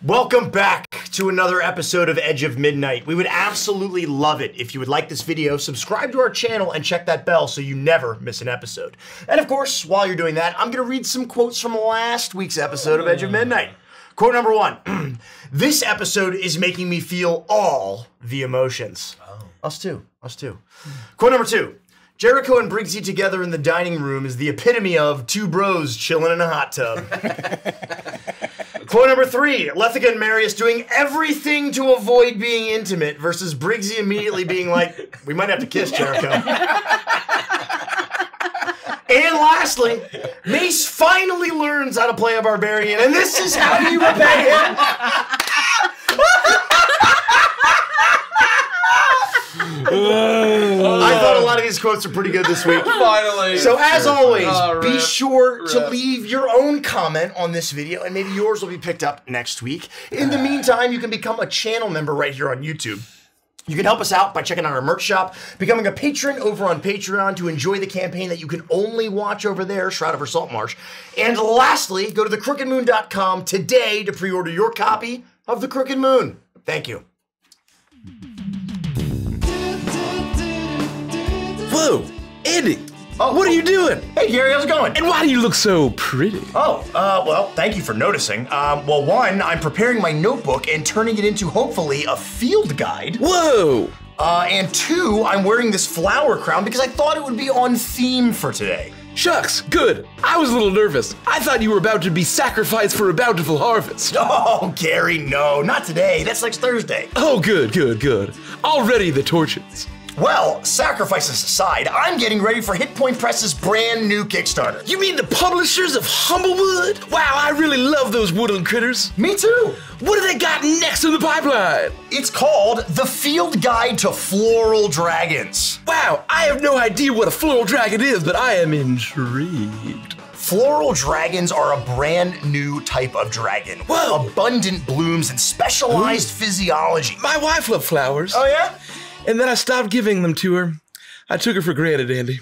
Welcome back to another episode of Edge of Midnight. We would absolutely love it if you would like this video, subscribe to our channel, and check that bell so you never miss an episode. And of course, while you're doing that, I'm gonna read some quotes from last week's episode of Edge of Midnight. Quote number 1, this episode is making me feel all the emotions. Oh. Us too. Quote number 2, Jericho and Briggsy together in the dining room is the epitome of two bros chilling in a hot tub. Quote number 3, Lethica and Marius doing everything to avoid being intimate versus Briggsy immediately being like, we might have to kiss, Jericho. And lastly, Mace finally learns how to play a barbarian, and this is how you repay him. I thought a lot of these quotes are pretty good this week. Finally. So as always, be sure to leave your own comment on this video, and maybe yours will be picked up next week. In the meantime, you can become a channel member right here on YouTube. You can help us out by checking out our merch shop, becoming a patron over on Patreon to enjoy the campaign that you can only watch over there, Shroud of Her Saltmarsh. And lastly, go to thecrookedmoon.com today to pre-order your copy of The Crooked Moon. Thank you. Whoa, Andy, what are you doing? Hey Gary, how's it going? And why do you look so pretty? Oh, well, thank you for noticing. Well, one, I'm preparing my notebook and turning it into, hopefully, a field guide. Whoa! And 2, I'm wearing this flower crown because I thought it would be on theme for today. Shucks, good. I was a little nervous. I thought you were about to be sacrificed for a bountiful harvest. Oh, Gary, no, not today. That's next Thursday. Oh, good. Already the torches. Well, sacrifices aside, I'm getting ready for Hit Point Press's brand new Kickstarter. You mean the publishers of Humblewood? Wow, I really love those woodland critters. Me too. What do they got next in the pipeline? It's called The Field Guide to Floral Dragons. Wow, I have no idea what a floral dragon is, but I am intrigued. Floral dragons are a brand new type of dragon. Whoa. Abundant blooms and specialized physiology. My wife loved flowers. Oh yeah? And then I stopped giving them to her. I took her for granted, Andy.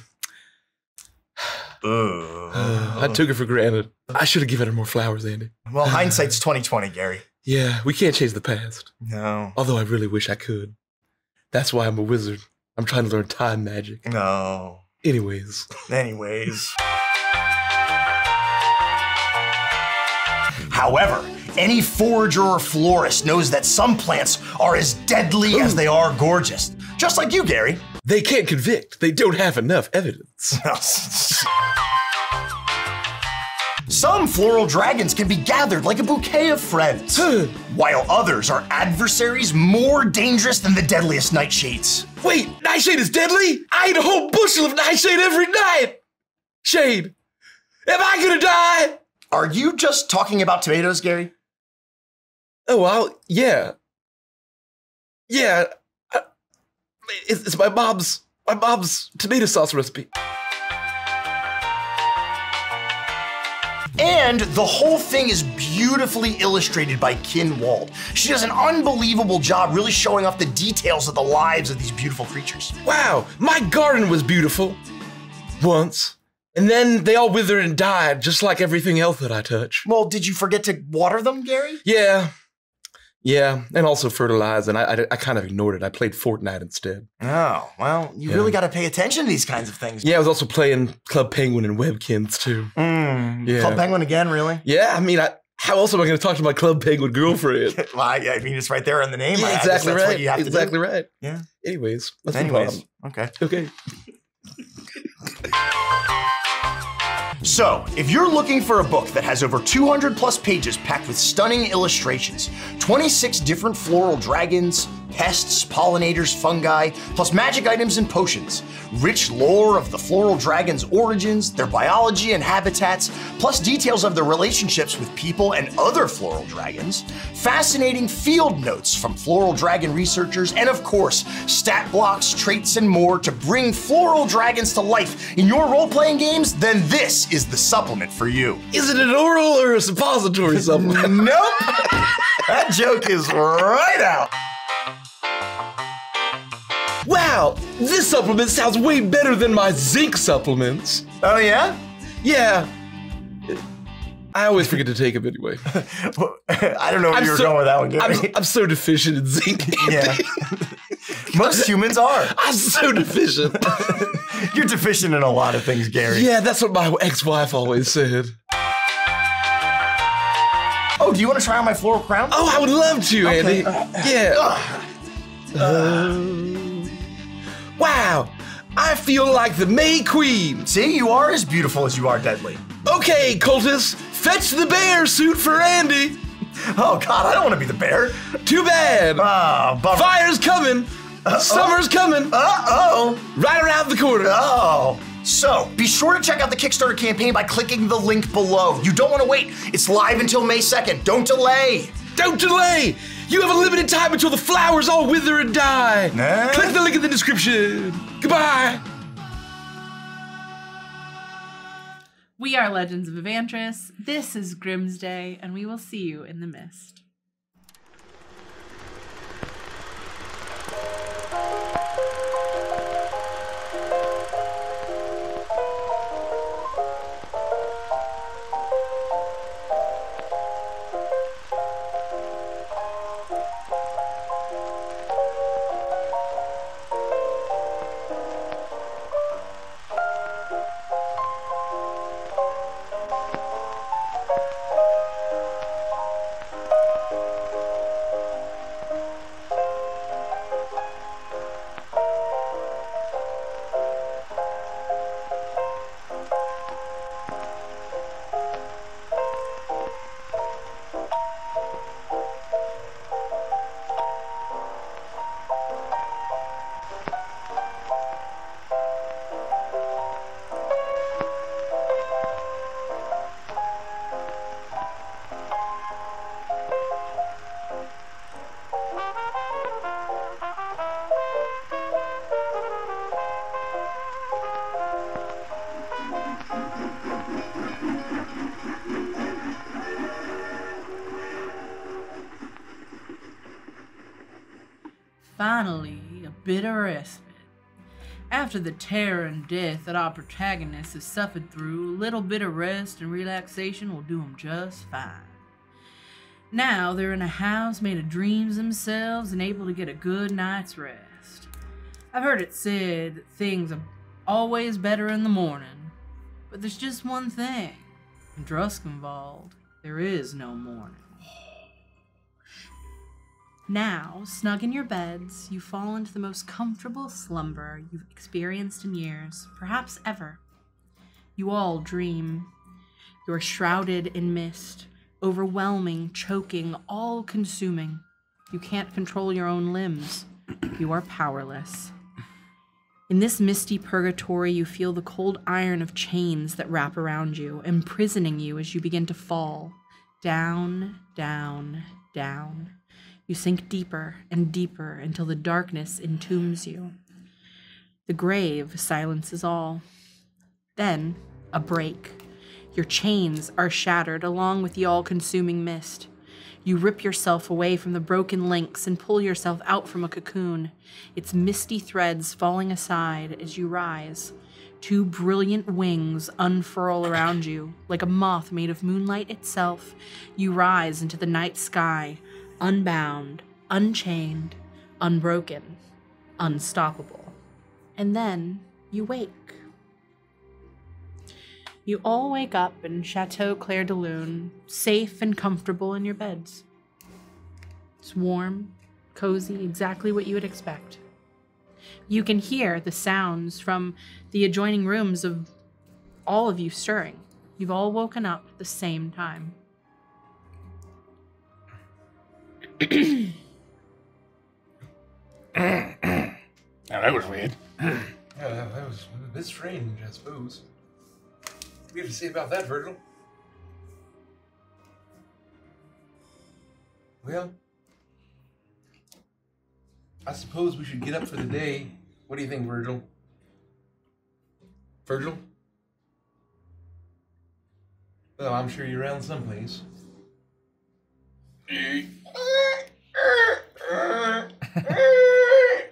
I took her for granted. I should have given her more flowers, Andy. Well, hindsight's 20/20, Gary. Yeah, we can't change the past. No. Although I really wish I could. That's why I'm a wizard. I'm trying to learn time magic. No. Anyways. However, any forager or florist knows that some plants are as deadly as they are gorgeous. Just like you, Gary. They can't convict. They don't have enough evidence. Some floral dragons can be gathered like a bouquet of friends, while others are adversaries more dangerous than the deadliest nightshades. Wait, nightshade is deadly? I eat a whole bushel of nightshade every night. Shade, am I gonna die? Are you just talking about tomatoes, Gary? Oh, well, yeah. Yeah, it's my mom's tomato sauce recipe. And the whole thing is beautifully illustrated by Kin Wald. She does an unbelievable job really showing off the details of the lives of these beautiful creatures. Wow, my garden was beautiful. Once. And then they all withered and died, just like everything else that I touch. Well, did you forget to water them, Gary? Yeah, and also fertilize, and I kind of ignored it. I played Fortnite instead. Oh, well, you really got to pay attention to these kinds of things. Yeah, I was also playing Club Penguin and Webkins, too. Yeah. Club Penguin again, really? Yeah, I mean, how else am I going to talk to my Club Penguin girlfriend? Well, I mean, it's right there in the name. Yeah, exactly right. What you have to do. Right. Yeah. Anyways, let's move on. Okay. So, if you're looking for a book that has over 200 plus pages packed with stunning illustrations, 26 different floral dragons, pests, pollinators, fungi, plus magic items and potions, rich lore of the floral dragon's origins, their biology and habitats, plus details of their relationships with people and other floral dragons, fascinating field notes from floral dragon researchers, and of course, stat blocks, traits, and more to bring floral dragons to life in your role-playing games, then this is the supplement for you. Is it an oral or a suppository supplement? Nope. That joke is right out. Wow, this supplement sounds way better than my zinc supplements. Oh yeah? Yeah. I always forget to take them anyway. I don't know where you were going with that one, Gary. I'm so deficient in zinc. Yeah. Most humans are. I'm so deficient. You're deficient in a lot of things, Gary. Yeah, that's what my ex-wife always said. Oh, do you want to try on my floral crown? Oh, I would love to, Okay. Andy. Yeah. Wow, I feel like the May Queen. See, you are as beautiful as you are deadly. Okay, cultists, fetch the bear suit for Andy. Oh, God, I don't want to be the bear. Too bad. Oh, bummer. Fire's coming. Summer's coming. Uh-oh. Right around the corner. Oh. So, be sure to check out the Kickstarter campaign by clicking the link below. You don't want to wait. It's live until May 2nd. Don't delay. Don't delay. You have a limited time until the flowers all wither and die. Nah. Click the link in the description. Goodbye. We are Legends of Evantris. This is Grimsday, and we will see you in the mist. Finally, a bit of respite. After the terror and death that our protagonist has suffered through, a little bit of rest and relaxation will do them just fine. Now they're in a house made of dreams themselves and able to get a good night's rest. I've heard it said that things are always better in the morning, but there's just one thing. In Druskenwald, there is no morning. Now, snug in your beds, you fall into the most comfortable slumber you've experienced in years, perhaps ever. You all dream. You are shrouded in mist, overwhelming, choking, all-consuming. You can't control your own limbs. You are powerless. In this misty purgatory, you feel the cold iron of chains that wrap around you, imprisoning you as you begin to fall. Down, down, down. You sink deeper and deeper until the darkness entombs you. The grave silences all. Then, a break. Your chains are shattered along with the all-consuming mist. You rip yourself away from the broken links and pull yourself out from a cocoon, its misty threads falling aside as you rise. Two brilliant wings unfurl around you. Like a moth made of moonlight itself, you rise into the night sky, unbound, unchained, unbroken, unstoppable. And then you wake. You all wake up in Chateau Clair de Lune, safe and comfortable in your beds. It's warm, cozy, exactly what you would expect. You can hear the sounds from the adjoining rooms of all of you stirring. You've all woken up at the same time. Now that was weird. Yeah, that was a bit strange, I suppose. What do you have to say about that, Virgil? Well, I suppose we should get up for the day. What do you think, Virgil? Virgil? Well, I'm sure you're around someplace.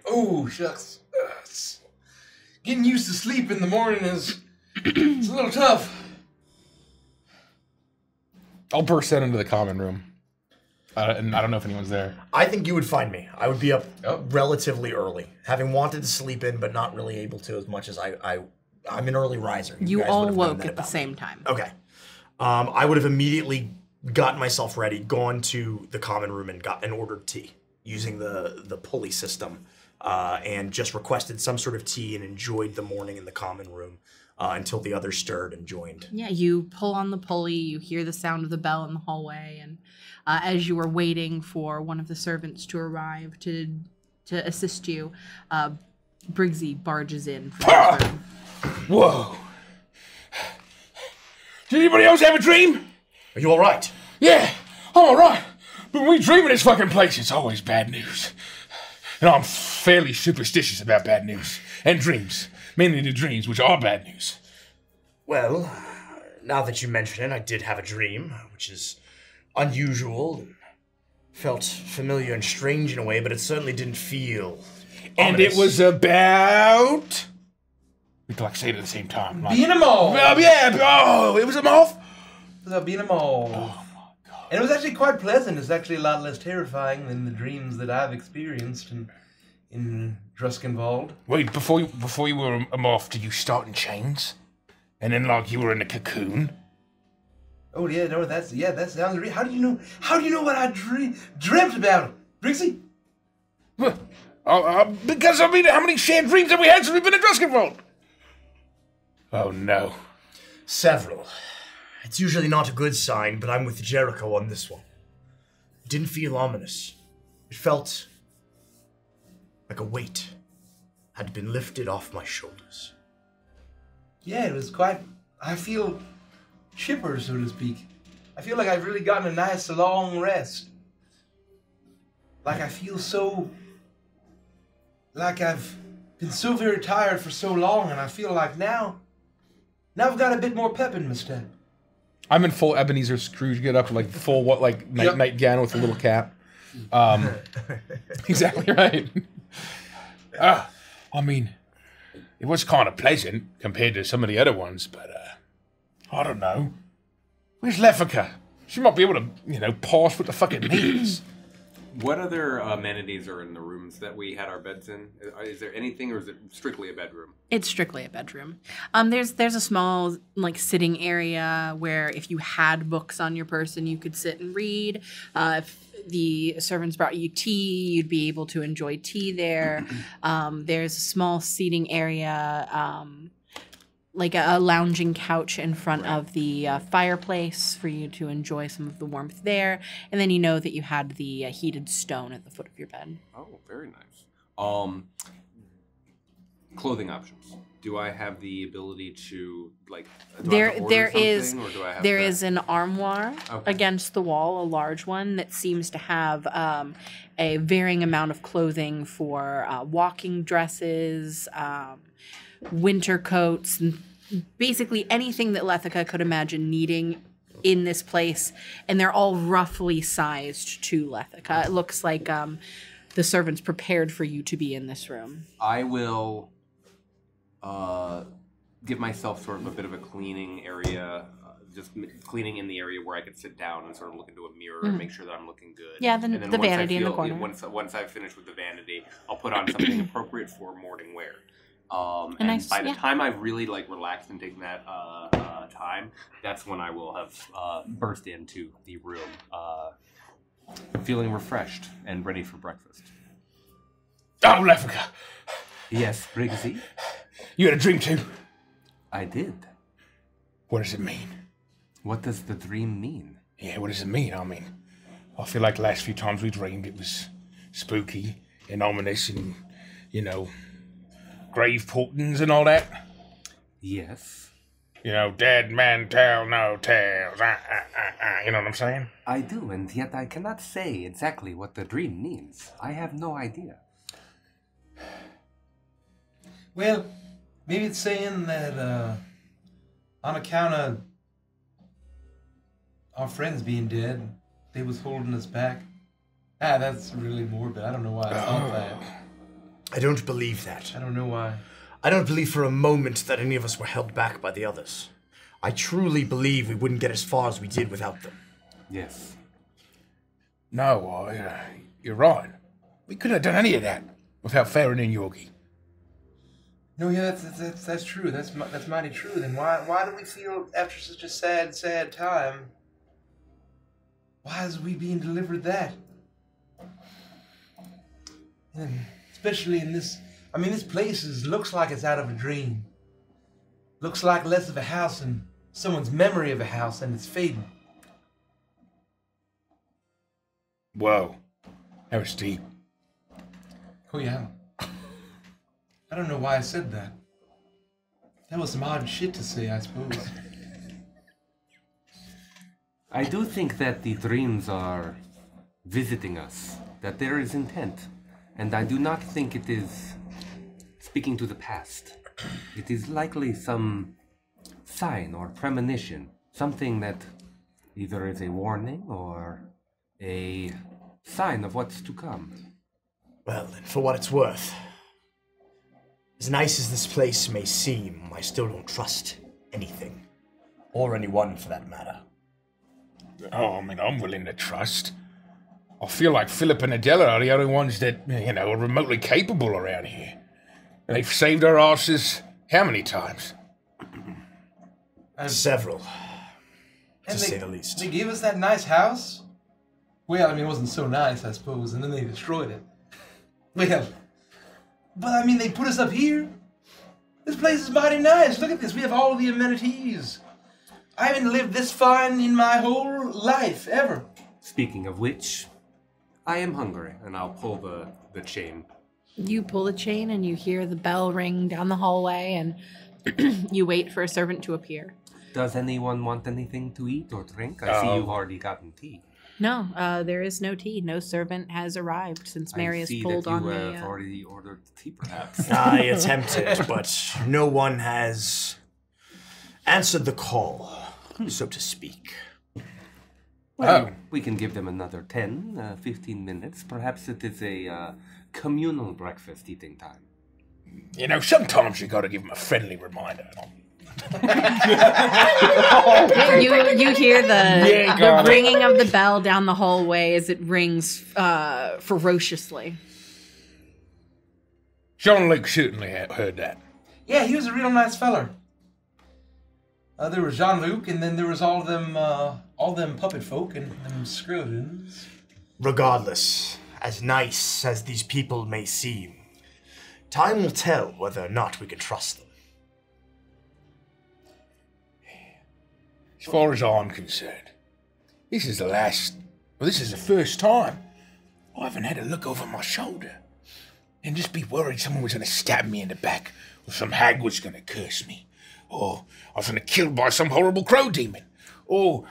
Oh, shucks. Getting used to sleep in the morning is it's a little tough. I'll burst out into the common room. And I don't know if anyone's there. I think you would find me. I would be up relatively early, having wanted to sleep in, but not really able to as much as I'm an early riser. You guys all would have known woke that at the about same me. time. Okay. I would have immediately gotten myself ready, gone to the common room and ordered tea using the pulley system, and just requested some sort of tea and enjoyed the morning in the common room until the others stirred and joined. Yeah, you pull on the pulley, you hear the sound of the bell in the hallway, and as you are waiting for one of the servants to arrive to assist you, Briggsy barges in from his room. Whoa. Did anybody else have a dream? Are you all right? Yeah, I'm all right. But when we dream in this fucking place, it's always bad news. And I'm fairly superstitious about bad news. And dreams. Mainly the dreams, which are bad news. Well, now that you mention it, I did have a dream, which is unusual and felt familiar and strange in a way, but it certainly didn't feel And ominous. it was about... We can like say it at the same time. Like, Being a mole. It was a moth? It was about being a mole. Oh my god. And it was actually quite pleasant. It's actually a lot less terrifying than the dreams that I've experienced in Druskenwald. Wait, before you were a moth, did you start in chains? And then like you were in a cocoon? Oh yeah, no, that sounds real. How do you know what I dreamt about? Brixie? Because I mean, how many shared dreams have we had since we've been in Druskenwald? Oh no. Several. It's usually not a good sign, but I'm with Jericho on this one. It didn't feel ominous. It felt like a weight had been lifted off my shoulders. Yeah, it was quite... I feel chipper, so to speak. I feel like I've really gotten a nice long rest. Like I feel so... Like I've been so very tired for so long, and I feel like now I've got a bit more pep in my step. I'm in full Ebenezer Scrooge get up, like full nightgown with a little cap. Exactly right. I mean, it was kind of pleasant compared to some of the other ones, but I don't know. Where's Lefika? She might be able to, pass what the fuck it means. What other amenities are in the rooms that we had our beds in? Is there anything, or is it strictly a bedroom? It's strictly a bedroom. There's a small sitting area where if you had books on your person, you could sit and read. If the servants brought you tea, you'd be able to enjoy tea there. There's a small seating area, like a lounging couch in front of the fireplace for you to enjoy some of the warmth there. And then you know that you had the heated stone at the foot of your bed. Oh, very nice. Clothing options. Do I have the ability to There there is an armoire against the wall, a large one that seems to have a varying amount of clothing for walking dresses, winter coats, and basically anything that Lethika could imagine needing in this place, and they're all roughly sized to Lethika. It looks like the servants prepared for you to be in this room. I will give myself sort of a bit of a cleaning area, just cleaning in the area where I could sit down and sort of look into a mirror and make sure that I'm looking good. Yeah, and the vanity in the corner. Once I finish with the vanity, I'll put on something appropriate for morning wear. And by the time I've really relaxed and taken that time, that's when I will have burst into the room, feeling refreshed and ready for breakfast. Oh, Lefika. Yes, Briggsy? You had a dream too? I did. What does it mean? What does the dream mean? Yeah, what does it mean? I mean, I feel like the last few times we dreamed it was spooky and ominous and, grave portents and all that. Yes. Dead man tell no tales. You know what I'm saying? I do, and yet I cannot say exactly what the dream means. I have no idea. Well, maybe it's saying that on account of our friends being dead, they was holding us back. That's really morbid. I don't know why I thought that. I don't believe that. I don't know why. I don't believe for a moment that any of us were held back by the others. I truly believe we wouldn't get as far as we did without them. Yes. No, you're right. We couldn't have done any of that without Farron and Yorkie. No, yeah, that's true. That's mighty true. Then why do we feel after such a sad time? Why is we being delivered that? And especially in this, I mean, this place looks like it's out of a dream. Looks like less of a house and someone's memory of a house, and it's fading. Whoa, that was deep. Oh yeah. I don't know why I said that. That was some odd shit to say, I suppose. I do think that the dreams are visiting us, that there is intent, and I do not think it is speaking to the past. It is likely some sign or premonition, something that either is a warning or a sign of what's to come. Well, then, for what it's worth, as nice as this place may seem, I still don't trust anything. Or anyone, for that matter. Oh, I mean, I'm willing to trust. I feel like Philip and Adela are the only ones that, are remotely capable around here. And they've saved our asses how many times? Several, to And say the least. They gave us that nice house? Well, I mean, it wasn't so nice, I suppose, and then they destroyed it. Well, but I mean, they put us up here. This place is mighty nice. Look at this. We have all the amenities. I haven't lived this fine in my whole life, ever. Speaking of which, I am hungry, and I'll pull the chain. You pull the chain and you hear the bell ring down the hallway, and you wait for a servant to appear. Does anyone want anything to eat or drink? I see you've already gotten tea. No, there is no tea. No servant has arrived since Mary has pulled on the... I see that you have already ordered tea, perhaps. I attempted, but no one has answered the call, so to speak. Well, we can give them another 10, 15 minutes. Perhaps it is a communal breakfast eating time. Sometimes you gotta give them a friendly reminder. You hear the ringing of the bell down the hallway as it rings ferociously. Jean-Luc certainly heard that. Yeah, he was a real nice feller. There was Jean-Luc, and then there was all them puppet folk and them skeletons. Regardless, as nice as these people may seem, time will tell whether or not we can trust them. As far as I'm concerned, this is the first time I haven't had to look over my shoulder and just be worried someone was going to stab me in the back, or some hag was going to curse me, or I was going to be killed by some horrible crow demon, or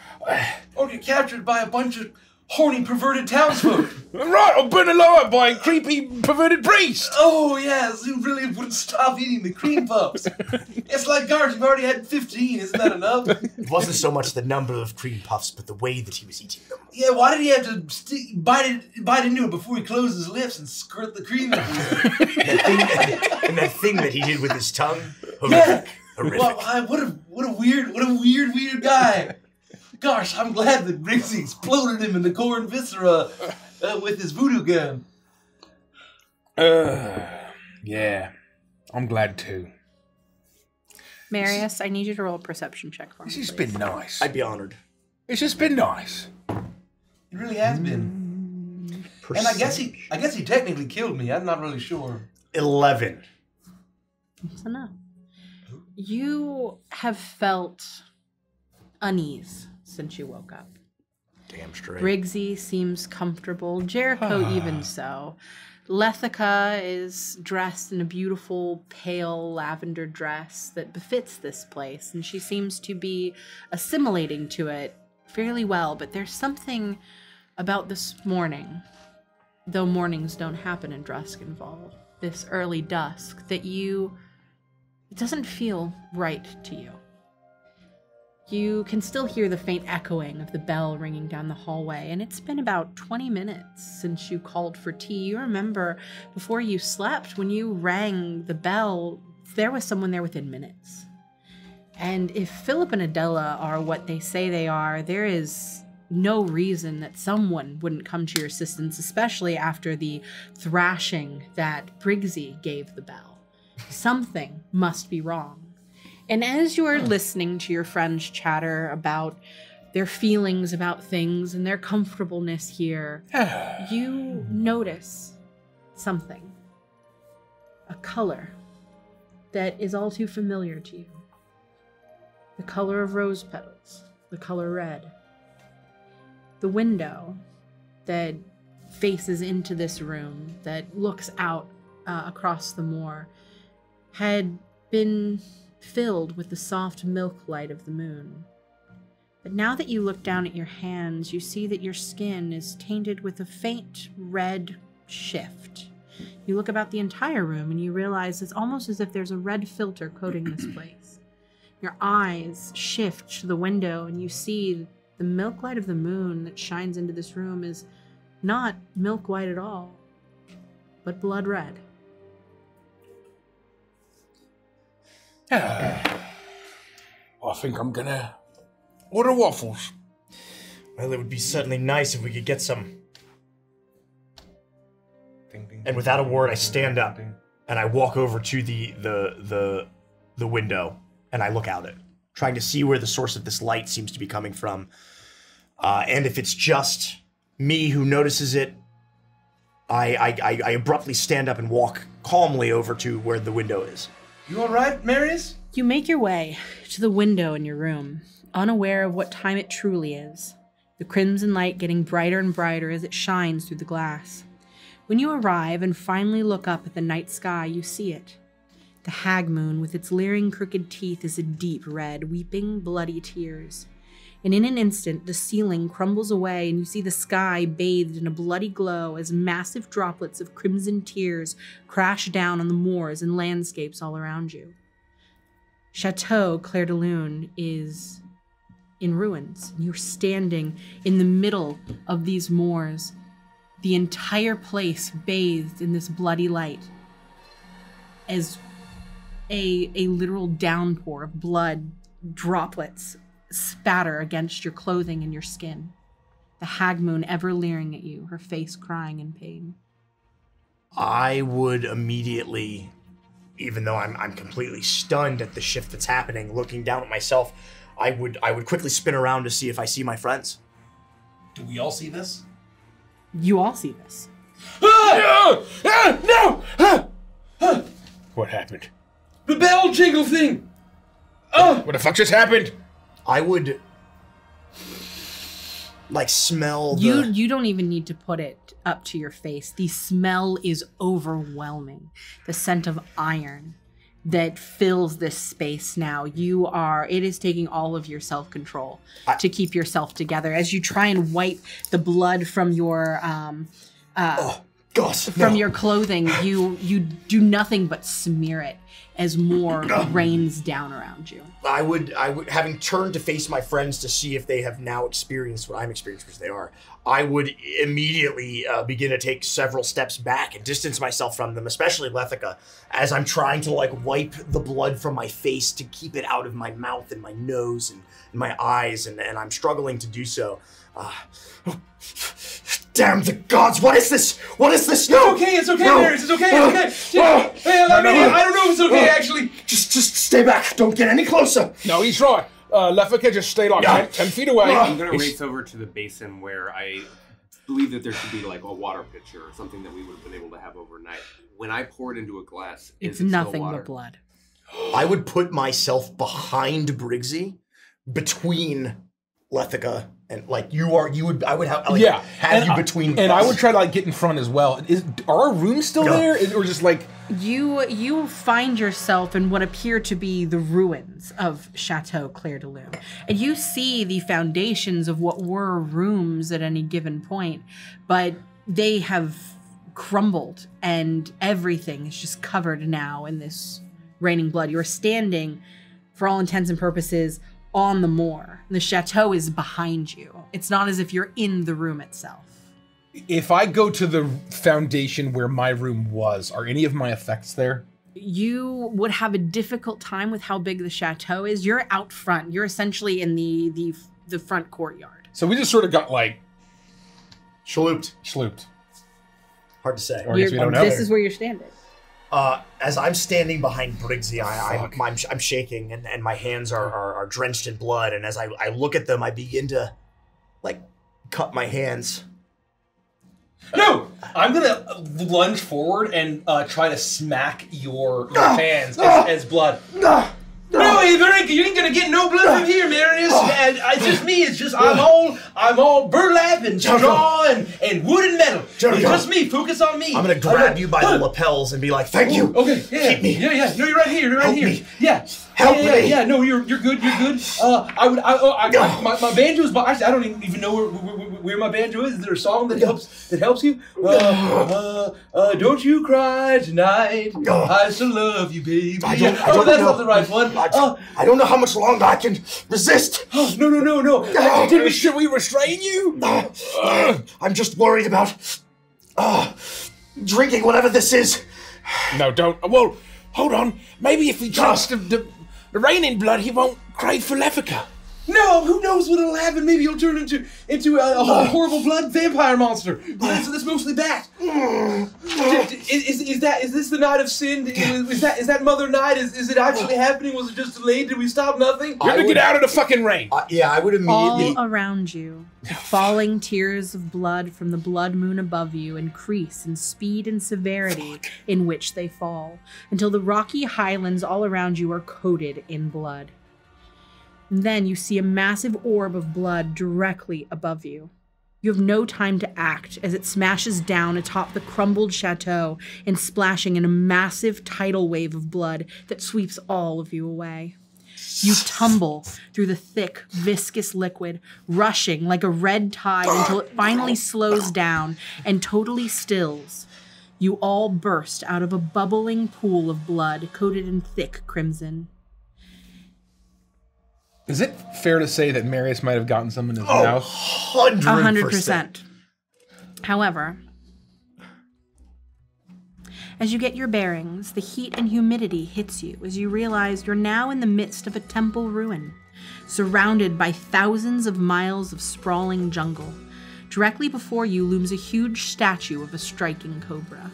get captured by a bunch of horny, perverted townsfolk. Right, or burned alive by a creepy, perverted priest. Oh, yes, you really wouldn't stop eating the cream puffs. It's like, Garth, you've already had 15, isn't that enough? It wasn't so much the number of cream puffs, but the way that he was eating them. Yeah, why did he have to bite into it before he closed his lips and squirt the cream in it? And that thing that he did with his tongue? Horrific. Yeah. Horrific. Well, what a weird guy. Gosh, I'm glad that Grixie exploded him in the core and viscera with his voodoo gun. Yeah, I'm glad too. Marius, I need you to roll a perception check for me. This has please. been nice. I'd be honored. It's just been nice. It really has been. And I guess he technically killed me. I'm not really sure. 11. That's enough. You have felt unease since you woke up. Damn straight. Briggsy seems comfortable. Jericho even so. Lethica is dressed in a beautiful pale lavender dress that befits this place, and she seems to be assimilating to it fairly well, but there's something about this morning, though mornings don't happen in Druskenval, this early dusk, that it doesn't feel right to you. You can still hear the faint echoing of the bell ringing down the hallway, and it's been about 20 minutes since you called for tea. You remember before you slept, when you rang the bell, there was someone there within minutes. And if Philip and Adela are what they say they are, there is no reason that someone wouldn't come to your assistance, especially after the thrashing that Briggsy gave the bell. Something must be wrong. And as you are listening to your friends chatter about their feelings about things and their comfortableness here, you notice something. A color that is all too familiar to you. The color of rose petals, the color red. The window that faces into this room, that looks out across the moor, had been filled with the soft milk light of the moon. But now that you look down at your hands, you see that your skin is tainted with a faint red shift. You look about the entire room and you realize it's almost as if there's a red filter coating this place. Your eyes shift to the window and you see the milk light of the moon that shines into this room is not milk white at all, but blood red. I think I'm gonna order waffles. Well, it would be certainly nice if we could get some. And without a word, I stand up and I walk over to the window and I look out it, trying to see where the source of this light seems to be coming from. And if it's just me who notices it, I abruptly stand up and walk calmly over to where the window is. You all right, Marius? You make your way to the window in your room, unaware of what time it truly is, the crimson light getting brighter and brighter as it shines through the glass. When you arrive and finally look up at the night sky, you see it. The hag moon with its leering crooked teeth is a deep red, weeping bloody tears. And in an instant, the ceiling crumbles away and you see the sky bathed in a bloody glow as massive droplets of crimson tears crash down on the moors and landscapes all around you. Chateau Clair de Lune is in ruins. You're standing in the middle of these moors, the entire place bathed in this bloody light, as a literal downpour of blood droplets spatter against your clothing and your skin. The hag moon ever leering at you, her face crying in pain. I would immediately, even though I'm completely stunned at the shift that's happening, looking down at myself, I would quickly spin around to see if I see my friends. Do we all see this? You all see this. No! What happened? The bell jingle thing! What the fuck just happened? I would, like, smell the... You don't even need to put it up to your face. The smell is overwhelming. The scent of iron that fills this space now. It is taking all of your self-control to keep yourself together as you try and wipe the blood from your your clothing. You do nothing but smear it as more rains down around you. I would, having turned to face my friends to see if they have now experienced what I'm experiencing, which they are, I would immediately begin to take several steps back and distance myself from them, especially Lethica, as I'm trying to, like, wipe the blood from my face to keep it out of my mouth and my nose and my eyes, and I'm struggling to do so. Damn the gods! What is this? What is this? No! It's okay, Marius. It's okay. Hey, I don't know if it's okay, actually. Just stay back. Don't get any closer. No, he's right. Lethica, just stay like 10 feet away. I'm gonna race over to the basin where I believe that there should be like a water pitcher or something that we would have been able to have overnight. When I pour it into a glass, it's is it nothing still water? but blood. I would put myself behind Briggsy, between Lethica and I would have you between. And I would try to like get in front as well. Are our rooms still there, or just like you find yourself in what appear to be the ruins of Chateau Clair de Lune, and you see the foundations of what were rooms at any given point, but they have crumbled and everything is just covered now in this raining blood. You're standing, for all intents and purposes, on the moor. The chateau is behind you. It's not as if you're in the room itself. If I go to the foundation where my room was, are any of my effects there? You would have a difficult time with how big the chateau is. You're out front. You're essentially in the front courtyard. So we just sort of got like Schlooped. Hard to say. Or I guess we don't know. This is where you're standing. As I'm standing behind Briggsy, I'm shaking and my hands are drenched in blood. And as I look at them, I begin to like cut my hands. No! I'm gonna lunge forward and try to smack your hands as blood. No, you ain't gonna get no blood from here, Marius. And it's just me. It's just I'm all burlap and straw and wood and metal. It's just me. Focus on me. I'm gonna grab you by the lapels and be like, "Thank you." Okay. Yeah. Keep me. Yeah. No, you're right here. You're right Help here. me. Yeah. Help me. Yeah. No, you're good. You're good. My banjo's. Actually, I don't even know where my banjo is. Is there a song that helps you? Don't you cry tonight. I still love you, baby. I don't know. That's not the right one. I don't know how much longer I can resist. No. Should we restrain you? I'm just worried about drinking whatever this is. No, don't. Well, hold on. Maybe if he drinks the rain in blood, he won't crave for Levica. No, who knows what'll happen? Maybe he'll turn into a horrible blood vampire monster. That's mostly bat. Is this the night of sin? Is that Mother Night? Is it actually happening? Was it just delayed? Did we stop nothing? You're gonna get out of the fucking rain. Yeah, I would immediately. All around you, the falling tears of blood from the blood moon above you increase in speed and severity in which they fall, until the rocky highlands all around you are coated in blood. And then you see a massive orb of blood directly above you. You have no time to act as it smashes down atop the crumbled chateau and splashing in a massive tidal wave of blood that sweeps all of you away. You tumble through the thick, viscous liquid, rushing like a red tide until it finally slows down and totally stills. You all burst out of a bubbling pool of blood coated in thick crimson. Is it fair to say that Marius might have gotten some in his mouth? 100%. However, as you get your bearings, the heat and humidity hits you as you realize you're now in the midst of a temple ruin, surrounded by thousands of miles of sprawling jungle. Directly before you looms a huge statue of a striking cobra.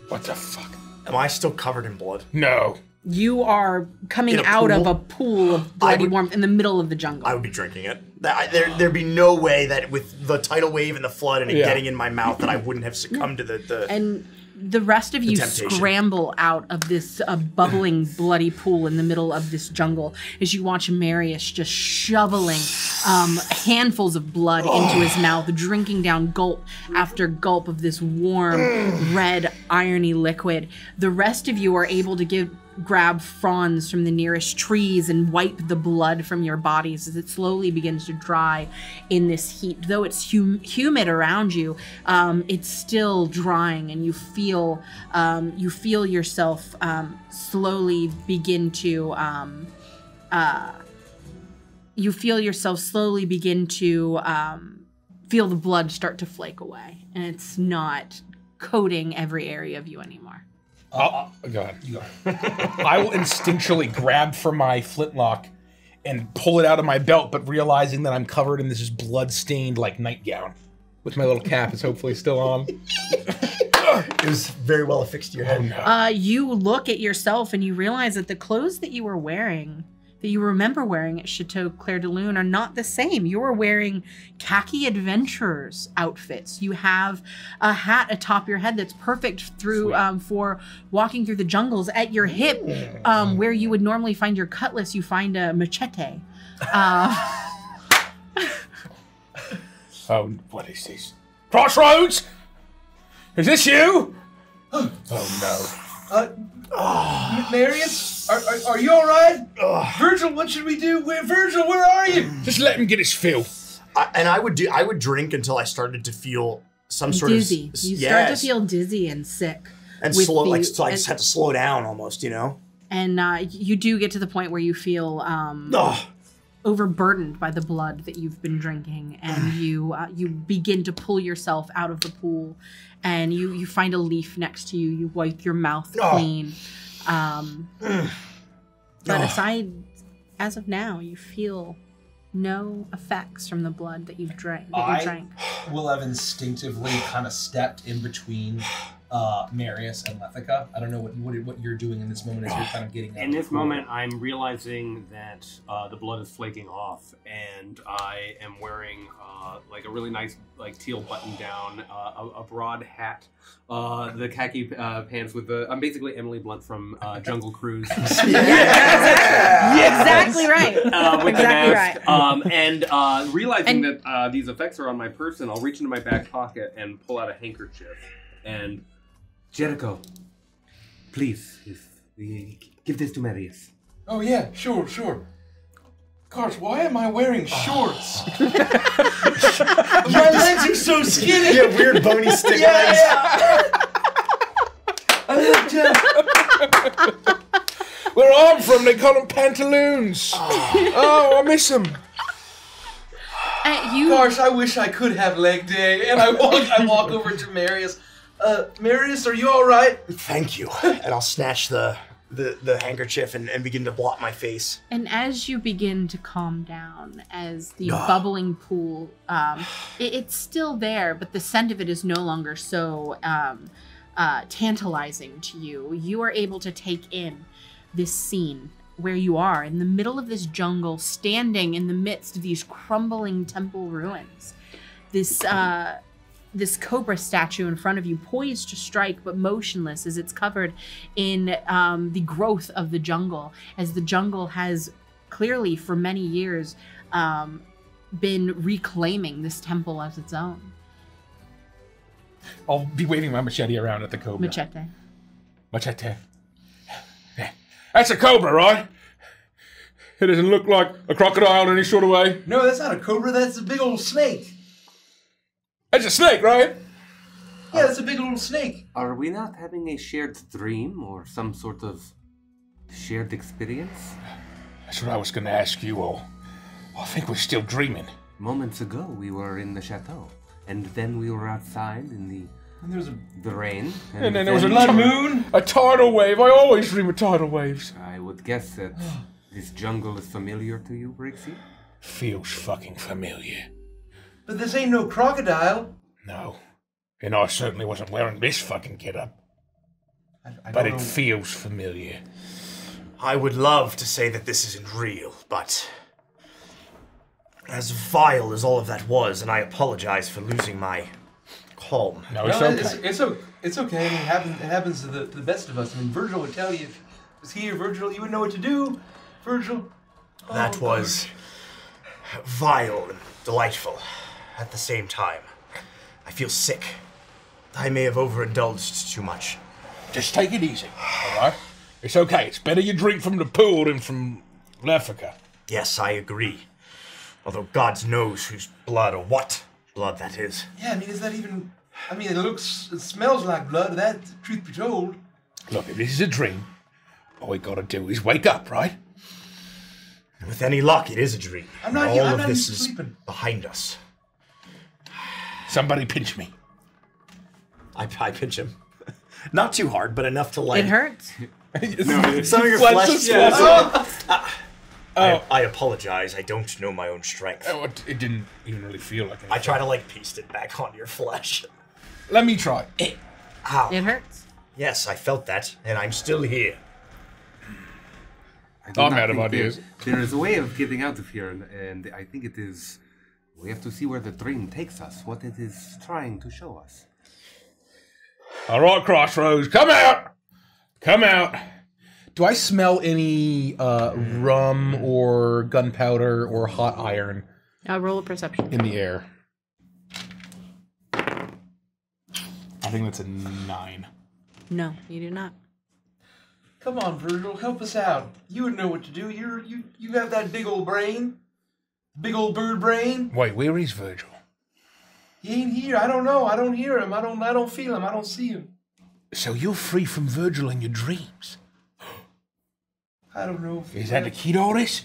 What the fuck? Am I still covered in blood? No. You are coming out of a pool of bloody warmth in the middle of the jungle. I would be drinking it. There'd be no way that with the tidal wave and the flood and it getting in my mouth that I wouldn't have succumbed to the And the rest of you scramble out of this bubbling bloody pool in the middle of this jungle as you watch Marius just shoveling handfuls of blood into his mouth, drinking down gulp after gulp of this warm, red, irony liquid. The rest of you are able to grab fronds from the nearest trees and wipe the blood from your bodies as it slowly begins to dry in this heat. Though it's humid around you, it's still drying, and you feel yourself slowly begin to feel the blood start to flake away, and it's not coating every area of you anymore. Go ahead. You go. I will instinctually grab for my flintlock and pull it out of my belt, but realizing that I'm covered in this just blood-stained like nightgown, which my little cap is hopefully still on. It was very well affixed to your head. Oh, no. You look at yourself and you realize that the clothes that you were wearing, that you remember wearing at Chateau Clair de Lune, are not the same. You are wearing khaki adventurers outfits. You have a hat atop your head that's perfect for walking through the jungles. At your hip, where you would normally find your cutlass, you find a machete. Oh, what is this? Crossroads? Is this you? Oh no. Marius, are you all right? Virgil, what should we do? Virgil, where are you? Just let him get his fill. I would drink until I started to feel some sort dizzy. of You start to feel dizzy and sick. And slow, I just had to slow down almost, you know? And you do get to the point where you feel overburdened by the blood that you've been drinking, and you begin to pull yourself out of the pool, and you find a leaf next to you. You wipe your mouth clean. But aside, as of now, you feel no effects from the blood that you've drank. I will have instinctively kind of stepped in between Marius and Lethica. I don't know what you're doing in this moment as you're kind of getting out. In this moment, I'm realizing that the blood is flaking off, and I am wearing like a really nice like teal button down, a broad hat, the khaki pants with the. I'm basically Emily Blunt from Jungle Cruise. Exactly right. With exactly the mask. right. And realizing that these effects are on my person, I'll reach into my back pocket and pull out a handkerchief and. Jericho, please, give this to Marius. Oh yeah, sure. Gosh, why am I wearing shorts? My legs are so skinny. Yeah, weird bony stick legs. Yeah. I look down. Where I'm from, they call them pantaloons. Oh, I miss them. Gosh, I wish I could have leg day. And I walk over to Marius. Marius, are you all right? Thank you. And I'll snatch the handkerchief and begin to blot my face. And as you begin to calm down, as the bubbling pool, it's still there, but the scent of it is no longer so tantalizing to you. You are able to take in this scene where you are in the middle of this jungle, standing in the midst of these crumbling temple ruins. This cobra statue in front of you, poised to strike, but motionless as it's covered in the growth of the jungle, as the jungle has clearly for many years been reclaiming this temple as its own. I'll be waving my machete around at the cobra. Machete. That's a cobra, right? It doesn't look like a crocodile in any sort of way. No, that's not a cobra. That's a big old snake. That's a snake, right? Yeah, that's a big old snake. Are we not having a shared dream or some sort of shared experience? That's what I was going to ask you all. I think we're still dreaming. Moments ago, we were in the chateau, and then we were outside in the rain. And then there was a blood moon. A tidal wave. I always dream of tidal waves. I would guess that this jungle is familiar to you, Brixie? Feels fucking familiar. But this ain't no crocodile. No. And I certainly wasn't wearing this fucking getup. But it feels familiar. I would love to say that this isn't real, but as vile as all of that was, and I apologize for losing my calm. No, it's okay. It's okay. I mean, it happens to the best of us. I mean, Virgil would tell you if he was here, Virgil, you would know what to do. Virgil. That was vile and delightful at the same time. I feel sick. I may have overindulged too much. Just take it easy, all right? It's okay. It's better you drink from the pool than from Africa. Yes, I agree. Although God knows whose blood or what blood that is. Yeah, I mean, is that even... I mean, it smells like blood, that, truth be told. Look, if this is a dream, all we gotta do is wake up, right? With any luck, it is a dream. I'm not All of even this is sleeping. behind us. Somebody pinch me. I pinch him. Not too hard, but enough to like... It hurts. Some of your flesh... I apologize. I don't know my own strength. Oh, it didn't even really feel like anything. I try to like paste it back onto your flesh. Let me try. Ow. It hurts. Yes, I felt that, and I'm still here. I'm out of ideas. There is a way of getting out of here, and I think it is... We have to see where the dream takes us, what it is trying to show us. All right, Crossroads, come out! Come out! Do I smell any rum or gunpowder or hot iron Roll a perception. in the air? I think that's a 9. No, you do not. Come on, Virgil, help us out. You would know what to do. You have that big old brain. Big old bird brain. Wait, where is Virgil? He ain't here. I don't know. I don't hear him. I don't feel him. I don't see him. So you're free from Virgil in your dreams? I don't know. Is that the key to all this?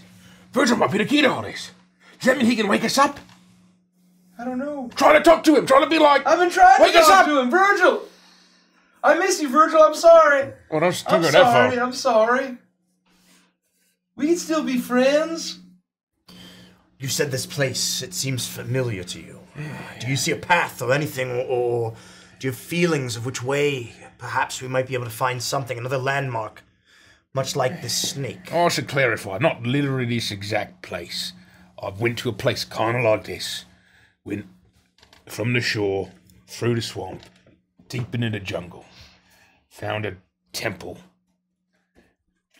Virgil might be the key to all this. Does that mean he can wake us up? I don't know. Try to talk to him. Try to be like... I've been trying wake to us talk up! to him. Virgil! I miss you, Virgil. I'm sorry. Well, don't stick I'm it that sorry. far. I'm sorry. We can still be friends. You said this place, it seems familiar to you. Do you see a path or anything, or do you have feelings of which way perhaps we might be able to find something, another landmark, much like this snake? I should clarify, not literally this exact place. I went to a place kind of like this. Went from the shore, through the swamp, deep into the jungle. Found a temple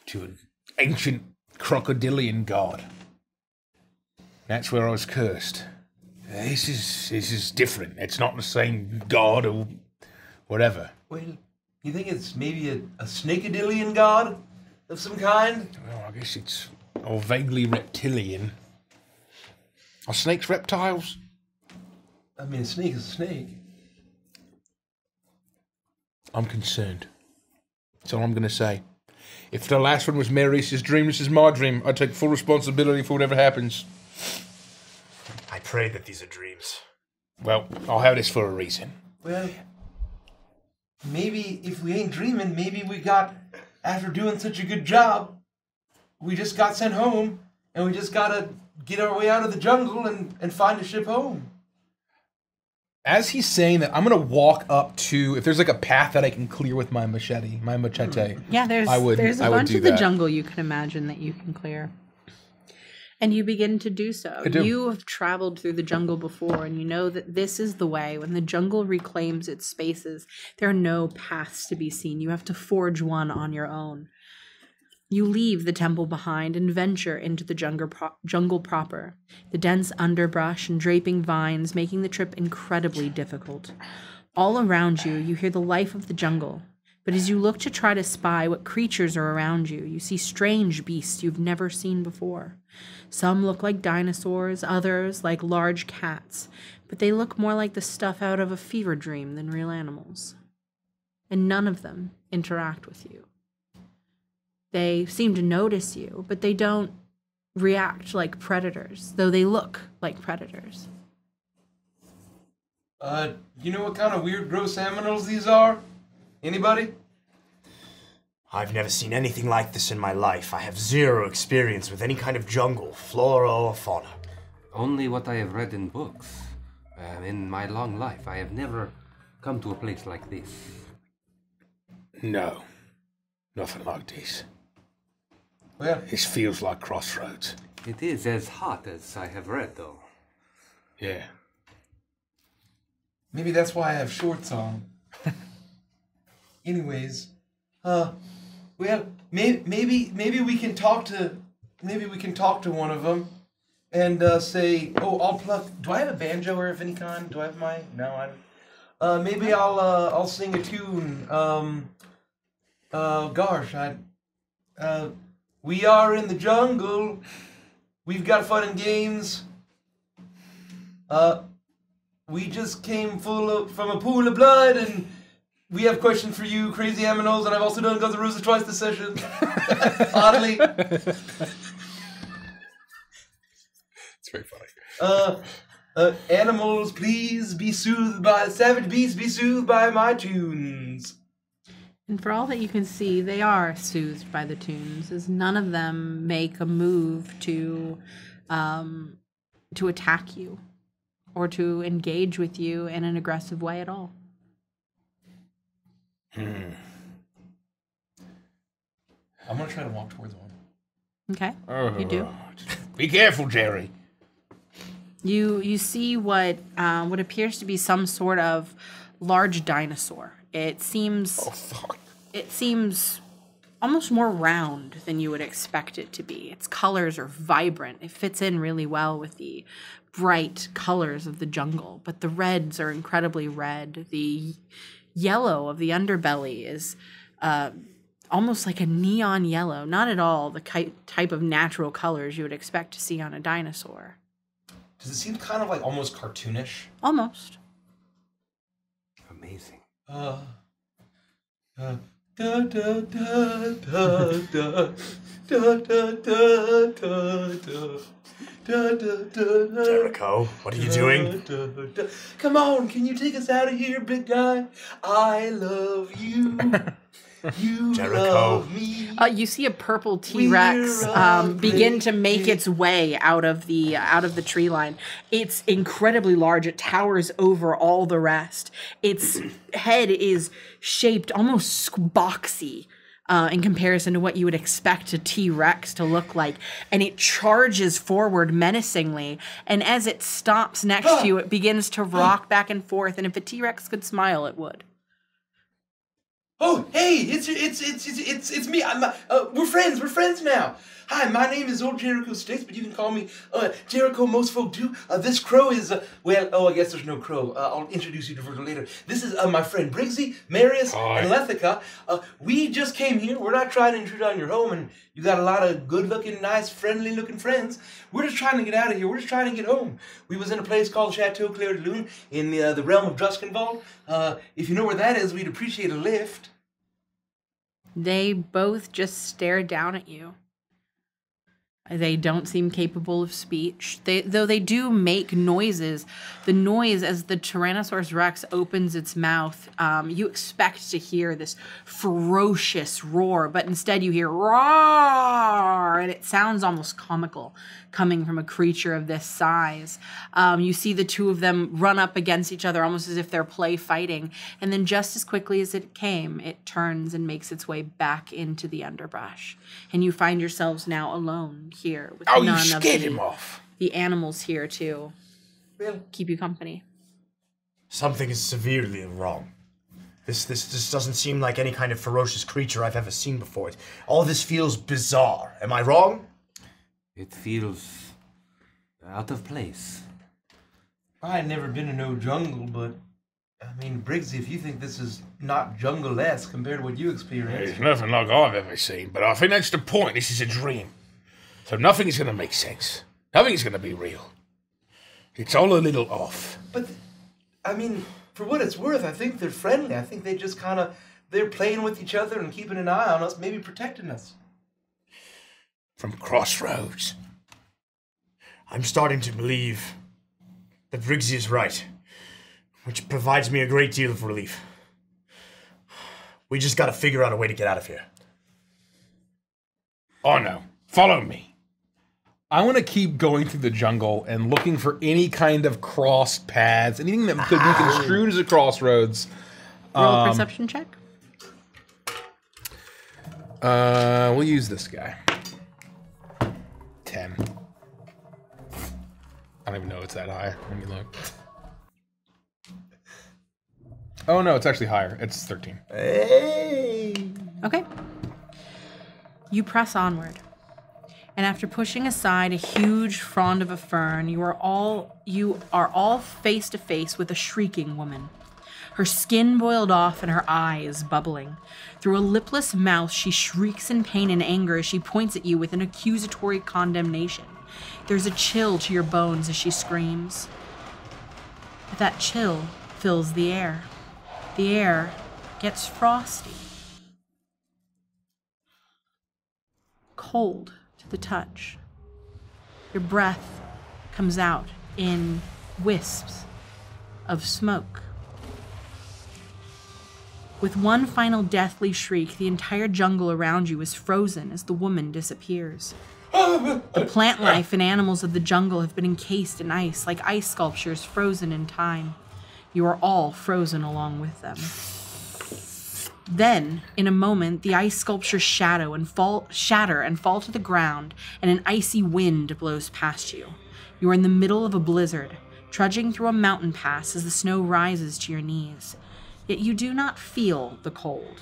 to an ancient crocodilian god. That's where I was cursed. This is different. It's not the same god or whatever. Well, you think it's maybe a snakeadilian god of some kind? Well, I guess it's all vaguely reptilian. Are snakes reptiles? I mean, a snake is a snake. I'm concerned. That's all I'm going to say. If the last one was Marius's dream, this is my dream. I take full responsibility for whatever happens. I pray that these are dreams. Well, I'll have this for a reason. Well, maybe if we ain't dreaming, maybe we got, after doing such a good job, we just got sent home, and we just gotta get our way out of the jungle and find a ship home. As he's saying that, I'm gonna walk up to, if there's like a path that I can clear with my machete. Yeah, there's a bunch of the jungle you can imagine that you can clear. And you begin to do so. You have traveled through the jungle before, and you know that this is the way. When the jungle reclaims its spaces, there are no paths to be seen. You have to forge one on your own. You leave the temple behind and venture into the jungle proper, the dense underbrush and draping vines making the trip incredibly difficult. All around you, you hear the life of the jungle. But as you look to try to spy what creatures are around you, you see strange beasts you've never seen before. Some look like dinosaurs, others like large cats, but they look more like the stuff out of a fever dream than real animals. And none of them interact with you. They seem to notice you, but they don't react like predators, though they look like predators. You know what kind of weird, gross animals these are? Anybody? I've never seen anything like this in my life. I have zero experience with any kind of jungle, flora or fauna. Only what I have read in books. In my long life, I have never come to a place like this. No, nothing like this. Well, This feels like Crossroads. It is as hot as I have read, though. Yeah. maybe that's why I have shorts on. Anyways, well, maybe we can talk to one of them, and say, oh, I'll pluck. Do I have a banjo or of any kind? Do I have my? No, I don't. Maybe I'll sing a tune. We are in the jungle. We've got fun and games. We just came from a pool of blood, and we have questions for you, crazy aminos, and I've also done Guns N' Roses twice this session. Oddly. It's very funny. Animals, please be soothed by savage beasts, be soothed by my tunes. And for all that you can see, they are soothed by the tunes, as none of them make a move to attack you or to engage with you in an aggressive way at all. I'm gonna try to walk towards one. Okay, you do. Be careful, Jerry. You see what appears to be some sort of large dinosaur. It seems almost more round than you would expect it to be. Its colors are vibrant. It fits in really well with the bright colors of the jungle, but the reds are incredibly red. The yellow of the underbelly is almost like a neon yellow. Not at all the type of natural colors you would expect to see on a dinosaur. Does it seem kind of like almost cartoonish? Almost. Amazing. Jericho, what are you doing? Come on, can you take us out of here, big guy? I love you. You Jericho. love me. You see a purple T-Rex begin to make its way out of the tree line. It's incredibly large. It towers over all the rest. Its head is shaped almost boxy in comparison to what you would expect a T-Rex to look like. And it charges forward menacingly. And as it stops next to you, it begins to rock back and forth. And if a T-Rex could smile, it would. Oh, hey, it's me. We're friends. We're friends now. Hi, my name is Old Jericho Sticks, but you can call me Jericho. Most folk do. This crow is I guess there's no crow. I'll introduce you to her later. This is my friend Briggsy, Marius, and Lethica. We just came here. We're not trying to intrude on your home, and you got a lot of good-looking, nice, friendly-looking friends. We're just trying to get out of here. We're just trying to get home. We was in a place called Chateau Clair de Lune in the realm of Druskenwald. If you know where that is, we'd appreciate a lift. They both just stare down at you. They don't seem capable of speech. Though they do make noises. The noise as the Tyrannosaurus Rex opens its mouth, you expect to hear this ferocious roar, but instead you hear roar, and it sounds almost comical coming from a creature of this size. You see the two of them run up against each other almost as if they're play fighting, and then just as quickly as it came, it turns and makes its way back into the underbrush. And you find yourselves now alone here with none you of scared him off. the animals here to keep you company. Something is severely wrong. This doesn't seem like any kind of ferocious creature I've ever seen before. All this feels bizarre. Am I wrong? It feels out of place. I ain't never been to no jungle, but I mean, Briggsy, if you think this is not jungle-esque compared to what you experienced. It's nothing like I've ever seen, but I think that's the point. This is a dream. So nothing is going to make sense. Nothing is going to be real. It's all a little off. But, I mean, for what it's worth, I think they're friendly. I think they just they're playing with each other and keeping an eye on us, maybe protecting us. From Crossroads. I'm starting to believe that Briggsy is right, which provides me a great deal of relief. We just gotta figure out a way to get out of here. Oh no. Follow me. I want to keep going through the jungle and looking for any kind of cross paths, anything that could be construed as a crossroads. Roll a perception check. We'll use this guy. 10. I don't even know it's that high. Let me look. Oh no, it's actually higher. It's 13. Hey! Okay. You press onward. And after pushing aside a huge frond of a fern, you are all face to face with a shrieking woman. Her skin boiled off and her eyes bubbling. Through a lipless mouth, she shrieks in pain and anger as she points at you with an accusatory condemnation. There's a chill to your bones as she screams. But that chill fills the air. The air gets frosty. Cold to the touch. Your breath comes out in wisps of smoke. With one final deathly shriek, the entire jungle around you is frozen as the woman disappears. The plant life and animals of the jungle have been encased in ice, like ice sculptures frozen in time. You are all frozen along with them. Then, in a moment, the ice sculptures shatter and fall to the ground, and an icy wind blows past you. You are in the middle of a blizzard, trudging through a mountain pass as the snow rises to your knees. Yet you do not feel the cold.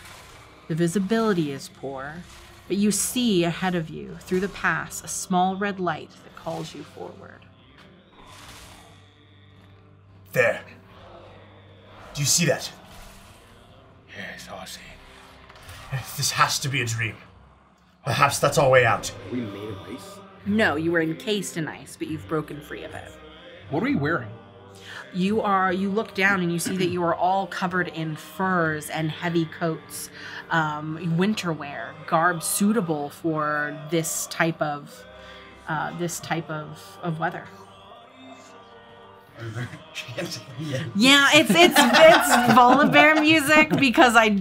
The visibility is poor, but you see ahead of you, through the pass, a small red light that calls you forward. There. Do you see that? Yes, I see. This has to be a dream. Perhaps that's our way out. Are we made of ice? No, you were encased in ice, but you've broken free of it. What are we wearing? You look down and you see that you are all covered in furs and heavy coats, winter wear, garb suitable for this type of weather. Yeah, it's Volibear music because I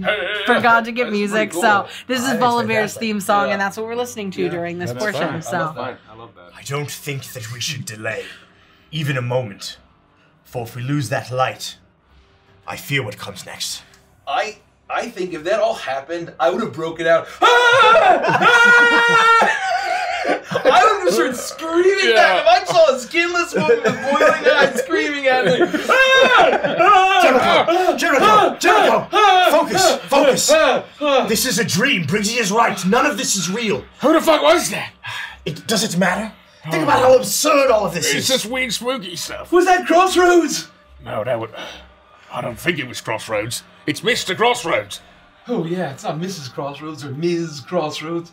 forgot to get music. Cool. So this is Volibear's theme song, and that's what we're listening to during this portion. Fun. I love that. I don't think that we should delay, even a moment. For if we lose that light, I fear what comes next. I think if that all happened, I would have broken out. I would have started screaming back if I saw a skinless woman with boiling eyes screaming at me. Jericho! Focus! This is a dream. Briggsy is right. None of this is real. Who the fuck was that? Does it matter? Think about how absurd all of this is. It's just weird, spooky stuff. Was that Crossroads? No, I don't think it was Crossroads. It's Mr. Crossroads. Oh yeah, it's not Mrs. Crossroads or Ms. Crossroads.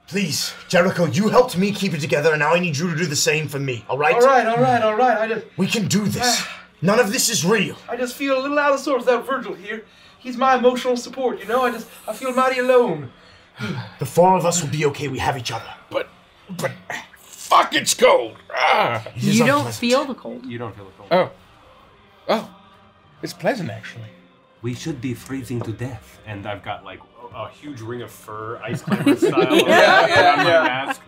Please, Jericho, you helped me keep it together, and now I need you to do the same for me, all right? All right. We can do this. None of this is real. I just feel a little out of sorts without Virgil here. He's my emotional support, you know? I feel mighty alone. The four of us will be okay. We have each other. But, fuck, it's cold. You don't feel the cold. You don't feel the cold. Oh, it's pleasant actually. We should be freezing to death. And I've got like a huge ring of fur, ice climber style. Mask.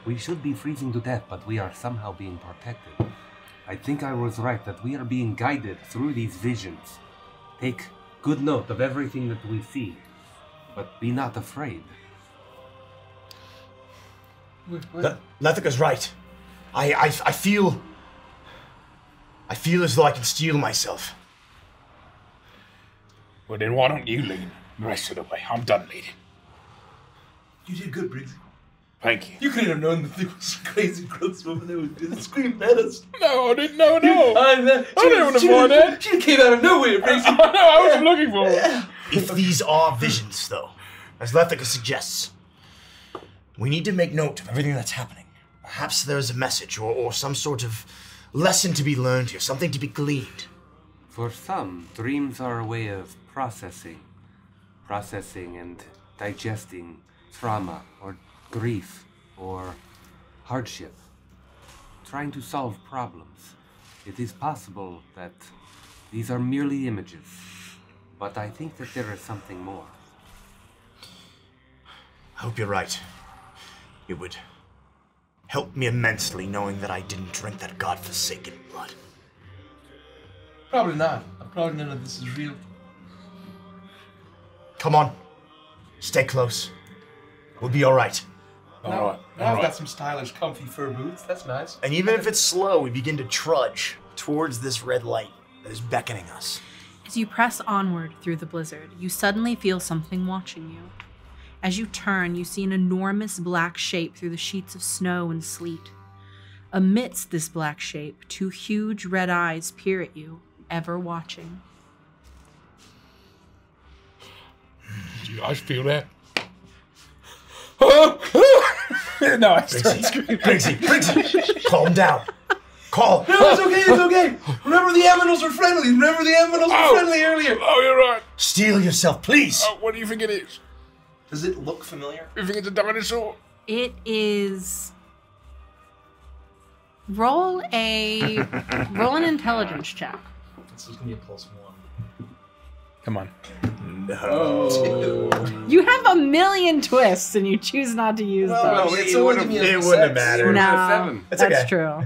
We should be freezing to death, but we are somehow being protected. I think I was right that we are being guided through these visions. Take good note of everything that we see, but be not afraid. Lethica's right. I feel as though I can steal myself. Well, then why don't you lead the rest of the way? I'm done leading. You did good, Briggsy. Thank you. You couldn't have known that there was a crazy gross woman that was screaming at us. No, I didn't know. I didn't want to find that. She came out of nowhere, Briggsy. No, I wasn't looking for her. If these are visions, though, as Lethica suggests, we need to make note of everything that's happening. Perhaps there's a message or some sort of lesson to be learned here, something to be gleaned. For some, dreams are a way of processing and digesting trauma or grief or hardship, trying to solve problems. It is possible that these are merely images, but I think that there is something more. I hope you're right. It would help me immensely knowing that I didn't drink that godforsaken blood. Probably not. Probably none of this is real. Come on. Stay close. We'll be all right. Now I've got some stylish, comfy fur boots. That's nice. And even if it's slow, we begin to trudge towards this red light that is beckoning us. As you press onward through the blizzard, you suddenly feel something watching you. As you turn, you see an enormous black shape through the sheets of snow and sleet. Amidst this black shape, two huge red eyes peer at you, ever watching. Do you guys feel that? No, I started screaming. Briggsy, calm down. Call. No, it's okay. Remember the aminals were friendly. Earlier. Oh, you're right. Steel yourself, please. What do you think it is? Does it look familiar? You think it's a dinosaur? It is... Roll an intelligence check. This is gonna be a +1. Come on. No. You have a million twists and you choose not to use them. It wouldn't have mattered. No, It's that's okay. true.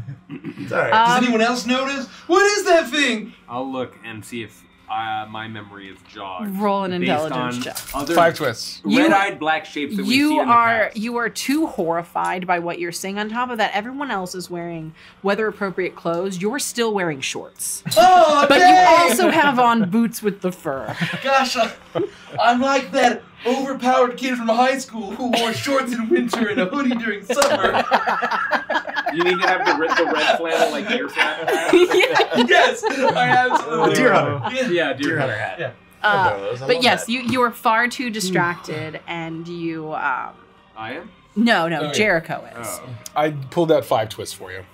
It's all right. Does anyone else notice? What is that thing? I'll look and see if my memory is jogged. Roll an based intelligence on check. Other 5 twists. red-eyed black shapes that we see in the past. You are too horrified by what you're seeing. On top of that, everyone else is wearing weather-appropriate clothes. You're still wearing shorts. Oh, But dang! you also have on boots with the fur. Gosh, I'm like that overpowered kid from high school who wore shorts in winter and a hoodie during summer. You need to have the red flannel, like deer flannel hat. Yes, I absolutely. Deer hunter. Yeah, deer hunter hat. Yeah. But yes, you are far too distracted, and you. I am? No, Jericho is. Oh. I pulled out 5 twists for you.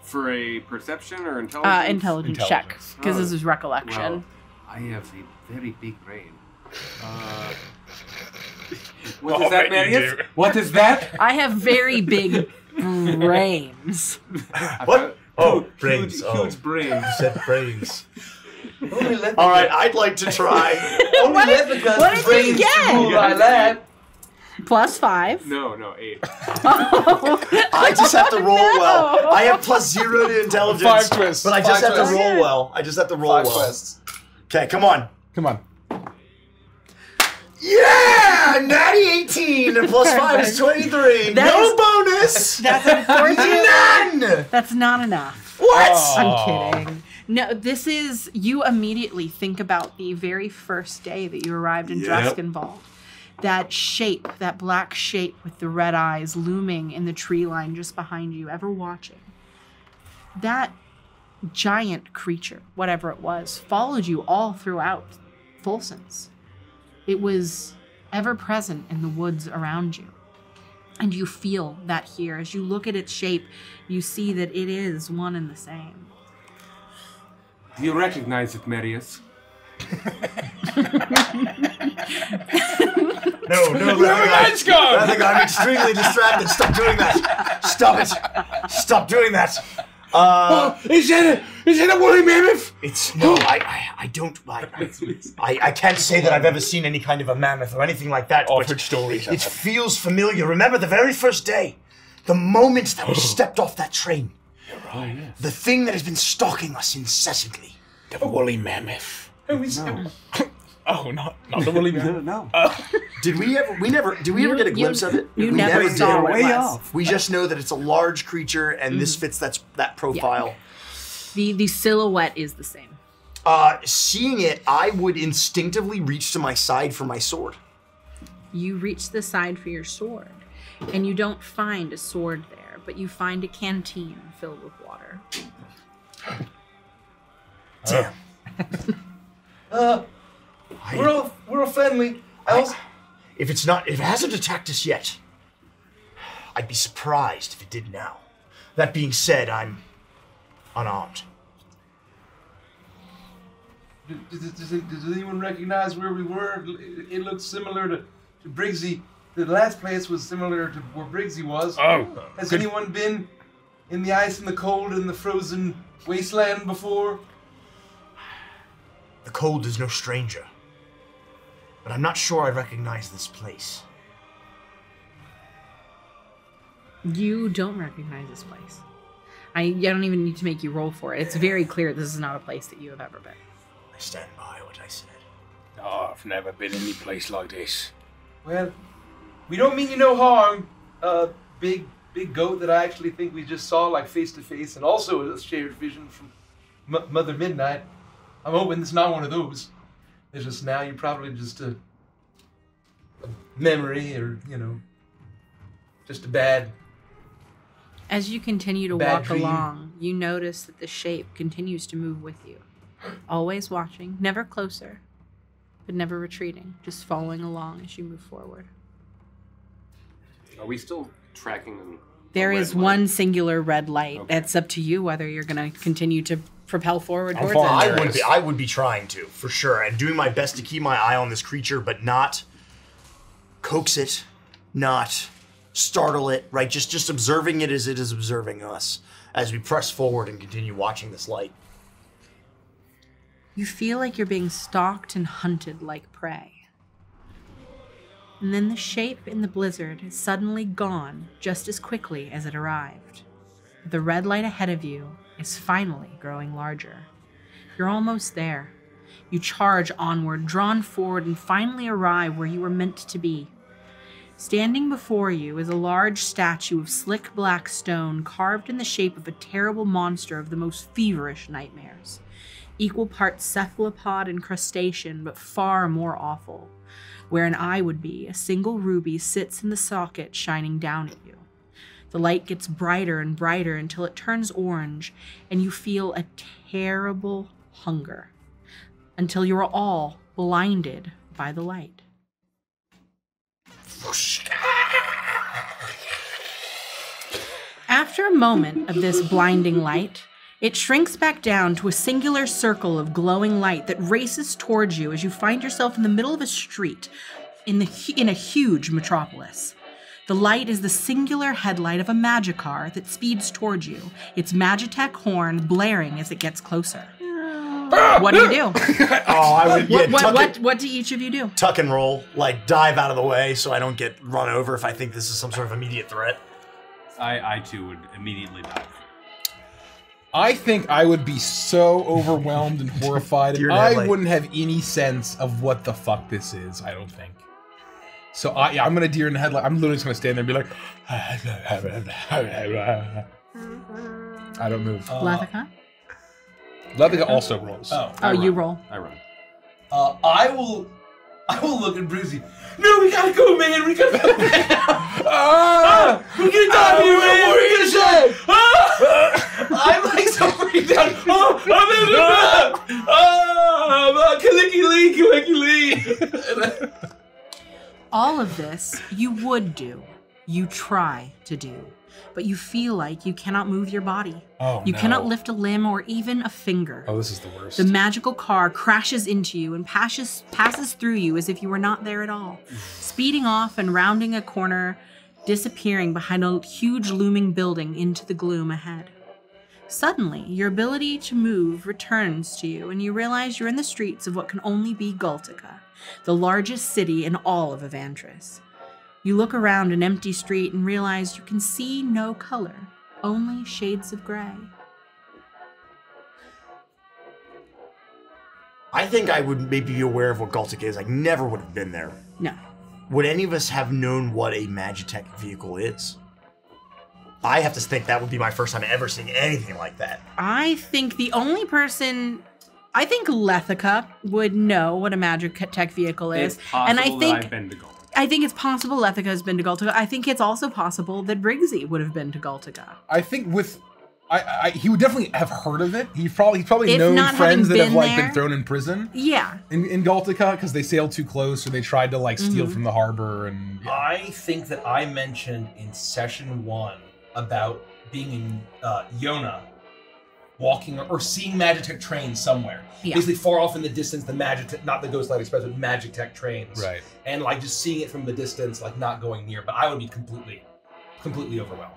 For a perception or intelligence? Intelligence check, because this is recollection. Well, I have a very big brain. What is that, Marius? What is that? I have very big brains. What? Oh, brains. Huge brains. You said brains. Only let All right, I'd like to try. Only let what did you get? rule like that. +5. No, 8. I just have to roll well. I have +0 to intelligence. 5 twists. But I just 5 have to twists. roll well. I just have to roll 5 well. twists. Okay, come on. Come on. Yeah! Natty 18 and +5 is 23. No bonus! That's unfortunate. None! That's not enough. What? I'm kidding. No, this is, you immediately think about the very first day that you arrived in Dreskenwald. That shape, that black shape with the red eyes looming in the tree line just behind you, ever watching. That giant creature, whatever it was, followed you all throughout Folson's. It was ever present in the woods around you. And you feel that here. As you look at its shape, you see that it is one and the same. Do you recognize it, Marius? No, Let's go! I'm extremely distracted. Stop doing that. Stop it. Stop doing that. Is that a woolly mammoth? It's no, I don't. I can't say that I've ever seen any kind of a mammoth or anything like that. I've but heard stories. It feels familiar. Remember the very first day, the moment that we stepped off that train. You're right. Yes. The thing that has been stalking us incessantly. The woolly mammoth. No. Oh, not the woolly mammoth. No. Did we ever get a glimpse of it? You We never did. saw it. Way was. off. We just know that it's a large creature, and this fits that profile. The silhouette is the same. Seeing it, I would instinctively reach to my side for my sword. You reach the side for your sword, and you don't find a sword there, but you find a canteen filled with water. Damn. We're all friendly. If it hasn't attacked us yet, I'd be surprised if it did now. That being said, I'm unarmed. Does anyone recognize where we were? It looks similar to Briggsy. The last place was similar to where Briggsy was. Oh. Has anyone been in the ice and the cold and the frozen wasteland before? The cold is no stranger, but I'm not sure I recognize this place. You don't recognize this place. I don't even need to make you roll for it. It's very clear this is not a place that you have ever been. I stand by what I said. Oh, I've never been any place like this. Well, we don't mean you no harm. Big goat that I actually think we just saw like face to face, and also a shared vision from Mother Midnight. I'm hoping it's not one of those. It's just now you're probably just a memory, or just a bad. As you continue to Bad walk dream. along, you notice that the shape continues to move with you. Always watching, never closer, but never retreating, just following along as you move forward. Are we still tracking them? There is one singular red light. Okay. It's up to you whether you're going to continue to propel forward towards following it. I would be trying to, for sure, and doing my best to keep my eye on this creature, but not coax it, not startle it, right? Just observing it as it is observing us as we press forward and continue watching this light. You feel like you're being stalked and hunted like prey. And then the shape in the blizzard is suddenly gone just as quickly as it arrived. The red light ahead of you is finally growing larger. You're almost there. You charge onward, drawn forward, and finally arrive where you were meant to be. Standing before you is a large statue of slick black stone carved in the shape of a terrible monster of the most feverish nightmares. Equal parts cephalopod and crustacean, but far more awful. Where an eye would be, a single ruby sits in the socket shining down at you. The light gets brighter and brighter until it turns orange, and you feel a terrible hunger, until you're all blinded by the light. After a moment of this blinding light, it shrinks back down to a singular circle of glowing light that races towards you as you find yourself in the middle of a street in a huge metropolis. The light is the singular headlight of a Magicar that speeds towards you, its Magitech horn blaring as it gets closer. What do you do? I would What do each of you do? tuck and roll, like dive out of the way so I don't get run over if I think this is some sort of immediate threat. I too would immediately dive. I think I would be so overwhelmed and horrified, and I wouldn't have any sense of what the fuck this is, I don't think. So I'm gonna deer in the headlight. I'm literally just gonna stand there and be like, I don't move. Lethica? Lethica also rolls. Oh, you roll. I run. I will look at Brucey. No, we gotta go, man. We gotta go. We're gonna die here, man. What are you gonna say? I'm like so freaked out. Caliculi. All of this you would do. You try to do. But you feel like you cannot move your body. You cannot lift a limb or even a finger. Oh, this is the worst. The magical car crashes into you and passes through you as if you were not there at all, speeding off and rounding a corner, disappearing behind a huge looming building into the gloom ahead. Suddenly, your ability to move returns to you, and you realize you're in the streets of what can only be Galtica, the largest city in all of Evantris. You look around an empty street and realize you can see no color, only shades of gray. I think I would maybe be aware of what Galtic is. I never would have been there. No. Would any of us have known what a Magitech vehicle is? I have to think that would be my first time ever seeing anything like that. I think the only person... I think Lethica would know what a Magitech vehicle is. It's possible and I think that I've been to Galtica. I think it's possible Lethica has been to Galtica. I think it's also possible that Briggsy would have been to Galtica. I think with... he would definitely have heard of it. He's probably known friends that have like been thrown in prison. Yeah. In Galtica because they sailed too close or they tried to like steal from the harbor and. Yeah. I think that I mentioned in session 1 about being in Yona, walking or seeing Magitech trains somewhere. Yeah. Basically, far off in the distance, the Magitech, not the Ghostlight Express, but Magitech trains. Right. And like just seeing it from the distance, like not going near. But I would be completely overwhelmed.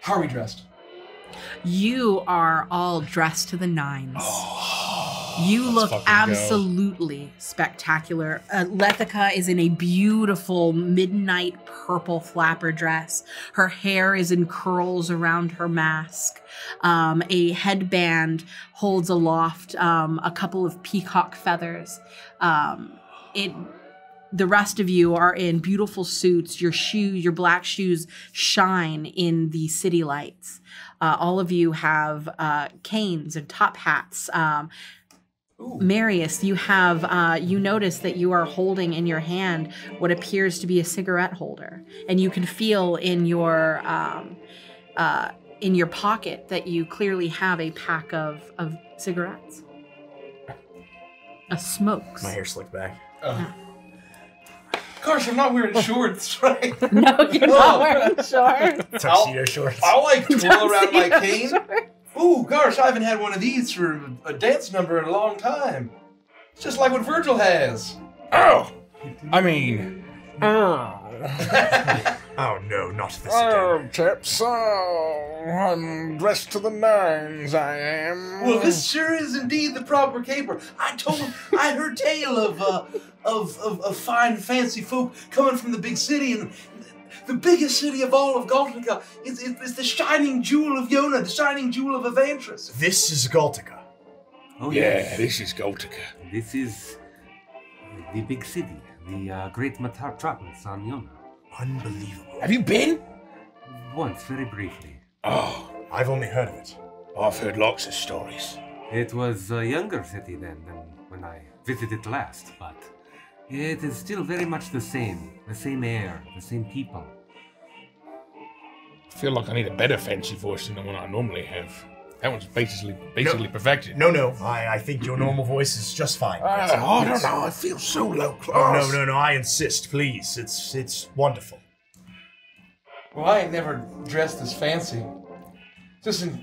How are we dressed? You are all dressed to the nines. You look absolutely spectacular. Lethica is in a beautiful midnight purple flapper dress. Her hair is in curls around her mask. A headband holds aloft a couple of peacock feathers. The rest of you are in beautiful suits. Your black shoes shine in the city lights. All of you have canes and top hats. Marius, you have you notice that you are holding in your hand what appears to be a cigarette holder, and you can feel in your pocket that you clearly have a pack of cigarettes. A smokes. My hair slicked back. Gosh, I'm not wearing shorts, right? No, you're not wearing shorts. Tuxedo shorts. I'll like twirl around my cane. Ooh, gosh, I haven't had one of these for a dance number in a long time. It's just like what Virgil has. Oh! I mean... Oh no, not this again. Chaps, I'm dressed to the nines, I am. Well, this sure is indeed the proper caper. I heard tale of fine, fancy folk coming from the big city, and the biggest city of all of Galtica is the shining jewel of Yona, the shining jewel of Evantris. This is Galtica. Oh yeah, this is Galtica. This is the big city, the great metropolis on Yona. Unbelievable. Have you been? Once, very briefly. Oh, I've only heard of it. I've heard lots of stories. It was a younger city then than when I visited last, but it is still very much the same air, the same people. I feel like I need a better fancy voice than the one I normally have. That one's basically perfected. No, I think your normal voice is just fine. I don't know, I feel so low class. Oh, no, I insist, please. It's wonderful. Well, I ain't never dressed as fancy.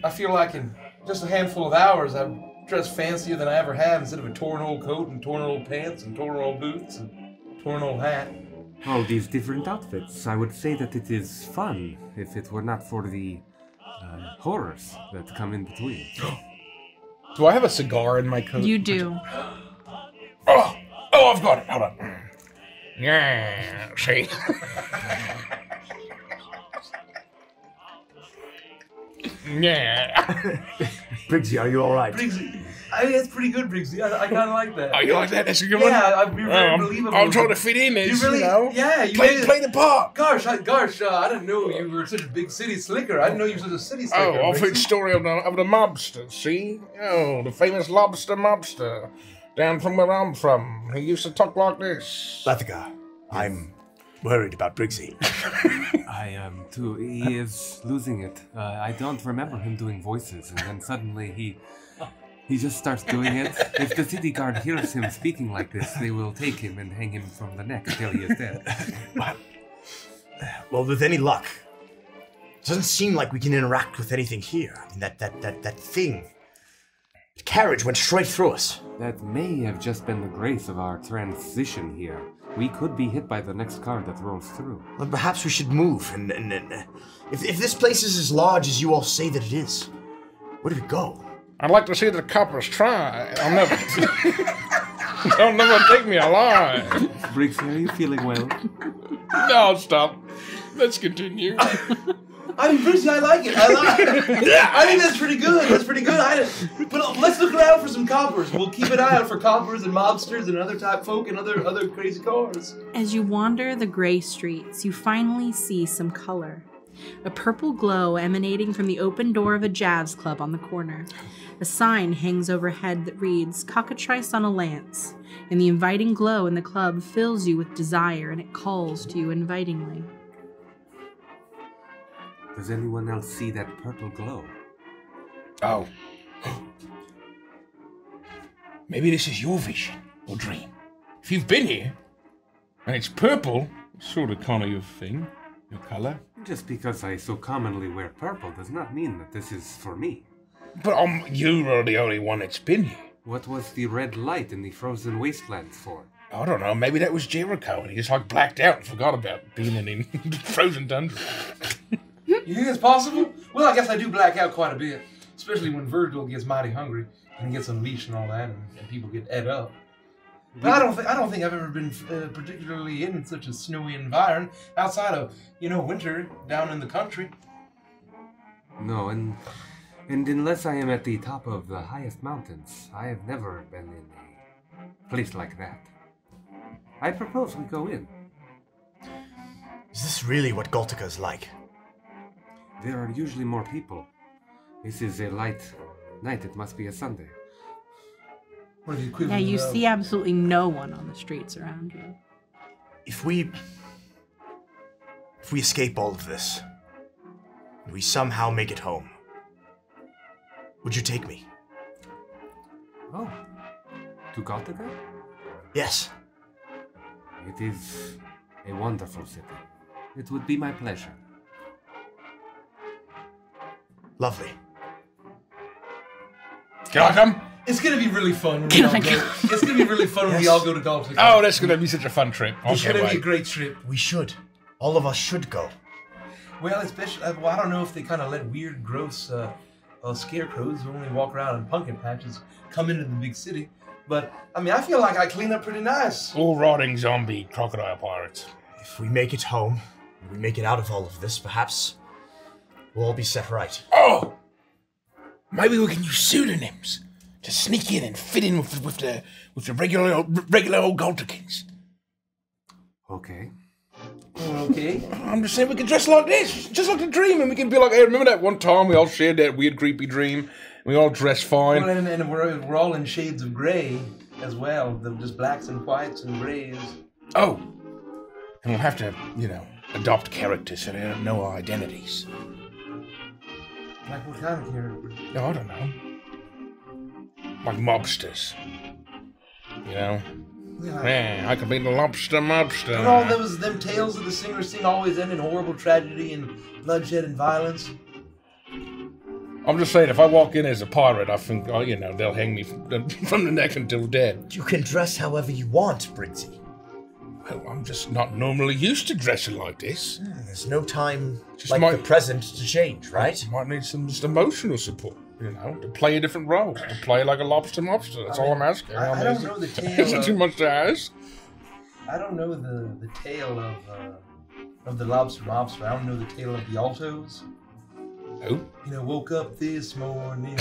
I feel like in just a handful of hours, I've dressed fancier than I ever have instead of a torn old coat and torn old pants and torn old boots and torn old hat. all these different outfits. I would say that it is fun if it were not for the horrors that come in between. Do I have a cigar in my coat? You do. Oh, I've got it. Hold on. Yeah, see. Yeah. Briggsy, are you all right? Briggsy, I mean, that's pretty good, Briggsy. I kind of like that. Oh, you like that? That's a good one? Yeah, I'd be very believable. I'm trying to fit in as, you know. Yeah, you play the part. Gosh, I didn't know you were such a big city slicker. I didn't know you were such a city slicker. Oh, I've heard the story of the mobster, see? Oh, the famous lobster mobster. Down from where I'm from. He used to talk like this. Lathika, I'm worried about Briggsy. I am too. He is losing it. I don't remember him doing voices, and then suddenly he just starts doing it. If the city guard hears him speaking like this, they will take him and hang him from the neck until he is dead. Well, with any luck, it doesn't seem like we can interact with anything here. I mean, that thing, the carriage went straight through us. That may have just been the grace of our transition here. We could be hit by the next car that rolls through. Well, perhaps we should move, and if this place is as large as you all say that it is, where do we go? I'd like to see the coppers try. They'll never take me alive. Briggsy, are you feeling well? No, stop. Let's continue. I mean, Briggsy, I like it. I think that's pretty good. That's pretty good. But let's look around for some coppers. We'll keep an eye out for coppers and mobsters and other type folk and other crazy cars. As you wander the gray streets, you finally see some color. A purple glow emanating from the open door of a jazz club on the corner. A sign hangs overhead that reads, "Cockatrice on a Lance." And the inviting glow in the club fills you with desire, and it calls to you invitingly. Does anyone else see that purple glow? Oh. Maybe this is your vision or dream. If you've been here, and it's purple, sort of kind of your thing, your color. Just because I so commonly wear purple does not mean that this is for me. But you are the only one that's been here. What was the red light in the frozen wastelands for? I don't know, maybe that was Jericho, and he just blacked out and forgot about being in frozen tundra. You think it's possible? Well, I guess I do black out quite a bit, especially when Virgil gets mighty hungry and gets unleashed and all that, and people get ed up. But I don't think I've ever been particularly in such a snowy environment outside of winter down in the country. No, and unless I am at the top of the highest mountains, I have never been in a place like that. I propose we go in. Is this really what Galtica is like? There are usually more people. This is a light night. It must be a Sunday. Yeah, you see absolutely no one on the streets around you. If we escape all of this, and we somehow make it home, would you take me? Oh, to Galtica? Yes. It is a wonderful city. It would be my pleasure. Lovely. Can I come? It's gonna be really fun when we all go. It's gonna be really fun when we all go to Galtica. Oh, that's gonna be such a fun trip. It's gonna be a great trip. We should. All of us should go. Well, especially, I don't know if they kind of let weird, gross scarecrows who only walk around in pumpkin patches come into the big city. But, I mean, I feel like I clean up pretty nice. All rotting zombie crocodile pirates. If we make it home, and we make it out of all of this, perhaps we'll all be set right. Oh! Maybe we can use pseudonyms to sneak in and fit in with the regular old Galticans. Okay. Okay. I'm just saying we can dress like this, just like the dream, and we can be like, hey, remember that one time we all shared that weird, creepy dream? We all dressed fine. Well, and we're all in shades of gray as well. Just blacks and whites and grays. Oh. And we'll have to, adopt characters so they have no identities. Like what kind of character? No, I don't know. Like mobsters. Yeah, I could be the lobster mobster. And all them tales of the singer sing always end in horrible tragedy and bloodshed and violence. I'm just saying, if I walk in as a pirate, I think, they'll hang me from the neck until dead. You can dress however you want, Briggsy. Well, I'm just not normally used to dressing like this. There's no time Just like might- the present to change, right? Might need some just emotional support, you know, to play a different role, to play like a lobster. That's all I'm asking. I don't know the tale. Is it too much to ask? I don't know the tale of the lobster. I don't know the tale of the altos. Oh, You know, woke up this morning,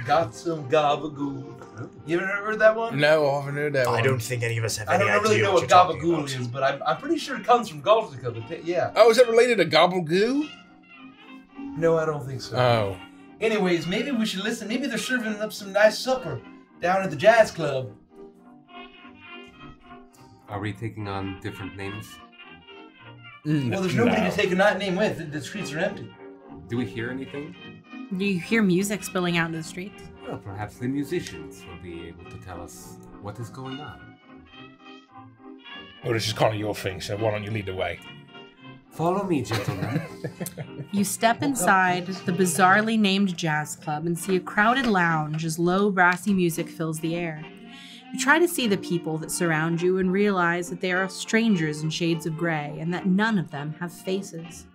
got some gabagool. You ever heard that one? no, I haven't heard that one. I don't think any of us have I any don't idea really know what what you're talking gabagool about. is, but I'm pretty sure it comes from Galtica. Yeah. Oh, is that related to Gobblegoo? No, I don't think so. Oh. Anyways, maybe we should listen. Maybe they're serving up some nice supper down at the jazz club. Are we taking on different names? Well, there's nobody to take a night name with. The streets are empty. Do we hear anything? Do you hear music spilling out into the streets? Well, perhaps the musicians will be able to tell us what is going on. Well, this is kind of your thing, so why don't you lead the way? Follow me, gentlemen. You step inside the bizarrely named jazz club and see a crowded lounge as low, brassy music fills the air. You try to see the people that surround you and realize that they are strangers in shades of gray and that none of them have faces.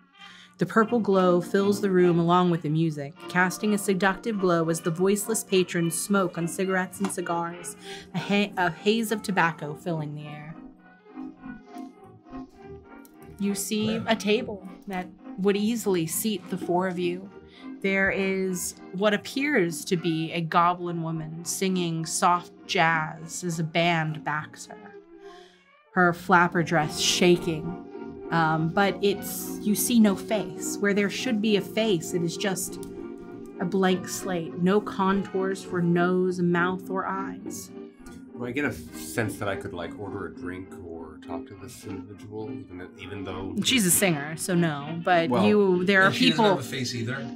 The purple glow fills the room along with the music, casting a seductive glow as the voiceless patrons smoke on cigarettes and cigars, a haze of tobacco filling the air. You see a table that would easily seat the four of you. There is what appears to be a goblin woman singing soft jazz as a band backs her. Her flapper dress shaking. But you see no face. Where there should be a face, it is just a blank slate. No contours for nose, mouth, or eyes. Do I get a sense that I could, like, order a drink or talk to this individual, even though... She's a singer, so no. But Well, there are And she doesn't people... have a face either.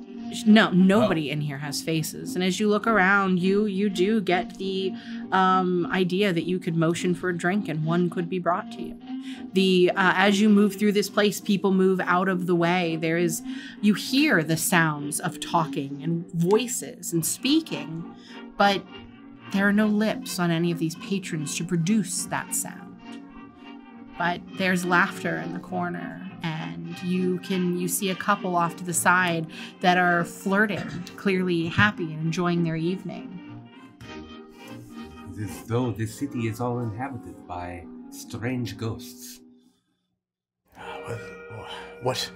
No, nobody in here has faces. And as you look around, you do get the idea that you could motion for a drink and one could be brought to you. As you move through this place, people move out of the way. You hear the sounds of talking and voices and speaking, but there are no lips on any of these patrons to produce that sound. But there's laughter in the corner, and you see a couple off to the side that are flirting, clearly happy and enjoying their evening. It is as though this city is all inhabited by strange ghosts. What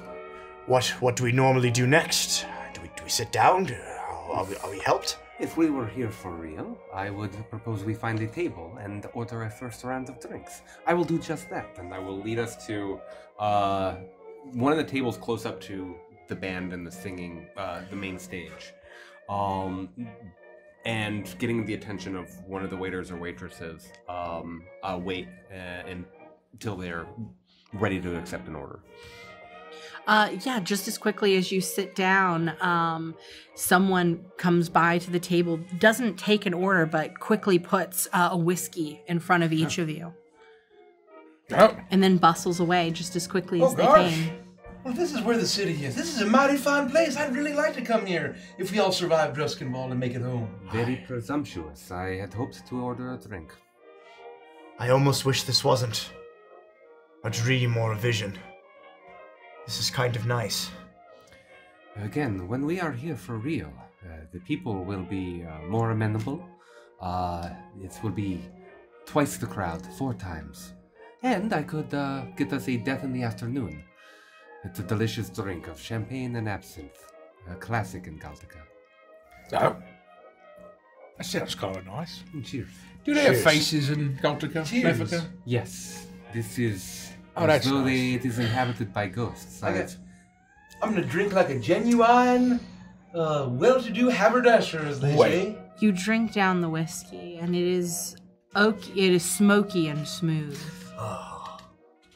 do we normally do next? Do we sit down? Are we helped? If we were here for real, I would propose we find a table and order a first round of drinks. I will do just that, and I will lead us to one of the tables close up to the band and the singing, the main stage. And getting the attention of one of the waiters or waitresses, wait until they're ready to accept an order. Just as quickly as you sit down, someone comes by to the table, doesn't take an order, but quickly puts a whiskey in front of each of you. Oh. And then bustles away just as quickly as they gosh. came. Well, this is where the city is. This is a mighty fine place. I'd really like to come here if we all survive Druskenwald and make it home. Very presumptuous. I had hoped to order a drink. I almost wish this wasn't a dream or a vision. This is kind of nice. Again, when we are here for real, the people will be more amenable. It will be twice the crowd, 4 times. And I could get us a death in the afternoon. It's a delicious drink of champagne and absinthe. A classic in Galtica. Oh. That sounds kind of nice. Cheers. Do they have faces in Galtica? Cheers. Lefika? Yes, this is... Oh, that's as though nice. it is inhabited by ghosts. I'm gonna drink like a genuine, well-to-do haberdasher, as they say. You drink down the whiskey, and it is smoky and smooth.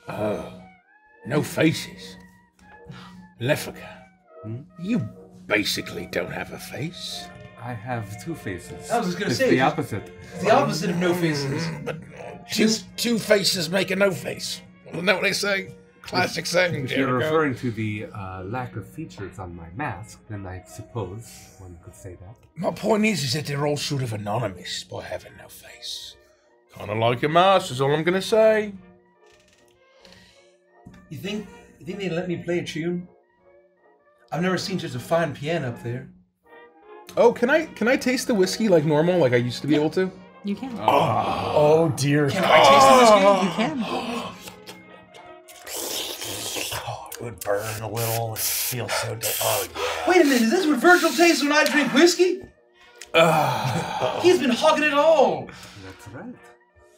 Oh. No faces. Lefika, you basically don't have a face. I have 2 faces. I was just gonna it's say, the opposite. It's the opposite of no faces. But two faces make a no face. Isn't that what they say? Classic saying, If you're Jericho. referring to the lack of features on my mask, then I suppose one could say that. My point is that they're all sort of anonymous by having no face. Kind of like a mask, is all I'm going to say. You think they'd let me play a tune? I've never seen such a fine piano up there. Oh, can I taste the whiskey like normal, like I used to be able to? You can. Oh dear. Can I taste the whiskey? You can. Oh, it would burn a little. It feels so oh yeah. Wait a minute, is this what Virgil tastes when I drink whiskey? He's been hogging it all. That's right.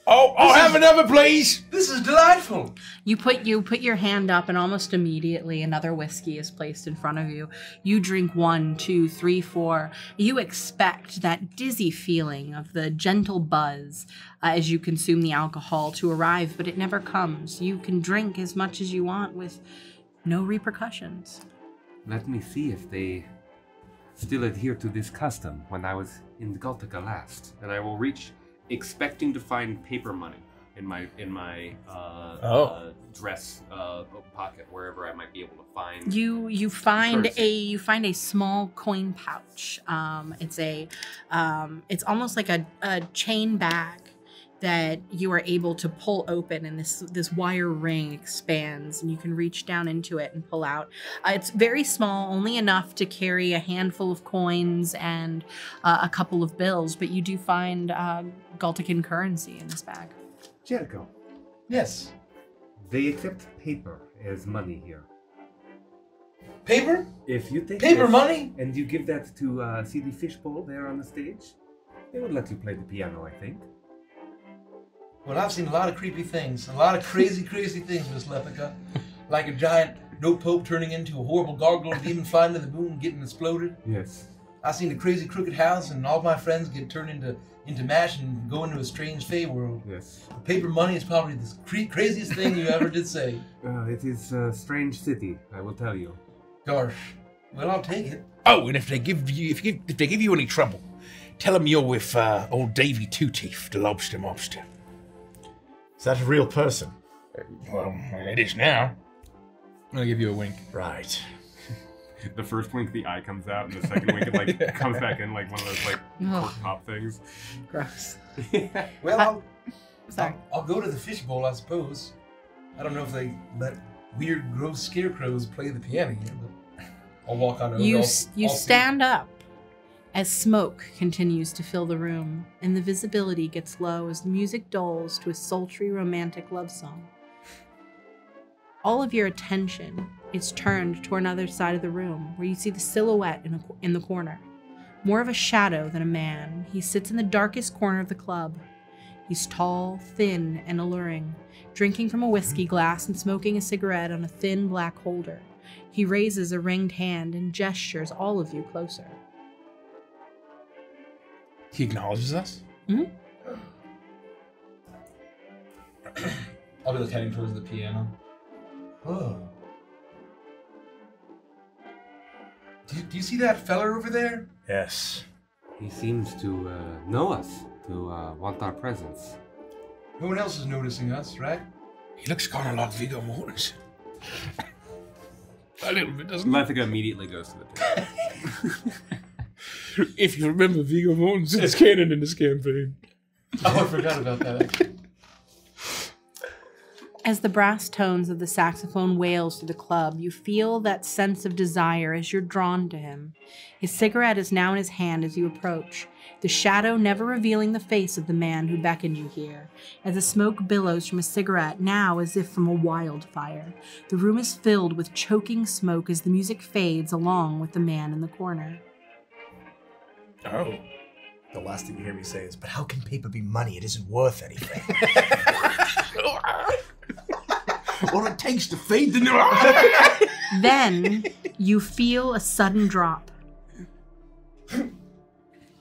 Oh, I'll have another, please. This is delightful. You put your hand up, and almost immediately another whiskey is placed in front of you. You drink 1, 2, 3, 4. You expect that dizzy feeling of the gentle buzz as you consume the alcohol to arrive, but it never comes. You can drink as much as you want with no repercussions. Let me see if they still adhere to this custom when I was in Galtica last. And I will reach, expecting to find paper money in my dress pocket, wherever I might be able to find. You find a small coin pouch. It's almost like a chain bag that you are able to pull open, and this wire ring expands, and you can reach down into it and pull out. It's very small, only enough to carry a handful of coins and a couple of bills, but you do find Galtican currency in this bag. Jericho. Yes. They accept paper as money here. Paper? If you take Paper this money? and you give that to CD Fishbowl there on the stage, they would let you play the piano, I think. Well, I've seen a lot of creepy things. A lot of crazy things, Miss Lepica. Like a giant dope pope turning into a horrible gargoyle demon flying to the moon and getting exploded. Yes. I've seen a crazy crooked house and all my friends get turned into mash and go into a strange fey world. Yes. Paper money is probably the craziest thing you ever did say. It is a strange city, I will tell you. Gosh. Well, I'll take it. Oh, and if they give you any trouble, tell them you're with old Davy Two Teeth, the lobster mobster. Is that a real person? Well, it is now. I'm gonna give you a wink. Right. The first wink, the eye comes out, and the second wink, it comes back in like one of those cork pop things. Gross. Well, Sorry. I'll go to the fishbowl, I suppose. I don't know if they let weird, gross scarecrows play the piano here, but I'll walk on over. You I'll stand up as smoke continues to fill the room, and the visibility gets low as the music dulls to a sultry, romantic love song. All of your attention is turned toward another side of the room, where you see the silhouette in the corner. More of a shadow than a man, he sits in the darkest corner of the club. He's tall, thin, and alluring, drinking from a whiskey glass and smoking a cigarette on a thin black holder. He raises a ringed hand and gestures all of you closer. He acknowledges us? Mm-hmm. I'll be heading towards the piano. Oh. Do you see that fella over there? Yes. He seems to know us, to want our presence. No one else is noticing us, right? He looks kind of like Viggo Mortensen. A little bit, doesn't he? Lethica immediately goes to the table. If you remember, Viggo Mortensen's canon in this campaign. Oh, I forgot about that. As the brass tones of the saxophone wails through the club, you feel that sense of desire as you're drawn to him. His cigarette is now in his hand as you approach, the shadow never revealing the face of the man who beckoned you here. As the smoke billows from a cigarette, now as if from a wildfire, the room is filled with choking smoke as the music fades along with the man in the corner. Oh. The last thing you hear me say is, but how can paper be money? It isn't worth anything. All it takes to feed the... Then you feel a sudden drop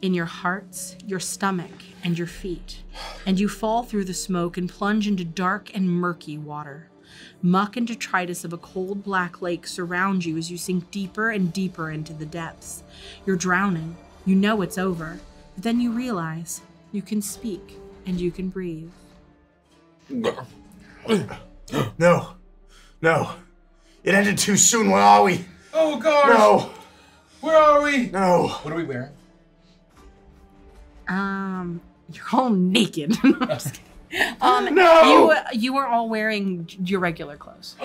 in your hearts, your stomach, and your feet, and you fall through the smoke and plunge into dark and murky water. Muck and detritus of a cold black lake surround you as you sink deeper and deeper into the depths. You're drowning. You know it's over, but then you realize you can speak and you can breathe. No. It ended too soon. Where are we? Oh, gosh. No. Where are we? No. What are we wearing? You're all naked. No, I'm just kidding. No! You are all wearing your regular clothes.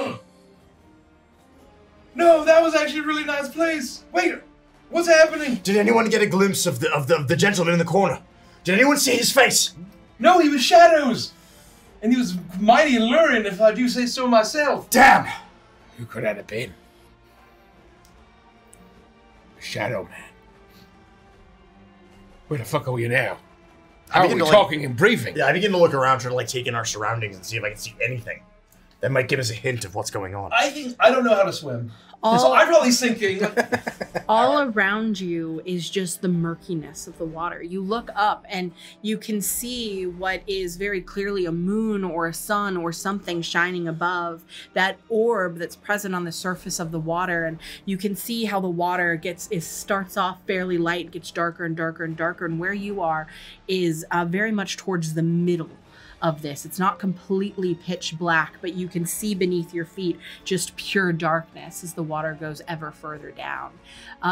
No, that was actually a really nice place. Wait, what's happening? Did anyone get a glimpse of the gentleman in the corner? Did anyone see his face? No, he was shadows. And he was mighty alluring, if I do say so myself. Damn! Who could that have been? The Shadow Man. Where the fuck are we now? How are we talking and breathing? Yeah, I begin to look around, trying to like take in our surroundings and see if I can see anything that might give us a hint of what's going on. I don't know how to swim. So I'm probably sinking. All around you is just the murkiness of the water. You look up and you can see what is very clearly a moon or a sun or something shining above that orb that's present on the surface of the water. And you can see how the water starts off fairly light, gets darker and darker and darker. And where you are is very much towards the middle of this. It's not completely pitch black, but you can see beneath your feet just pure darkness as the water goes ever further down.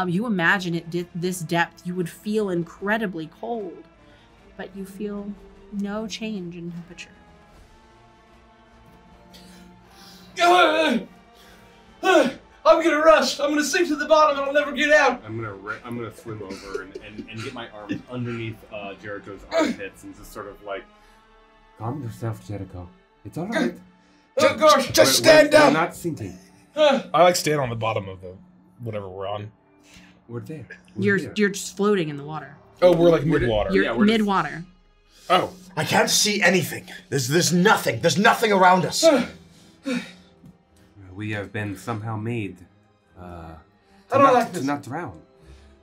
You imagine at this depth, you would feel incredibly cold, but you feel no change in temperature. I'm gonna rush. I'm gonna sink to the bottom and I'll never get out. I'm gonna swim over and get my arms underneath Jericho's armpits and just sort of like, calm yourself, Jericho. It's all right. Oh gosh, Just stand up. We're not sinking. I like stand on the bottom of the whatever we're on. We're there. You're just floating in the water. Oh, we're like mid-water. You're mid-water. Oh. I can't see anything. There's nothing. There's nothing around us. We have been somehow made this. to not drown.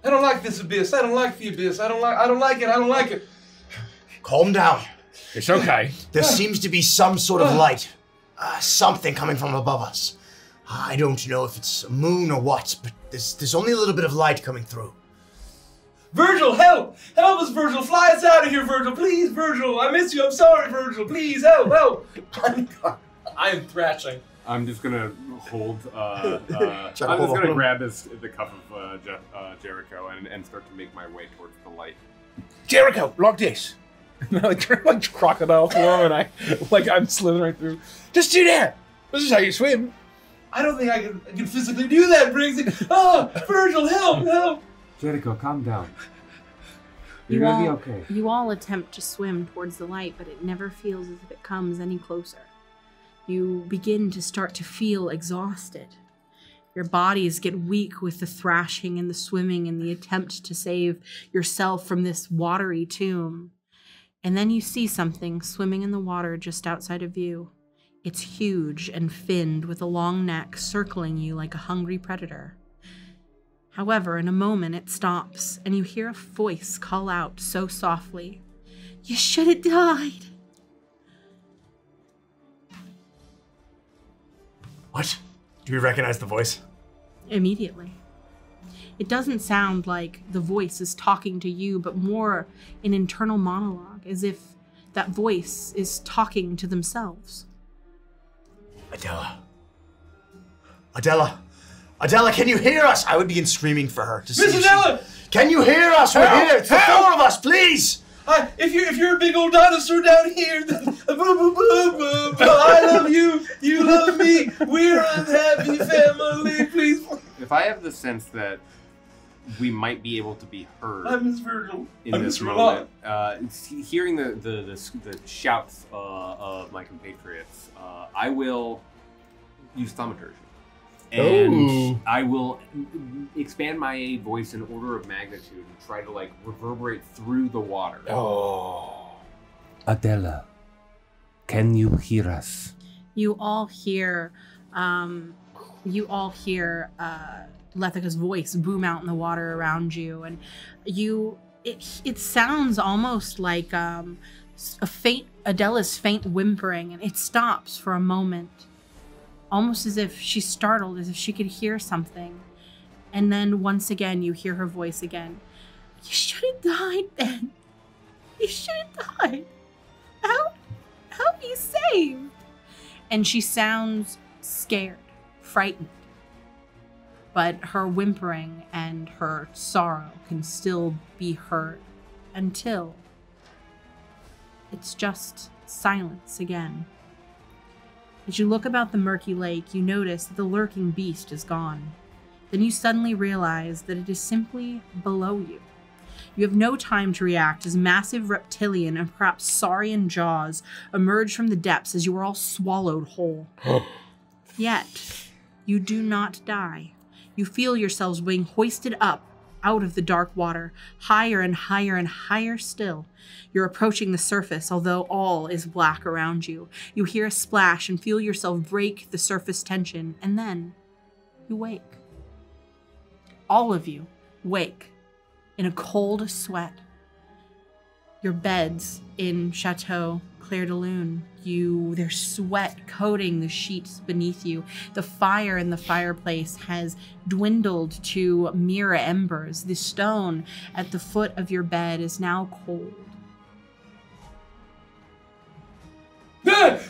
I don't like this abyss. I don't like the abyss. I don't like it. I don't like it. Calm down. It's okay. There seems to be some sort of light. Something coming from above us. I don't know if it's a moon or what, but there's only a little bit of light coming through. Virgil, help! Help us, Virgil! Fly us out of here, Virgil! Please, Virgil! I miss you. I'm sorry, Virgil. Please, help! Help! I am thrashing. I'm just gonna hold. I'm just gonna grab the cuff of Jericho and start to make my way towards the light. Jericho, like this. like crocodile form, and I'm slithering through. Just do that. This is how you swim. I don't think I can physically do that, Briggsy. Oh, Virgil, help! Help! Jericho, calm down. You're gonna be okay. You all attempt to swim towards the light, but it never feels as if it comes any closer. You begin to start to feel exhausted. Your bodies get weak with the thrashing and the swimming and the attempt to save yourself from this watery tomb. And then you see something swimming in the water just outside of you. It's huge and finned with a long neck circling you like a hungry predator. However, in a moment it stops and you hear a voice call out so softly, "You should have died." What? Do we recognize the voice? Immediately. It doesn't sound like the voice is talking to you, but more an internal monologue, as if that voice is talking to themselves. Adela. Adela. Adela, can you hear us? I would begin screaming for her. Miss Adela! Can you hear us? We're here. It's the four of us, please. If you're a big old dinosaur down here, then I love you. You love me. We're a happy family. Please. If I have the sense that we might be able to be heard I miss Virgil. in this moment, hearing the shouts of my compatriots, I will use thaumaturgy. And I will expand my voice in order of magnitude and try to like reverberate through the water. Oh. Adela, can you hear us? You all hear Lethica's voice boom out in the water around you, and it sounds almost like Adela's faint whimpering, and it stops for a moment. Almost as if she's startled, as if she could hear something. And then once again, you hear her voice again. "You should have died then. You should have died. Help me save." And she sounds scared, frightened. But her whimpering and her sorrow can still be heard until it's just silence again. As you look about the murky lake, you notice that the lurking beast is gone. Then you suddenly realize that it is simply below you. You have no time to react as massive reptilian and perhaps saurian jaws emerge from the depths as you are all swallowed whole. Yet, you do not die. You feel yourselves being hoisted up out of the dark water, higher and higher and higher still. You're approaching the surface, although all is black around you. You hear a splash and feel yourself break the surface tension, and then you wake. All of you wake in a cold sweat. Your beds in Chateau Clair de Lune, there's sweat coating the sheets beneath you. The fire in the fireplace has dwindled to mere embers. The stone at the foot of your bed is now cold. Virgil,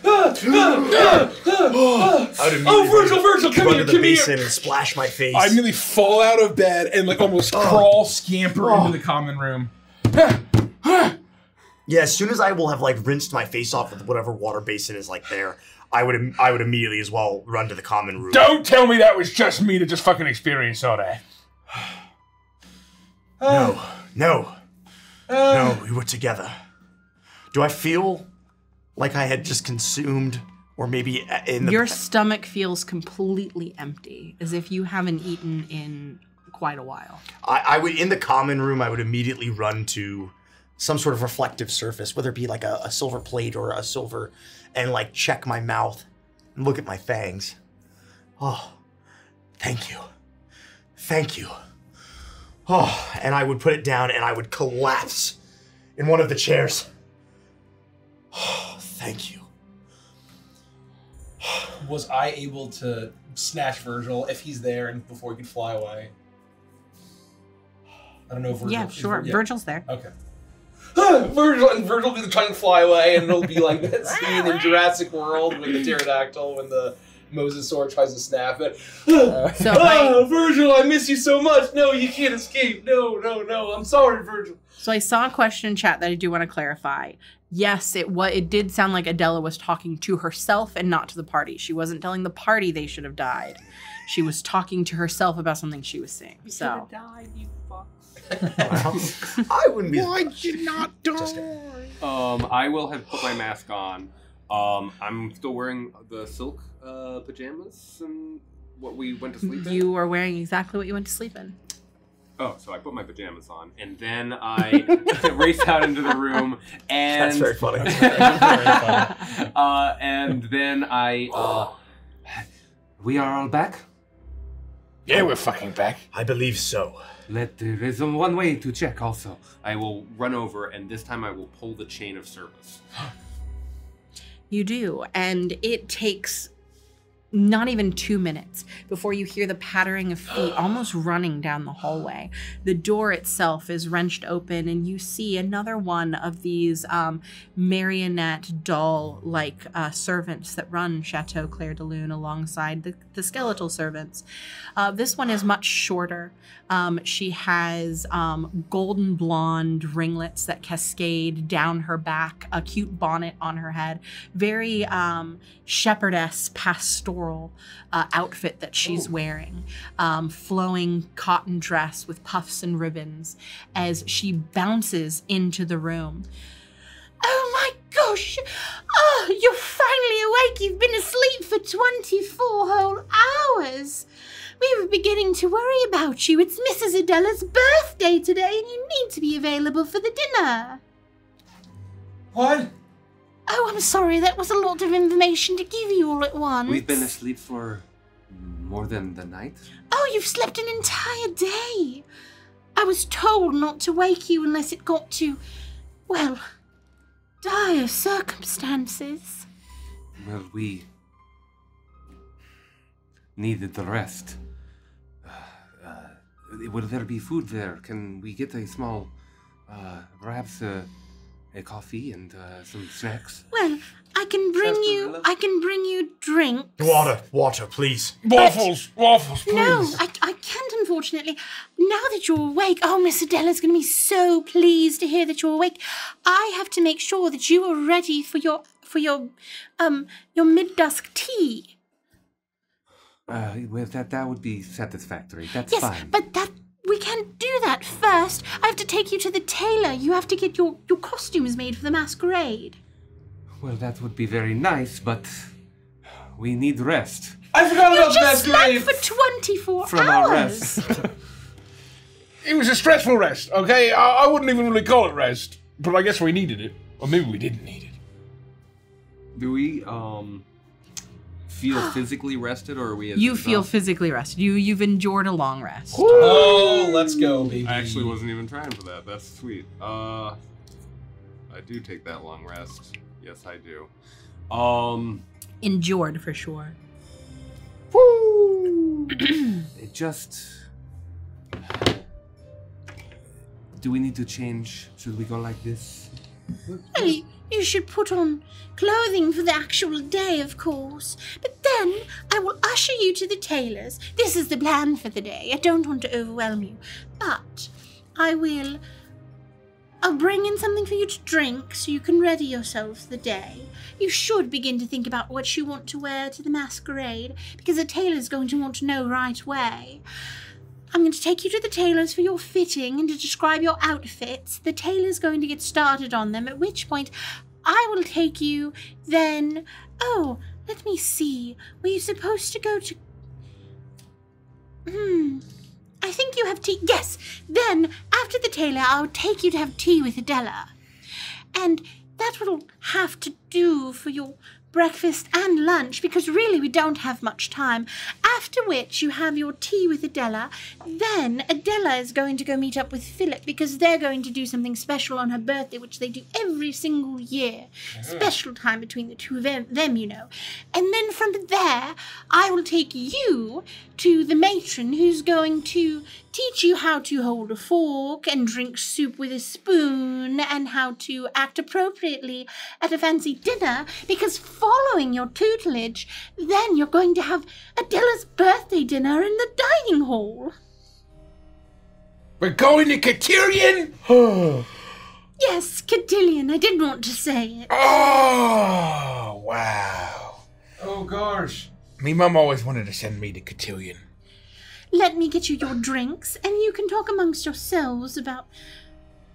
come run here, to the come basin here. and splash my face. I nearly fall out of bed and like almost crawl, scamper into the common room. Yeah, as soon as I will have like rinsed my face off with whatever water basin is like there, I would immediately as well run to the common room. Don't tell me that was just me to just fucking experience all that. No, we were together. Do I feel like I had just consumed, or maybe in the... Your stomach feels completely empty, as if you haven't eaten in quite a while. I would, in the common room, I would immediately run to some sort of reflective surface, whether it be like a silver plate or a silver, and like check my mouth and look at my fangs. Oh, thank you. Thank you. Oh, and I would put it down and I would collapse in one of the chairs. Oh, thank you. Was I able to snatch Virgil if he's there and before he could fly away? I don't know if Virgil... Yeah, sure. Virgil's there. Okay. Virgil will be trying to fly away, and it'll be like that scene in Jurassic World with the pterodactyl when the mosasaur tries to snap it. Virgil, I miss you so much. No, you can't escape. No. I'm sorry, Virgil. So I saw a question in chat that I do want to clarify. Yes, it did sound like Adela was talking to herself and not to the party. She wasn't telling the party they should have died. She was talking to herself about something she was seeing. You should have died, you fucks. Well, I wouldn't be... Why did you not die? I will have put my mask on. I'm still wearing the silk pajamas and what we went to sleep in. You are wearing exactly what you went to sleep in. Oh, so I put my pajamas on, and then I race out into the room, and... That's very funny. and then we are all back? Yeah, we're fucking back. I believe so. There is one way to check also. I will run over, and this time I will pull the chain of service. You do, and it takes not even 2 minutes before you hear the pattering of feet almost running down the hallway. The door itself is wrenched open, and you see another one of these marionette doll-like servants that run Chateau Clair de Lune alongside the skeletal servants. This one is much shorter. She has golden blonde ringlets that cascade down her back, a cute bonnet on her head, very shepherdess pastoral outfit that she's wearing, flowing cotton dress with puffs and ribbons as she bounces into the room. Oh my gosh! Oh, you're finally awake. You've been asleep for 24 whole hours. We were beginning to worry about you. It's Mrs. Adela's birthday today, and you need to be available for the dinner. What? Oh, I'm sorry. That was a lot of information to give you all at once. We've been asleep for more than the night. Oh, you've slept an entire day. I was told not to wake you unless it got to, well, dire circumstances. Well, we needed the rest. Will there be food there? Can we get a small, perhaps a a coffee and some snacks. Well, I can bring you drinks. Water, please. Waffles, please. No, I can't, unfortunately. Now that you're awake, oh, Miss Adela's going to be so pleased to hear that you're awake. I have to make sure that you are ready for your mid-dusk tea. Well, that would be satisfactory. That's yes, fine. But we can't do that first. I have to take you to the tailor. You have to get your costumes made for the masquerade. Well, that would be very nice, but we need rest. I forgot about the just masquerade. slept for 24 From hours. our rest. It was a stressful rest, okay? I wouldn't even really call it rest, but I guess we needed it. Or maybe we didn't need it. Do we feel physically rested, or are we? You feel physically rested. You've endured a long rest. Oh, let's go, baby. I actually wasn't even trying for that. That's sweet. I do take that long rest. Yes, I do. Endured for sure. Woo! It just... Do we need to change? Should we go like this? Well, you should put on clothing for the actual day, of course. But then I will usher you to the tailor's. This is the plan for the day. I don't want to overwhelm you. But I'll bring in something for you to drink so you can ready yourself for the day. You should begin to think about what you want to wear to the masquerade, because the tailor's going to want to know right away. I'm going to take you to the tailor's for your fitting and to describe your outfits. The tailor's going to get started on them, at which point I will take you then... Oh, let me see. Were you supposed to go to... I think you have tea. Yes, then, after the tailor, I'll take you to have tea with Adela. And that will have to do for your breakfast and lunch, because really we don't have much time. After which you have your tea with Adela. Then Adela is going to go meet up with Philip, because they're going to do something special on her birthday, which they do every single year. Special time between the two of them, you know. And then from there, I will take you to the matron, who's going to teach you how to hold a fork and drink soup with a spoon and how to act appropriately at a fancy dinner, because following your tutelage, then you're going to have Adela's birthday dinner in the dining hall. We're going to Cotillion? Yes, Cotillion. I didn't want to say it. Oh, wow. Oh, gosh. Me mum always wanted to send me to Cotillion. Let me get you your drinks, and you can talk amongst yourselves about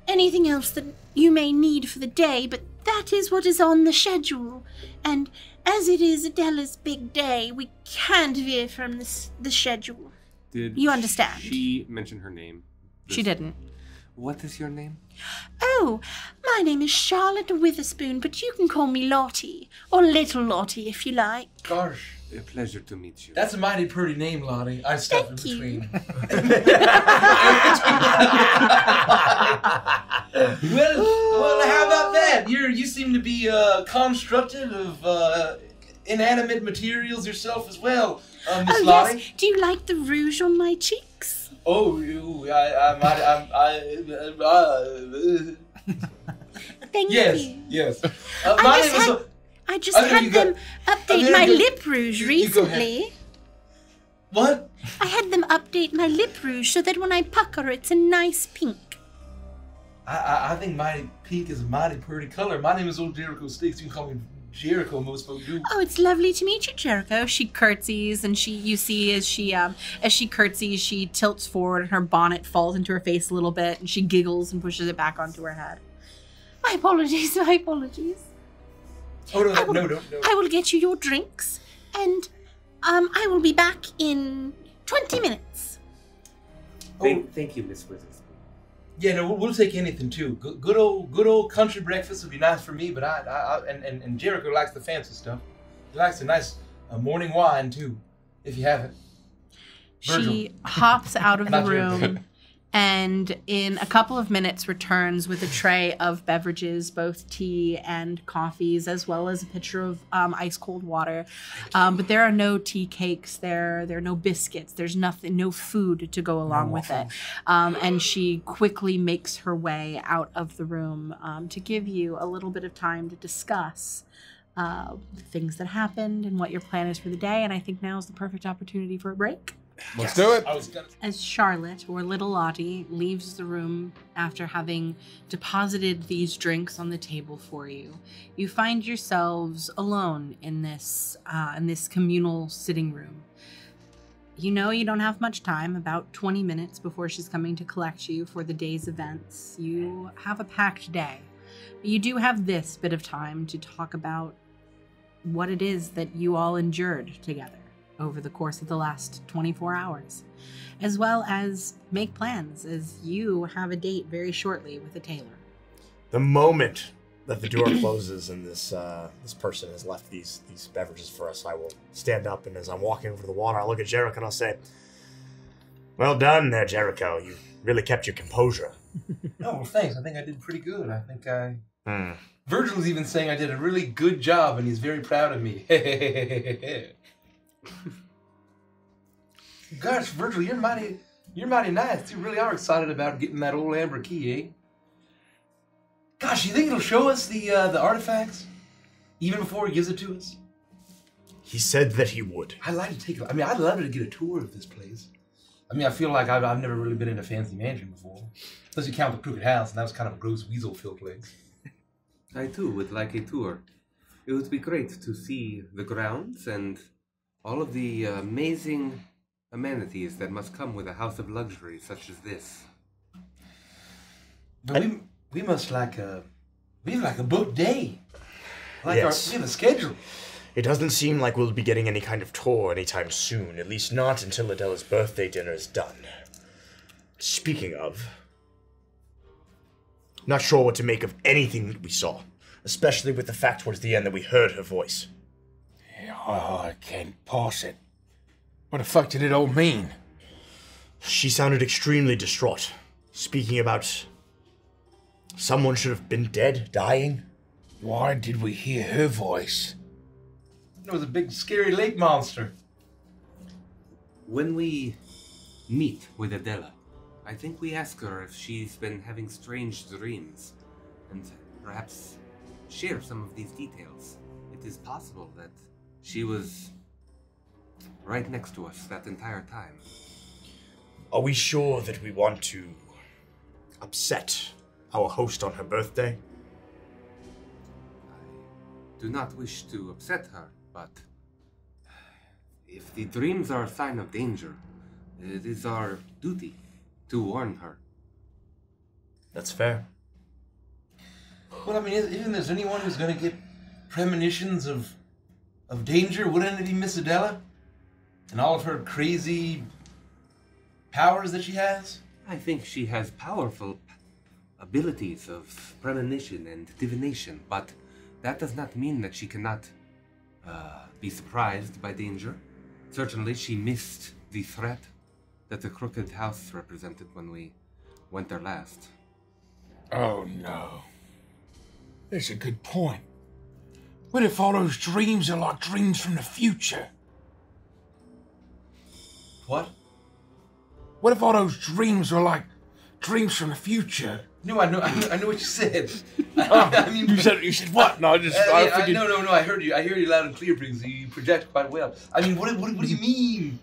anything else that you may need for the day, but that is what is on the schedule. And as it is Adela's big day, we can't veer from the schedule. Did you understand? She mentioned her name. She didn't. What is your name? Oh, my name is Charlotte Witherspoon, but you can call me Lottie, or Little Lottie if you like. Gosh. A pleasure to meet you. That's a mighty pretty name, Lottie. I stepped in between. Well, how about that? You seem to be constructed of inanimate materials yourself as well, Miss Lottie. Yes. Do you like the rouge on my cheeks? Oh, Thank yes, you. yes. My name is. I just had them update my lip rouge you go recently. What? I had them update my lip rouge so that when I pucker, it's a nice pink. I think my pink is a mighty pretty color. My name is Old Jericho Sticks. You can call me Jericho, most folks do. Oh, it's lovely to meet you, Jericho. She curtsies, and you see as she curtsies, she tilts forward, and her bonnet falls into her face a little bit, and she giggles and pushes it back onto her head. My apologies, my apologies. Oh, no. I will get you your drinks, and I will be back in 20 minutes. Thank you, Miss Witherspoon. Yeah, no, we'll take anything too. Good old country breakfast would be nice for me, but and Jericho likes the fancy stuff. He likes a nice morning wine too, if you have it. Virgil. She hops out of the room And in a couple of minutes returns with a tray of beverages, both tea and coffees, as well as a pitcher of ice cold water. But there are no tea cakes, there are no biscuits, there's nothing, no food to go along with it. And she quickly makes her way out of the room to give you a little bit of time to discuss the things that happened and what your plan is for the day. And I think now is the perfect opportunity for a break. Let's do it. As Charlotte, or Little Lottie, leaves the room after having deposited these drinks on the table for you, you find yourselves alone in this communal sitting room. You know you don't have much time, about 20 minutes before she's coming to collect you for the day's events. You have a packed day. But you do have this bit of time to talk about what it is that you all endured together over the course of the last 24 hours, as well as make plans, as you have a date very shortly with a tailor. The moment that the door closes and this person has left these beverages for us, I will stand up, and as I'm walking over to the water, I'll look at Jericho and I'll say, "Well done there, Jericho. You really kept your composure." No, well, thanks. I think I did pretty good. I think Virgil's even saying I did a really good job, and he's very proud of me. Gosh, Virgil, you're mighty nice. You really are excited about getting that old amber key, eh? Gosh, you think it'll show us the artifacts even before he gives it to us? He said that he would. I'd like to take. I'd love to get a tour of this place. I feel like I've never really been in a fancy mansion before, unless you count the Crooked House, and that was kind of a gross weasel-filled place. I too would like a tour. It would be great to see the grounds and all of the amazing amenities that must come with a house of luxury such as this. But we must we have like a booked day. Yes. We have a schedule. It doesn't seem like we'll be getting any kind of tour anytime soon, at least not until Adela's birthday dinner is done. Speaking of, not sure what to make of anything that we saw, especially with the fact towards the end that we heard her voice. Oh, I can't pass it. What the fuck did it all mean? She sounded extremely distraught, speaking about someone should have been dead, dying. Why did we hear her voice? It was a big, scary lake monster. When we meet with Adela, I think we ask her if she's been having strange dreams, and perhaps share some of these details. It is possible that she was right next to us that entire time. Are we sure that we want to upset our host on her birthday? I do not wish to upset her, but if the dreams are a sign of danger, it is our duty to warn her. That's fair. Well, isn't there anyone who's going to get premonitions of danger? Wouldn't it be Miss Adela? And all of her crazy powers that she has? I think she has powerful abilities of premonition and divination, but that does not mean that she cannot be surprised by danger. Certainly, she missed the threat that the Crooked House represented when we went there last. Oh no. That's a good point. What if all those dreams are like dreams from the future? What? What if all those dreams are like dreams from the future? No, I know what you said. You said what? No, I figured... No, I heard you. I hear you loud and clear because you project quite well. What do you mean?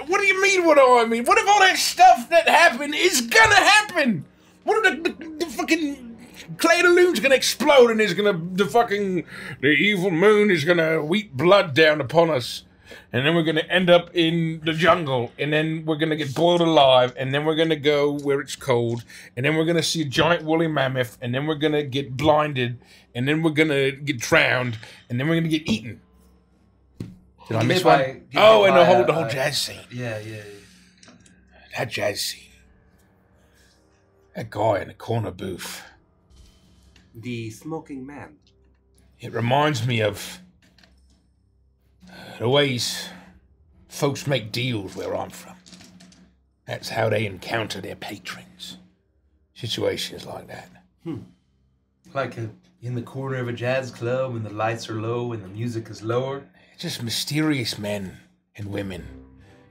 What do you mean, what do I mean? What if all that stuff that happened is gonna happen? What if the fucking Clay the Loon's gonna explode and the evil moon is gonna weep blood down upon us? And then we're going to end up in the jungle, and then we're going to get boiled alive, and then we're going to go where it's cold, and then we're going to see a giant woolly mammoth, and then we're going to get blinded, and then we're going to get drowned, and then we're going to get eaten. Did I miss one? Oh, and the whole jazz scene. Yeah. That jazz scene. That guy in the corner booth. The smoking man. It reminds me of the ways folks make deals where I'm from. That's how they encounter their patrons. Situations like that. Like in the corner of a jazz club when the lights are low and the music is lower. Just mysterious men and women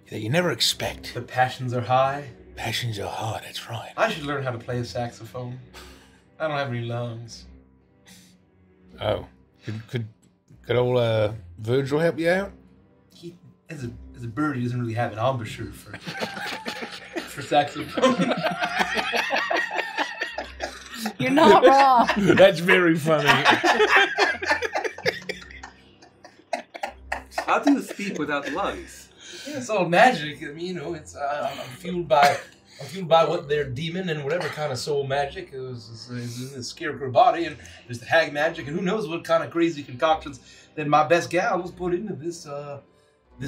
that you never expect. The passions are high. Passions are hard, that's right. I should learn how to play a saxophone. I don't have any lungs. Oh, could old Virgil help you out? He, as a bird, he doesn't really have an embouchure for saxophone. You're not wrong. That's very funny. How do you speak without lungs? Yeah, it's all magic. I mean, it's I'm fueled by what their demon and whatever kind of soul magic is in the scarecrow body, and there's the hag magic, and who knows what kind of crazy concoctions that my best gal was put into this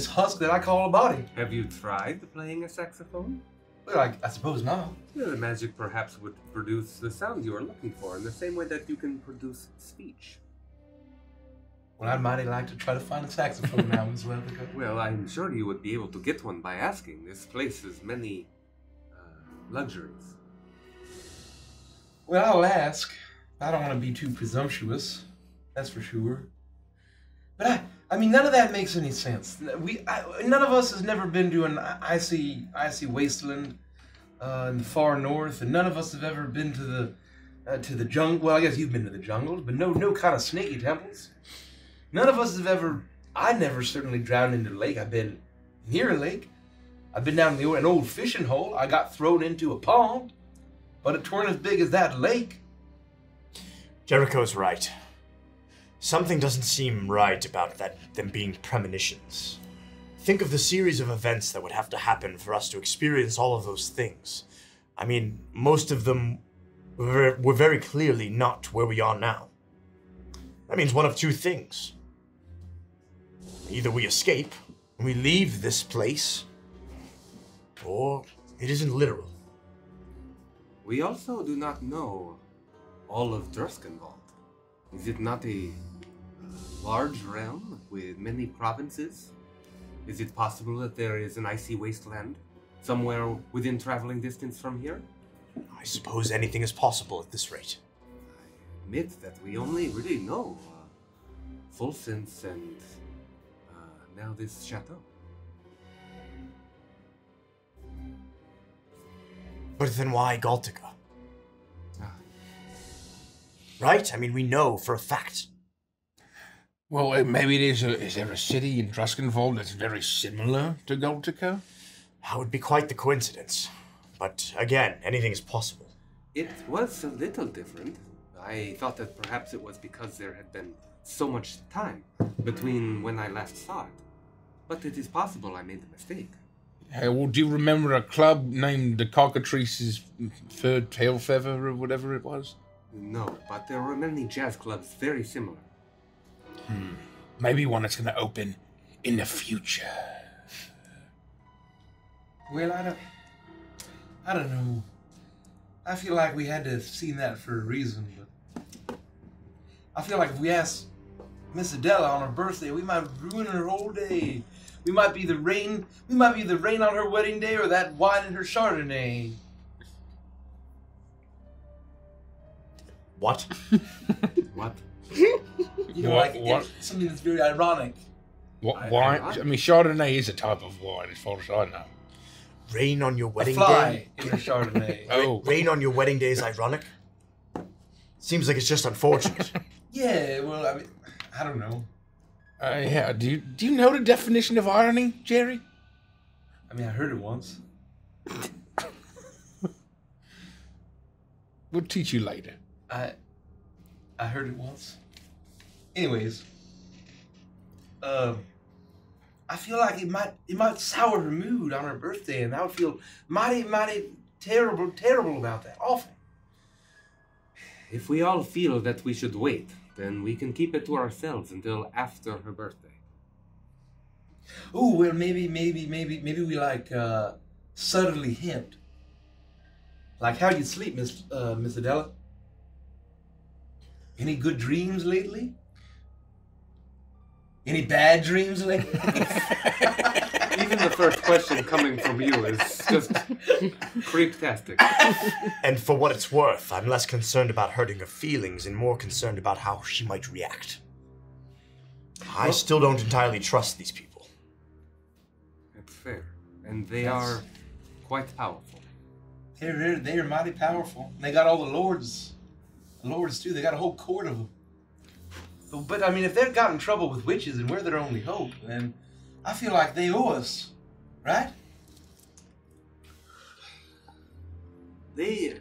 husk that I call a body. Have you tried playing a saxophone? Well, I suppose not. Well, the magic perhaps would produce the sound you are looking for in the same way that you can produce speech. Well, I'd mighty like to try to find a saxophone now as well. Well, I'm sure you would be able to get one by asking. This place has many luxuries. Well, I'll ask. I don't want to be too presumptuous, that's for sure. But I mean, none of that makes any sense. None of us has never been to an icy wasteland in the far north, and none of us have ever been to the jungle. Well, I guess you've been to the jungles, but no kind of snaky temples. None of us have ever. I never certainly drowned into the lake. I've been near a lake. I've been down an old fishing hole. I got thrown into a pond, but it weren't as big as that lake. Jericho's right. Something doesn't seem right about them being premonitions. Think of the series of events that would have to happen for us to experience all of those things. I mean, most of them were very clearly not where we are now. That means one of two things. Either we escape, and we leave this place, or it isn't literal. We also do not know all of Druskenwald. Is it not a large realm with many provinces? Is it possible that there is an icy wasteland somewhere within traveling distance from here? I suppose anything is possible at this rate. I admit that we only really know Fulsense and now this chateau. But then why Galtica? Right? I mean, we know for a fact. Well, maybe is there a city in Druskenwald that's very similar to Galtica? That would be quite the coincidence. But again, anything is possible. It was a little different. I thought that perhaps it was because there had been so much time between when I last saw it. But it is possible I made a mistake. Well, do you remember a club named the Cockatrice's Third Tail Feather or whatever it was? No, but there were many jazz clubs very similar. Maybe one that's going to open in the future. Well, I don't know. I feel like we had to have seen that for a reason, but I feel like if we asked Miss Adela on her birthday, we might ruin her whole day. We might be the rain on her wedding day, or that wine in her Chardonnay. What? What? You know, What? it's something that's very ironic. What wine? I mean, Chardonnay is a type of wine, as far as I know. Rain on your A wedding fly day? in her Chardonnay. Oh, Rain on your wedding day is ironic? Seems like it's just unfortunate. Yeah, well, I mean, I don't know. yeah. Do you know the definition of irony, Jerry? I mean, I heard it once. We'll teach you later. I heard it once. Anyways, I feel like it might sour her mood on her birthday, and I would feel mighty terrible about that. Awful. If we all feel that we should wait, then we can keep it to ourselves until after her birthday. Ooh, well, maybe we like subtly hint. Like, how you sleep, Miss Adela? Any good dreams lately? Any bad dreams lately? Even the first question coming from you is just creeptastic. And for what it's worth, I'm less concerned about hurting her feelings and more concerned about how she might react. I still don't entirely trust these people. It's fair. And they are quite powerful. They're mighty powerful. They got all the lords. The lords, too. They got a whole court of them. But, I mean, if they've got in trouble with witches and we're their only hope, then I feel like they owe us, right? They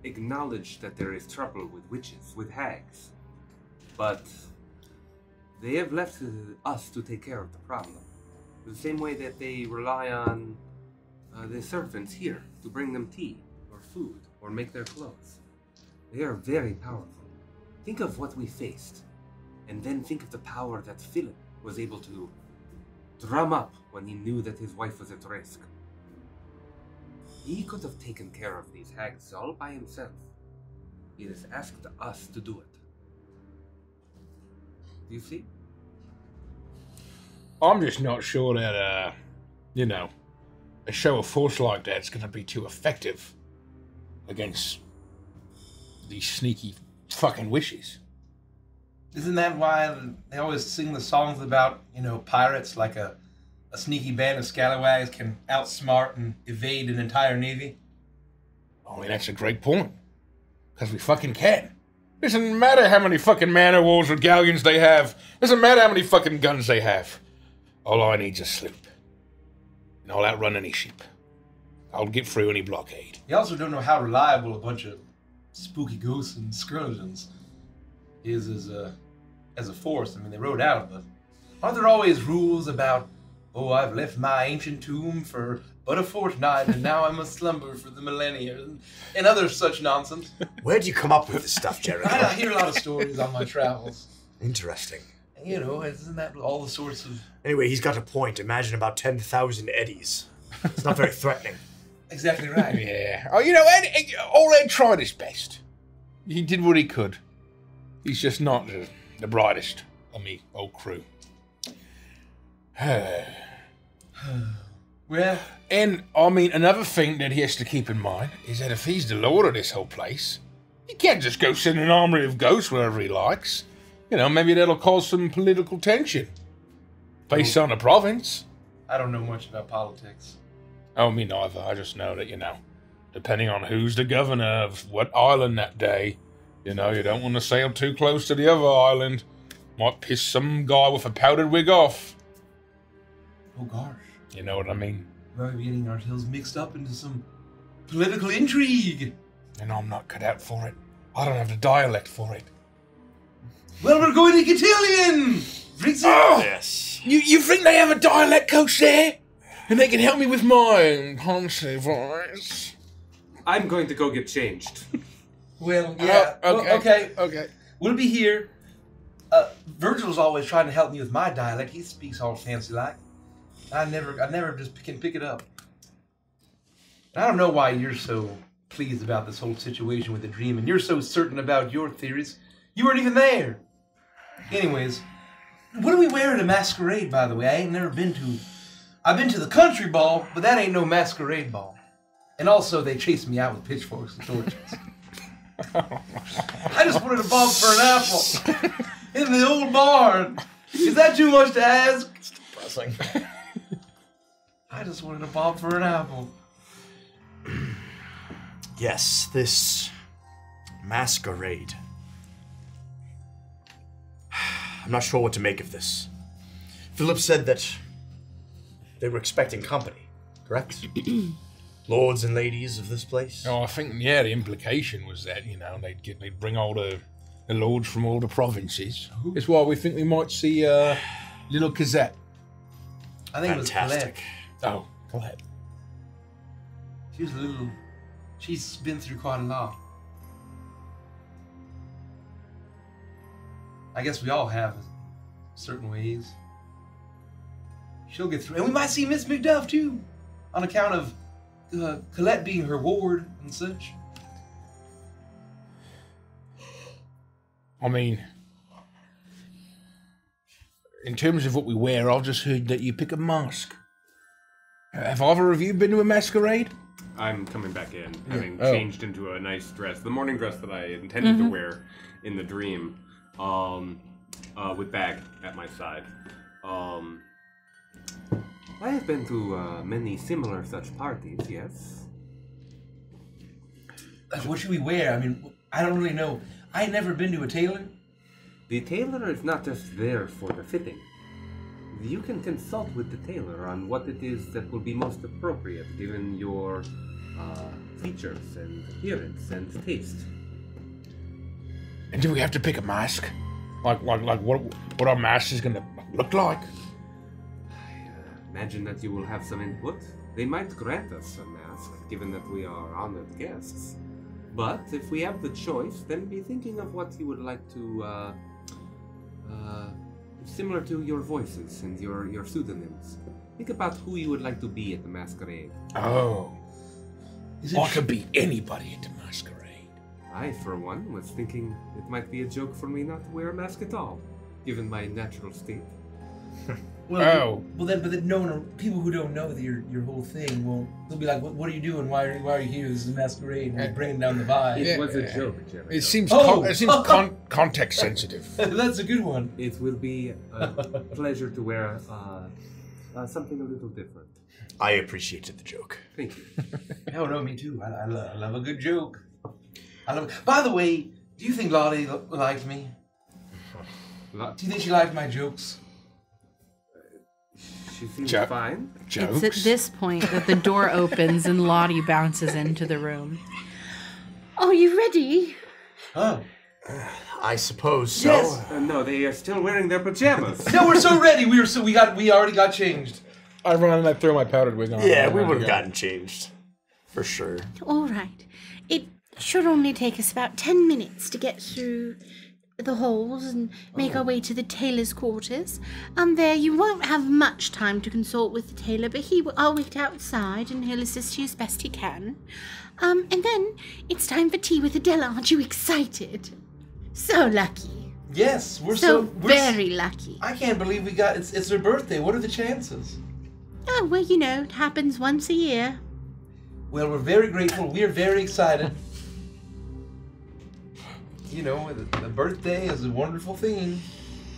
acknowledge that there is trouble with witches, with hags. But they have left us to take care of the problem. The same way that they rely on the servants here to bring them tea or food or make their clothes. They are very powerful. Think of what we faced, and then think of the power that Philip was able to drum up when he knew that his wife was at risk. He could have taken care of these hags all by himself. He has asked us to do it. Do you see? I'm just not sure that, you know, a show of force like that's going to be too effective against these sneaky fucking wishes. Isn't that why they always sing the songs about, you know, pirates, like a sneaky band of scalawags can outsmart and evade an entire navy? I mean, that's a great point. Because we fucking can. Doesn't matter how many fucking man-o'-wars or galleons they have. Doesn't matter how many fucking guns they have. All I need's a sloop. And I'll outrun any ship. I'll get through any blockade. You also don't know how reliable a bunch of spooky ghosts and skeletons is as a force. I mean, they rode out, but aren't there always rules about, oh, I've left my ancient tomb for but a fortnight, and now I must slumber for the millennia, and other such nonsense? Where do you come up with this stuff, Jericho? I hear a lot of stories on my travels. Interesting. You know, isn't that all the sorts of... Anyway, he's got a point. Imagine about 10,000 eddies. It's not very threatening. Exactly right. Yeah. Oh, you know, Ed tried his best. He did what he could. He's just not the brightest of me old crew. Well... And, I mean, another thing that he has to keep in mind is that if he's the lord of this whole place, he can't just go send an army of ghosts wherever he likes. You know, maybe that'll cause some political tension. Based on a province. I don't know much about politics. Oh, me neither. I just know that, you know, depending on who's the governor of what island that day, you know, you don't want to sail too close to the other island. Might piss some guy with a powdered wig off. Oh, gosh. You know what I mean? We're getting ourselves mixed up into some political intrigue. And I'm not cut out for it. I don't have the dialect for it. Well, we're going to Cotillion! Oh, yes. You think they have a dialect coach there? And they can help me with my Ponce voice? I'm going to go get changed. Well, yeah. Okay. We'll be here. Virgil's always trying to help me with my dialect. He speaks all fancy like. I never just can pick it up. I don't know why you're so pleased about this whole situation with the dream, and you're so certain about your theories. You weren't even there. Anyways, what do we wear at a masquerade, by the way? I've been to the country ball, but that ain't no masquerade ball. And also, they chased me out with pitchforks and torches. I just wanted a bob for an apple in the old barn. Is that too much to ask? It's depressing. I just wanted a bob for an apple. Yes, this masquerade. I'm not sure what to make of this. Philip said that they were expecting company, correct? Lords and ladies of this place? Oh, I think, yeah, the implication was that, you know, they'd bring all the lords from all the provinces. That's why we think we might see little Cosette. I think Fantastic. It was Colette. Oh, Colette. She's been through quite a lot. I guess we all have certain ways. She'll get through. And we might see Miss Macduff, too, on account of Colette being her ward and such. I mean, in terms of what we wear, I've just heard that you pick a mask. Have either of you been to a masquerade? I'm coming back in, having changed into a nice dress, the morning dress that I intended to wear in the dream, with bag at my side. I have been to many similar such parties, yes. What should we wear? I mean, I don't really know. I've never been to a tailor. The tailor is not just there for the fitting. You can consult with the tailor on what it is that will be most appropriate given your features and appearance and taste. And do we have to pick a mask? Like what our mask is gonna look like? I imagine that you will have some input. They might grant us a mask, given that we are honored guests. But if we have the choice, then be thinking of what you would like to, similar to your voices and your pseudonyms. Think about who you would like to be at the masquerade. Oh. I could be anybody at the masquerade. I, for one, was thinking it might be a joke for me not to wear a mask at all, given my natural state. Well, but then no one, people who don't know that your whole thing won't. They'll be like, "What are you doing? Why are you here? This is a masquerade. And we're bringing down the vibe." It was a joke, Jerry. It seems context sensitive. That's a good one. It will be a pleasure to wear something a little different. I appreciated the joke. Thank you. Oh no, me too. I love a good joke. By the way, do you think Lottie liked me? Do you think she liked my jokes? She seems fine. Jokes? It's at this point that the door opens and Lottie bounces into the room. Are you ready? Oh. I suppose so. Yes. No, they are still wearing their pajamas. No, we're so ready. We already got changed. I run and I throw my powdered wig on. Yeah, we would have gotten changed. For sure. All right. It should only take us about 10 minutes to get through the halls and make our way to the tailor's quarters. There you won't have much time to consult with the tailor, but I'll wait outside and he'll assist you as best he can. And then it's time for tea with Adela. Aren't you excited? So lucky. Yes, we're very lucky. I can't believe we got it's her birthday. What are the chances? Oh, well, you know, it happens once a year. Well, we're very grateful. We're very excited. You know, the birthday is a wonderful thing.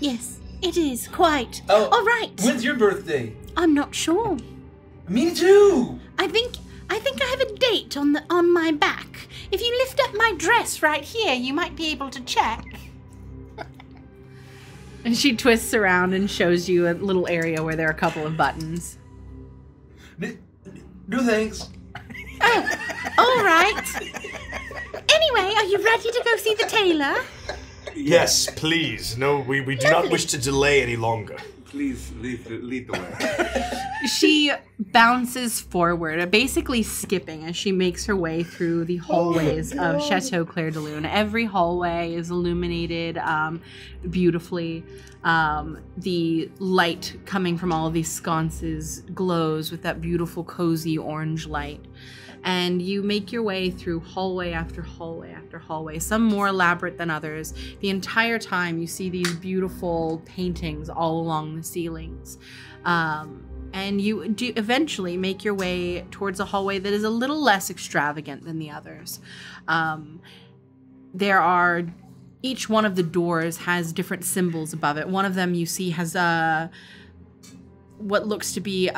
Yes, it is, quite. Oh, all right. When's your birthday? I'm not sure. Me too. I think I have a date on my back. If you lift up my dress right here, you might be able to check. And she twists around and shows you a little area where there are a couple of buttons. No thanks. Oh, all right. Anyway, are you ready to go see the tailor? Yes, please. No, we do not wish to delay any longer. Please lead the way. She bounces forward, basically skipping as she makes her way through the hallways of Chateau Clair de Lune. Every hallway is illuminated beautifully. The light coming from all of these sconces glows with that beautiful, cozy orange light. And you make your way through hallway after hallway after hallway, some more elaborate than others. The entire time you see these beautiful paintings all along the ceilings. And you do eventually make your way towards a hallway that is a little less extravagant than the others. Each one of the doors has different symbols above it. One of them you see has what looks to be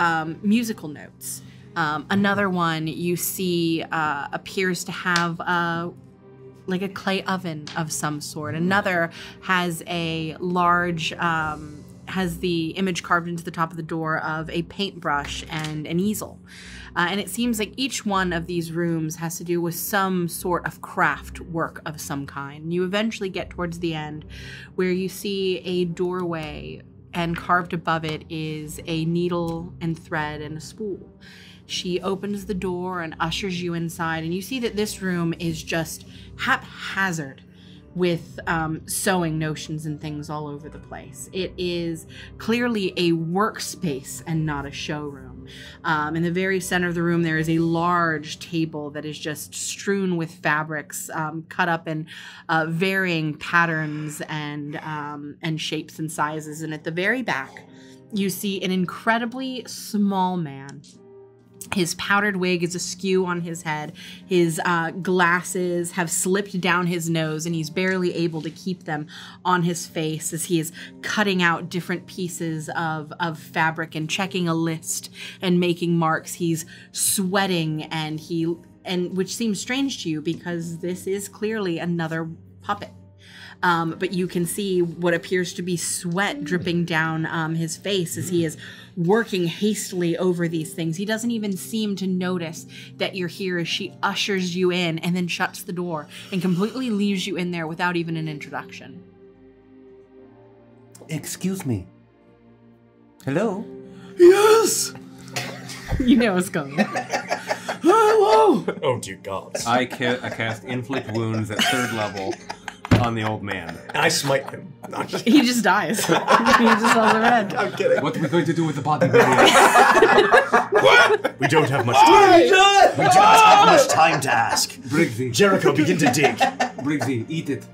musical notes. Another one you see appears to have like a clay oven of some sort. Another has a large, has the image carved into the top of the door of a paintbrush and an easel. And it seems like each one of these rooms has to do with some sort of craft work of some kind. You eventually get towards the end where you see a doorway, and carved above it is a needle and thread and a spool. She opens the door and ushers you inside, and you see that this room is just haphazard with sewing notions and things all over the place. It is clearly a workspace and not a showroom. In the very center of the room, there is a large table that is just strewn with fabrics cut up in varying patterns and shapes and sizes. And at the very back, you see an incredibly small man His powdered wig is askew on his head. His glasses have slipped down his nose, and he's barely able to keep them on his face as he is cutting out different pieces of fabric and checking a list and making marks. He's sweating, and which seems strange to you because this is clearly another puppet. But you can see what appears to be sweat dripping down his face as he is working hastily over these things. He doesn't even seem to notice that you're here as she ushers you in and then shuts the door and completely leaves you in there without even an introduction. Excuse me. Hello? Yes! You know what's coming. Hello! Oh, dear God. I cast Inflict Wounds at 3rd level on the old man. And I smite him. He just dies. He just falls red. I'm kidding. What are we going to do with the body, Maria? What? We don't have much time. We don't have much time to ask. Briggsy. Jericho, begin to dig. Briggsy, eat it.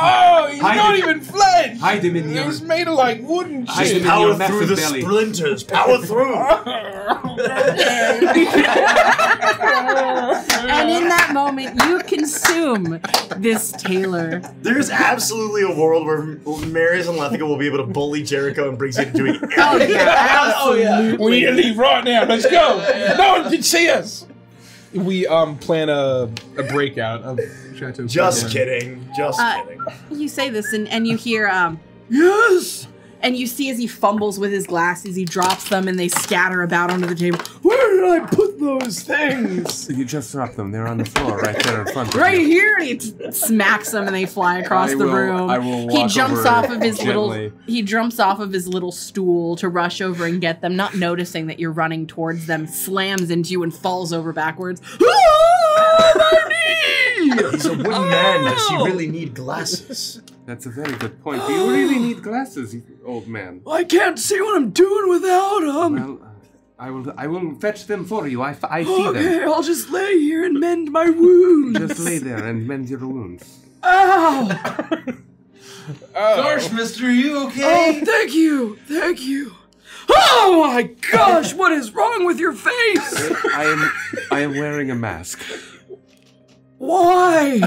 Oh, he's Hide not him. even flesh! Hide him in It your... was made of like wooden Hide shit. him in Power your through massive the belly. splinters. Power through. And in that moment, you consume this tailor. There's absolutely a world where Marius and Lethica will be able to bully Jericho and Briggsy into doing everything. Oh, yeah, absolutely. We need to leave right now. Let's go. No one can see us. We plan a breakout of Chateau. Just kidding. Just kidding. You say this, and you hear, Yes! and you see as he fumbles with his glasses, he drops them, and they scatter about onto the table. Where did I put those things? You just dropped them. They're on the floor right there in front of Right you. here, and he smacks them, and they fly across the room. I will He walk jumps over off of his gently. He jumps off of his little stool to rush over and get them, not noticing that you're running towards them, slams into you, and falls over backwards. He's a wooden man. Does he really need glasses? That's a very good point. Do you really need glasses, old man? I can't see what I'm doing without them. Well, I will fetch them for you. I see Okay, them. I'll just lay here and mend my wounds. Just lay there and mend your wounds. Ow! Gosh, mister, are you Oh, okay? thank you. Thank you. Oh my gosh, what is wrong with your face? I am wearing a mask. Why?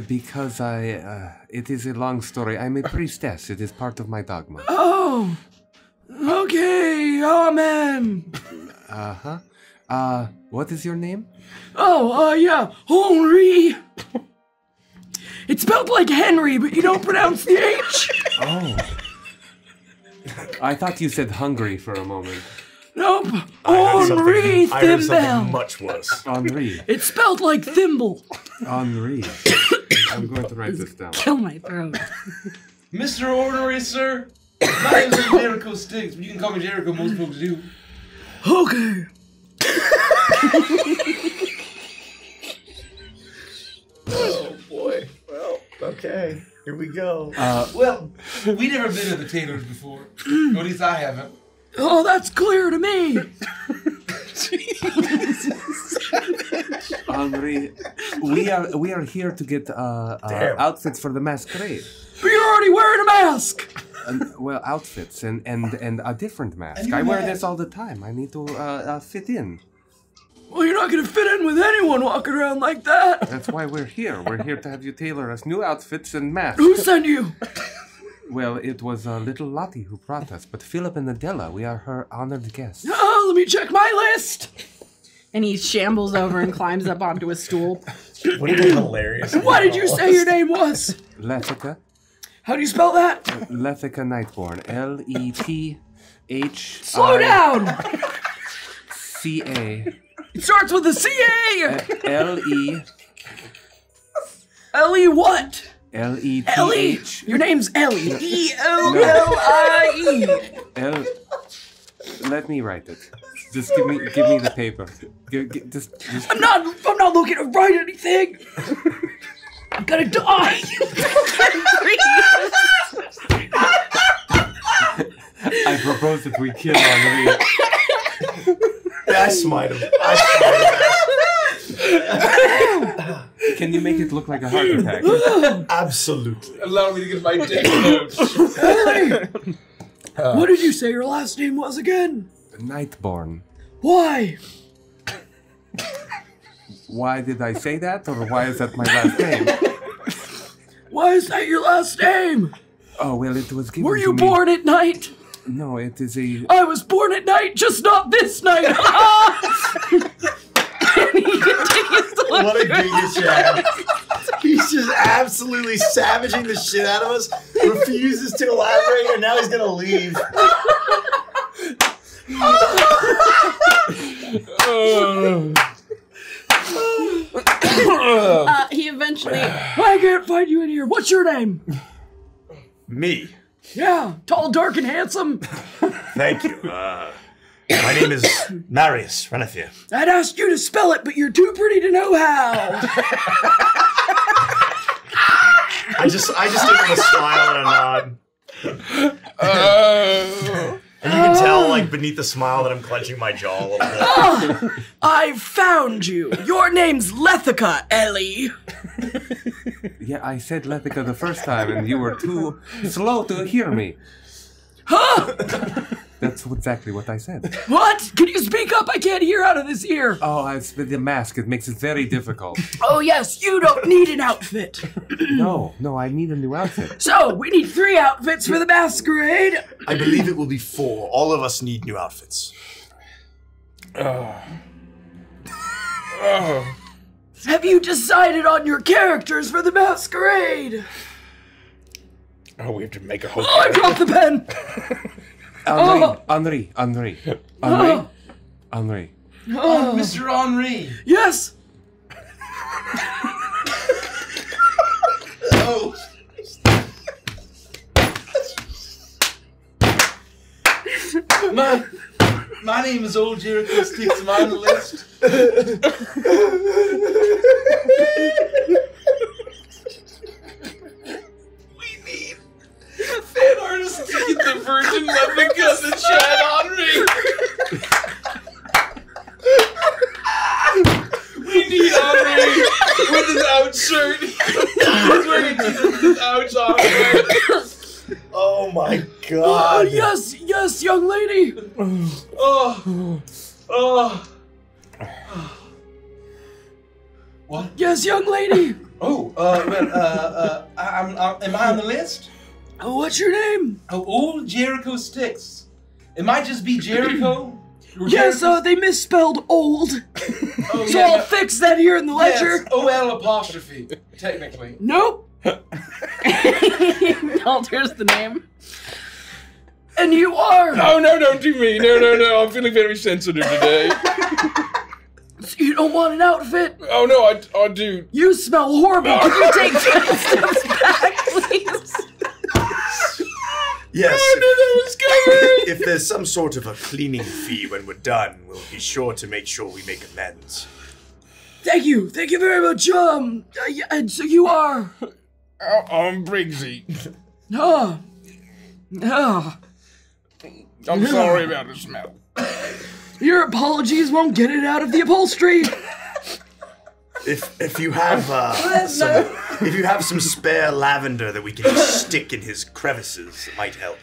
Because it is a long story. I'm a priestess. It is part of my dogma. Oh. Okay, amen. Uh-huh. What is your name? Oh, yeah, Henri. It's spelled like Henry, but you don't pronounce the H. Oh. I thought you said hungry for a moment. Nope. I heard Henri something Thimble. much worse. Henri. It's spelled like thimble. Henri. I'm going to write this down. Kill my throat. Mr. Ordinary, sir. My name's Jericho Sticks, but you can call me Jericho, most folks do. Okay. Oh boy. Well, okay. Here we go. Well, we never been to the Taylors before. Or at least I haven't. Oh, that's clear to me. Henri, we are here to get outfits for the masquerade. But you're already wearing a mask. Well, outfits and a different mask. And I you wear have- this all the time. I need to fit in. Well, you're not gonna fit in with anyone walking around like that. That's why we're here. We're here to have you tailor us new outfits and masks. Who sent you? Well, it was little Lottie who brought us, but Philip and Adela, we are her honored guests. Oh, let me check my list. And he shambles over and climbs up onto a stool. Wouldn't it be hilarious? What did you say your name was? Lethica. How do you spell that? Lethica Nightborn. L-E-T-H... Slow down. C-A... It starts with a C-A. L-E... Ellie what? Ellie. L-E-T-H... Your name's Ellie. E-L-L-I-E. L... Let me write it. Just give me the paper. Just... I'm not looking to write anything. I'm gonna die. I propose that we kill Henri. I smite him. Can you make it look like a heart attack? Absolutely. Allow me to get my dick notes. Ellie. What did you say your last name was again? Nightborn. Why? Why did I say that, or why is that my last name? Why is that your last name? Oh, well, it was given Were to you me. born at night? No, it is a... I was born at night, just not this night. What a Giga Chad. He's just absolutely savaging the shit out of us, refuses to elaborate, and now he's gonna leave. He eventually... I can't find you in here. What's your name? Me? Yeah, tall, dark, and handsome. Thank you. My name is Marius Renethia. I'd ask you to spell it, but you're too pretty to know how. I just give him a smile and a nod. And you can tell, like, beneath the smile that I'm clenching my jaw a little bit. I found you. Your name's Lethica, Ellie. Yeah, I said Lethica the first time, and you were too slow to hear me. Huh? That's exactly what I said. What? Can you speak up? I can't hear out of this ear. Oh, it's the mask. It makes it very difficult. Oh, yes, you don't need an outfit. No, I need a new outfit. So, we need 3 outfits for the masquerade. I believe it will be 4. All of us need new outfits. Have you decided on your characters for the masquerade? Oh, we have to make a whole... Oh, I dropped the pen. Henri. Mr. Henri. Yes. Oh. My name is Old Jericho Sticks. Am I on the list? We need a fan artist to get the Virgin Levica to Chad Henri. We need Henri with his out shirt. He's wearing a t-shirt with his ouch on it. Oh my god. Yes, young lady. What? Yes, young lady. Oh, am I on the list? Oh, what's your name? Oh, Old Jericho Sticks. It might just be Jericho. Yes, they misspelled old. Oh, So I'll fix that here in the ledger. Yes, O-L apostrophe, technically. Nope. Alters the name. And you are. Oh, no, don't do me. No. I'm feeling very sensitive today. So you don't want an outfit? Oh, no, I do. You smell horrible. Can you take 10 steps back, please? Yes. Oh, no, that was coming. If there's some sort of a cleaning fee when we're done, we'll be sure to make sure we make amends. Thank you very much. And so you are. I'm Briggsy. I'm sorry about the smell. Your apologies won't get it out of the upholstery. If you have some spare lavender that we can just stick in his crevices, it might help.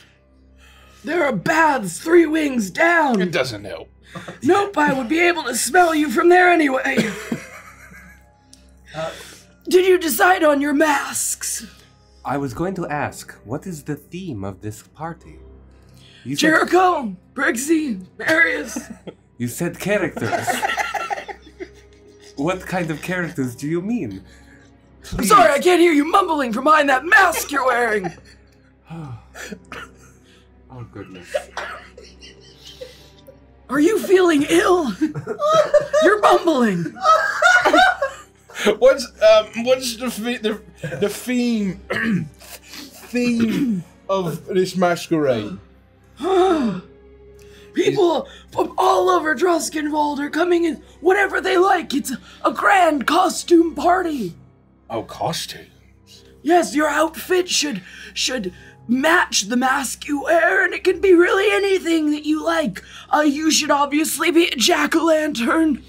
There are baths 3 wings down. It doesn't help. Nope, I would be able to smell you from there anyway. Did you decide on your masks? I was going to ask, what is the theme of this party? You said, Jericho, Briggsy, Marius. you said characters. What kind of characters do you mean? I'm sorry, I can't hear you mumbling from behind that mask you're wearing. Oh, goodness. Are you feeling ill? You're mumbling. What's the theme of this masquerade? People from all over Druskenwald are coming in whatever they like. It's a grand costume party. Oh, costumes. Yes, your outfit should match the mask you wear, and it can be really anything that you like. You should obviously be a jack-o'-lantern,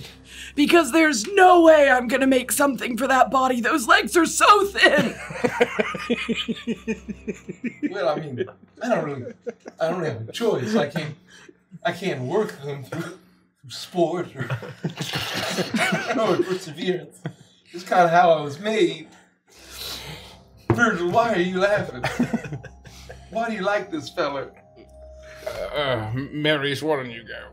because there's no way I'm gonna make something for that body. Those legs are so thin. Well, I mean, I don't really have a choice. I can't work them sport or perseverance. It's kind of how I was made. Virgil, why are you laughing? Why do you like this fella? Marius, why don't you go?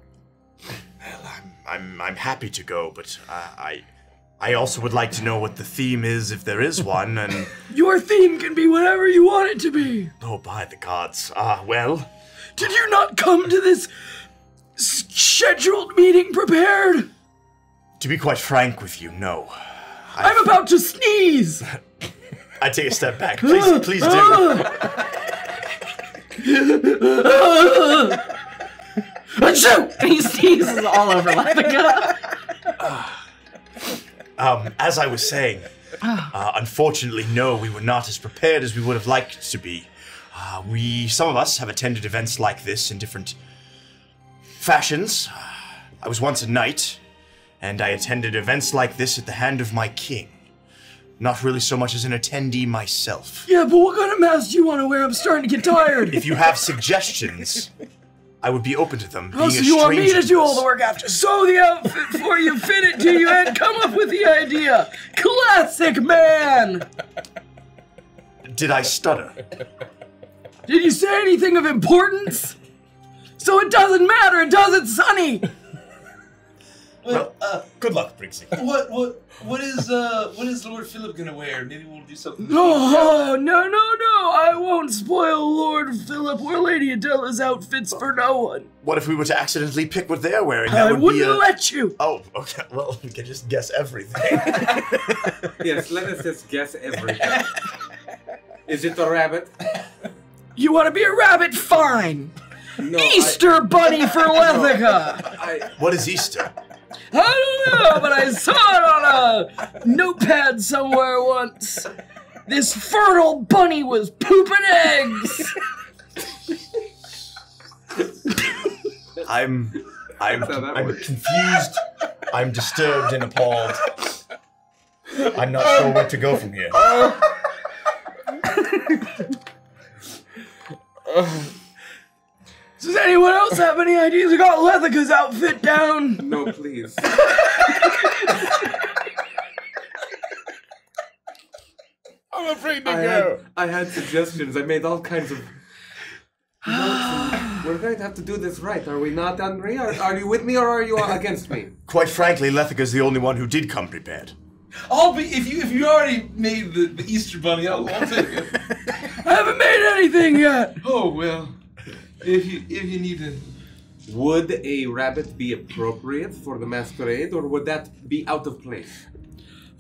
Well, I'm happy to go, but I also would like to know what the theme is, if there is one, and... Your theme can be whatever you want it to be. Oh, by the gods. Well... Did you not come to this scheduled meeting prepared? To be quite frank with you, no. I'm about to sneeze! I take a step back. Please do. He sneezes all over Lethica. As I was saying, unfortunately, no, we were not as prepared as we would have liked to be. Some of us have attended events like this in different fashions. I was once a knight, and I attended events like this at the hand of my king. Not really so much as an attendee myself. Yeah, but what kind of mask do you want to wear? I'm starting to get tired. If you have suggestions, I would be open to them. Oh, so you want me to do all the work after? Sew the outfit for you, fit it to you, and come up with the idea. Classic man! Did I stutter? Did you say anything of importance? So it doesn't matter, does it, Sonny? Well, good luck, Briggsy. What is Lord Philip gonna wear? Maybe we'll do something. Oh, no, I won't spoil Lord Philip or Lady Adela's outfits for no one. What if we were to accidentally pick what they're wearing? I wouldn't let you. Oh, okay, well, we can just guess everything. Yes, let us just guess everything. Is it a rabbit? You want to be a rabbit? Fine. No, Easter bunny for Lethica. What is Easter? I don't know, but I saw it on a notepad somewhere once. This fertile bunny was pooping eggs. I'm confused. I'm disturbed and appalled. I'm not sure where to go from here. Does anyone else have any ideas? I got Lethica's outfit down. No, please. I'm afraid to go. I had suggestions. I made all kinds of notes. We're going to have to do this right. Are we not, Henri? Are you with me or are you against me? Quite frankly, Lethica's the only one who did come prepared. I'll be if you already made the Easter bunny. I'll take it. I haven't made anything yet. Oh well. If you need to. Would a rabbit be appropriate for the masquerade, or would that be out of place?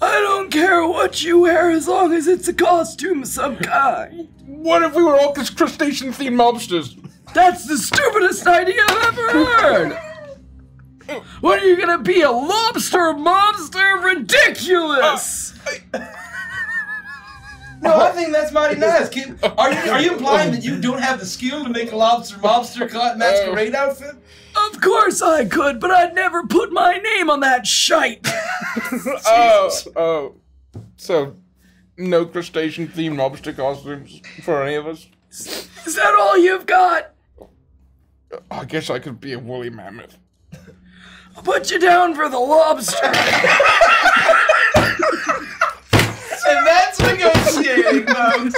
I don't care what you wear as long as it's a costume of some kind. What if we were all crustacean-themed mobsters? That's the stupidest idea I've ever heard. What are you gonna be, a lobster monster? Ridiculous! No, I think that's mighty nice. Are you implying that you don't have the skill to make a lobster masquerade outfit? Of course I could, but I'd never put my name on that shite. Oh. So, no crustacean-themed lobster costumes for any of us? Is that all you've got? I guess I could be a woolly mammoth. I'll put you down for the lobster. And that's negotiating, folks.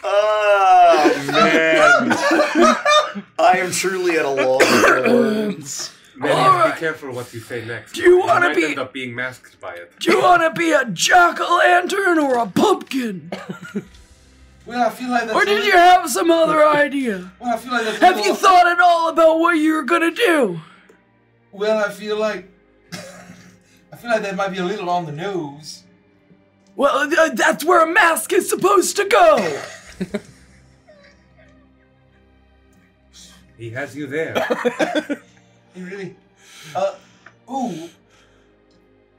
Oh, man. I am truly at a loss for words. Right. Be careful what you say next. Do you want to be end up being masked by it? Do you want to be a jack-o'-lantern or a pumpkin? Well, I feel like that's. Or did you have some other idea? Well, I feel like that's. Have you thought at all about what you were gonna do? Well, I feel like that might be a little on the nose. Well, that's where a mask is supposed to go. He has you there. He really. Oh,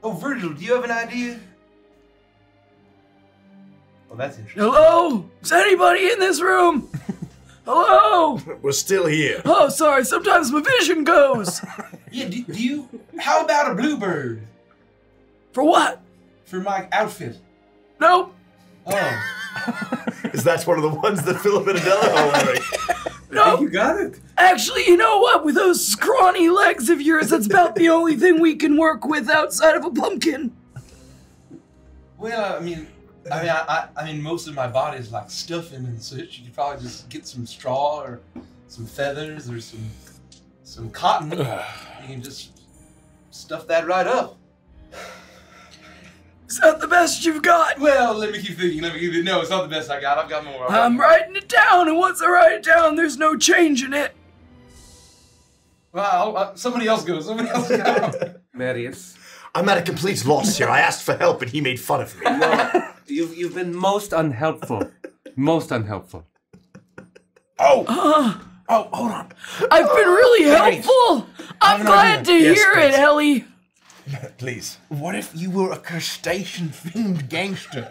Virgil, do you have an idea? Well, that's interesting. Hello? Is anybody in this room? Hello? We're still here. Oh, sorry. Sometimes my vision goes. Yeah, do you... How about a bluebird? For what? For my outfit. Nope. Oh. Is that one of the ones that Philip and Adela are wearing? No, You got it. actually, you know what? With those scrawny legs of yours, that's about the only thing we can work with outside of a pumpkin. Well, I mean, most of my body is like stuffing and such. You could probably just get some straw or some feathers or some cotton. You can just stuff that right up. Is that the best you've got? Well, let me keep thinking. No, it's not the best I got. I've got more. I'm writing it down, and once I write it down, there's no changing it. Well, somebody else go. Marius. I'm at a complete loss here. I asked for help and he made fun of me. No, you've been most unhelpful. Most unhelpful. Oh, hold on. I've been really helpful. I'm glad to hear it, Ellie. Please. What if you were a crustacean-themed gangster?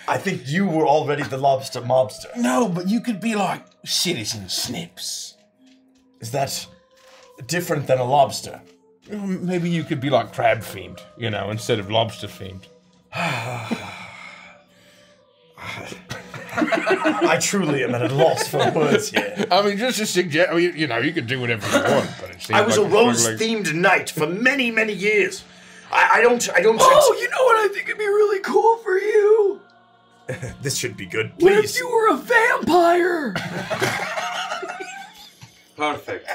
I think you were already the lobster mobster. No, but you could be like Citizen Snips. Is that different than a lobster? Maybe you could be like crab-themed, you know, instead of lobster-themed. I truly am at a loss for words here. I mean, just a suggestion. I mean, you know, you can do whatever you want, but it seems I was like a rose-themed knight for many, many years. I don't. Oh, you know what I think would be really cool for you? This should be good. What if Please. you were a vampire? Perfect.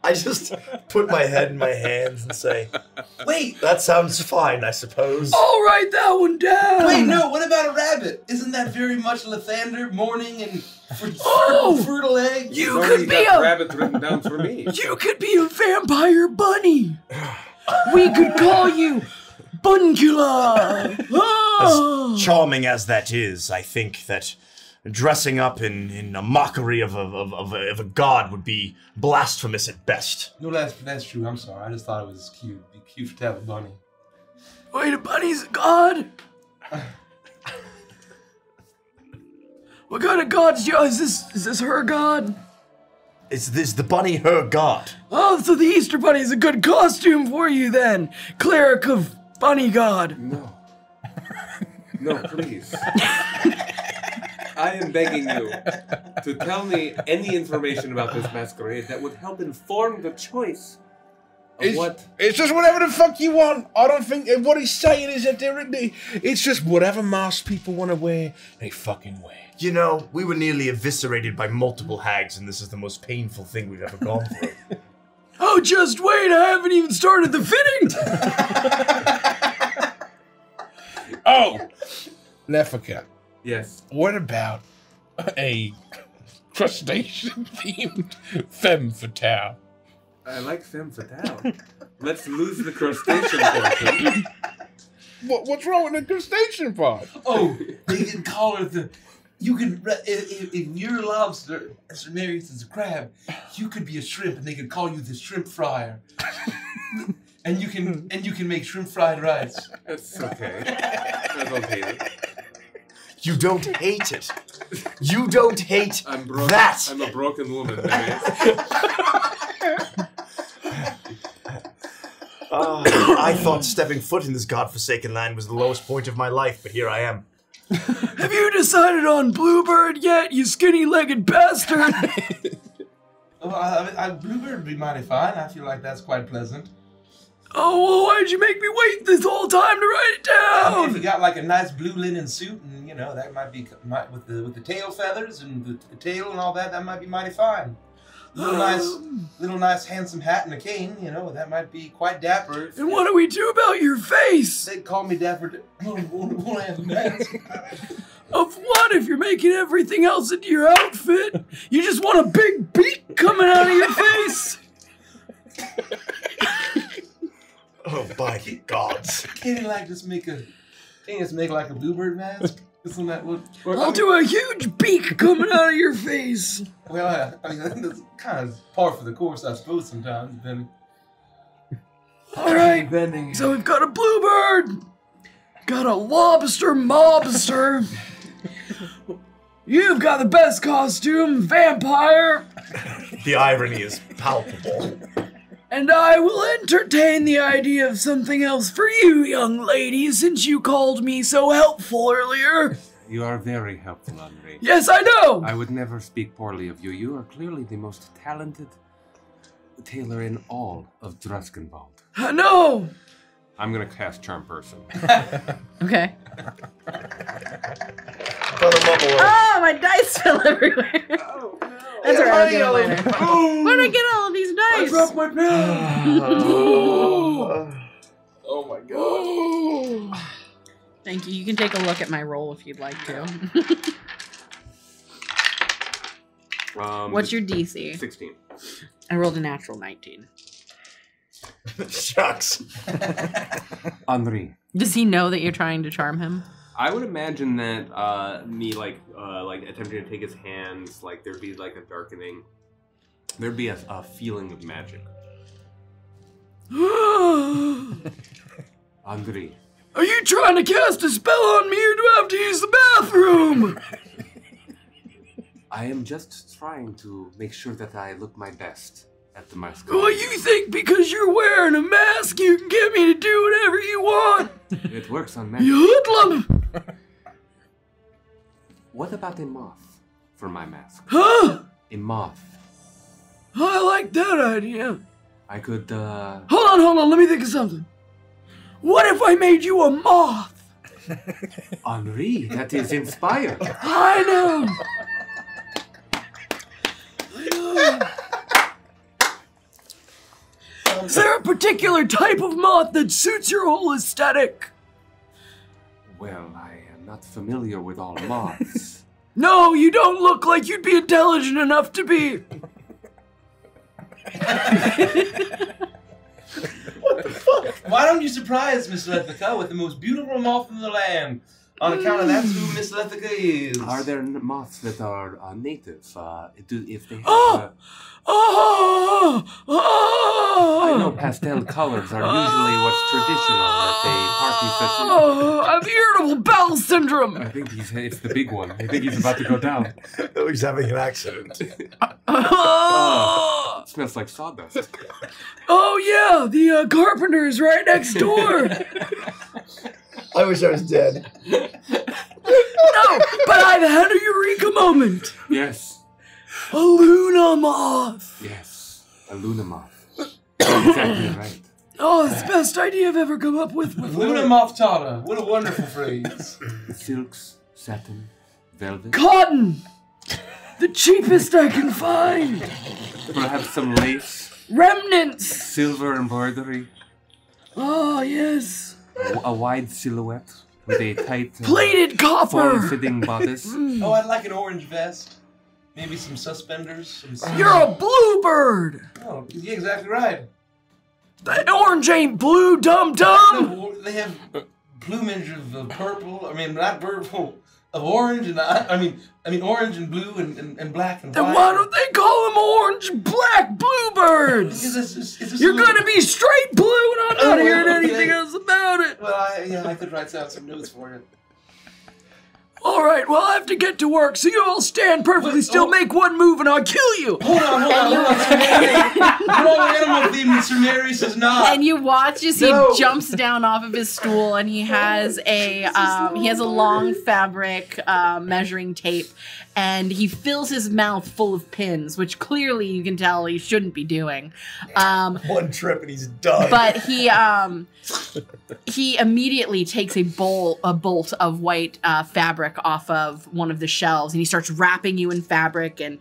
I just put my head in my hands and say, wait, that sounds fine, I suppose. I'll write that one down. Wait, no. What about a rabbit? Isn't that very much Lathander, morning and fertile egg? You could be a rabbit written down for me. You could be a vampire bunny. We could call you Buncula. As charming as that is, I think that dressing up in a mockery of a god would be blasphemous at best. No, that's true. I'm sorry. I just thought it was cute. It'd be cute to have a bunny. Wait, a bunny's a god? What kind of god's yours? Is this her god? Is the bunny her god? Oh, so the Easter bunny is a good costume for you then, cleric of bunny god. No. No, please. I am begging you to tell me any information about this masquerade that would help inform the choice of what... It's just whatever the fuck you want. I don't think what he's saying is that it's just whatever mask people want to wear, they fucking wear. You know, we were nearly eviscerated by multiple hags, and this is the most painful thing we've ever gone through. Oh, just wait, I haven't even started the fitting! Oh! Lefika. Yes. What about a crustacean-themed femme fatale? I like femme fatale. Let's lose the crustacean portion. What's wrong with the crustacean part? Oh, they can call her the... You can... If you're a lobster, as Marius is a crab, you could be a shrimp, and they could call you the shrimp fryer. And you can make shrimp fried rice. That's okay. I don't hate it. You don't hate it. You don't hate that. I'm a broken woman, I thought stepping foot in this godforsaken land was the lowest point of my life, but here I am. Have you decided on Bluebird yet, you skinny-legged bastard? Well, Bluebird would be mighty fine. I feel like that's quite pleasant. Oh, well, why'd you make me wait this whole time to write it down? If you got like a nice blue linen suit, and you know that might be with the tail feathers and the tail and all that. That might be mighty fine. Little nice handsome hat and a cane. You know that might be quite dapper. And what do we do about your face? They call me dapper. Won't have a mask. Of what if you're making everything else into your outfit? You just want a big beak coming out of your face. Oh, by the gods. Can't you just make like a bluebird mask? Isn't that what? I'll do a huge beak coming out of your face. Well, I mean, that's kind of par for the course, I suppose, sometimes, depending. All right, so we've got a bluebird, got a lobster mobster. You've got the best costume, vampire. The irony is palpable. And I will entertain the idea of something else for you, young lady, since you called me so helpful earlier. You are very helpful, Henri. Yes, I know! I would never speak poorly of you. You are clearly the most talented tailor in all of Druskenwald. I know! I'm gonna cast Charm Person. Okay. Oh, my dice fell everywhere. no. That's alright, I'll get it later. Where'd I get all of these dice? I dropped my pen! Oh my god. Thank you. You can take a look at my roll if you'd like to. What's your DC? 16. I rolled a natural 19. Shucks. Henri. Does he know that you're trying to charm him? I would imagine that me like attempting to take his hands, like there'd be like a darkening. There'd be a feeling of magic. Henri. Are you trying to cast a spell on me or do I have to use the bathroom? I am just trying to make sure that I look my best at the mask. Well, you think because you're wearing a mask you can get me to do whatever you want? It works on magic. You hoodlum! What about a moth for my mask? Huh? A moth. I like that idea. I could, Hold on, let me think of something. What if I made you a moth? Henri, that is inspired. I know. Is there a particular type of moth that suits your whole aesthetic? Well, I am not familiar with all moths. No, you don't look like you'd be intelligent enough to be. Why don't you surprise Miss Lethica with the most beautiful moth in the land? On account of that's who Miss Lethica is. Are there moths that are native? If they have, I know pastel colors are usually what's traditional at a party such as... I have irritable bowel syndrome. I think it's the big one. I think he's about to go down. Oh, he's having an accident. It smells like sawdust. Oh yeah, the carpenter's right next door. I wish I was dead. No, but I've had a eureka moment. Yes. A Luna moth. Yes. A Luna moth. Exactly right. Oh, it's the best idea I've ever come up with. Luna moth tata. What a wonderful phrase. Silks, satin, velvet. Cotton. The cheapest I can find. Perhaps some lace. Remnants. Silver embroidery. Oh, yes. A wide silhouette with a tight, plated copper, form-fitting bodice. Oh, I'd like an orange vest. Maybe some suspenders. You're a bluebird. Oh, you're exactly right. That orange ain't blue, dum-dum. No, they have plumage of purple. I mean, not purple. Of orange and I mean orange and blue and black and white. Then why don't they call them orange, black bluebirds? It's You're gonna be straight blue, and I'm not hearing anything else about it. Well, I could write down some notes for you. All right, well, I have to get to work, so you all stand perfectly still, make one move, and I'll kill you. Hold on. Sir Mary. Put on the animal theme, and Sir Mary says not. And you watch as he jumps down off of his stool, and he has a long fabric measuring tape, and he fills his mouth full of pins, which clearly you can tell he shouldn't be doing. One trip and he's done. But he immediately takes a bolt of white fabric off of one of the shelves, and he starts wrapping you in fabric and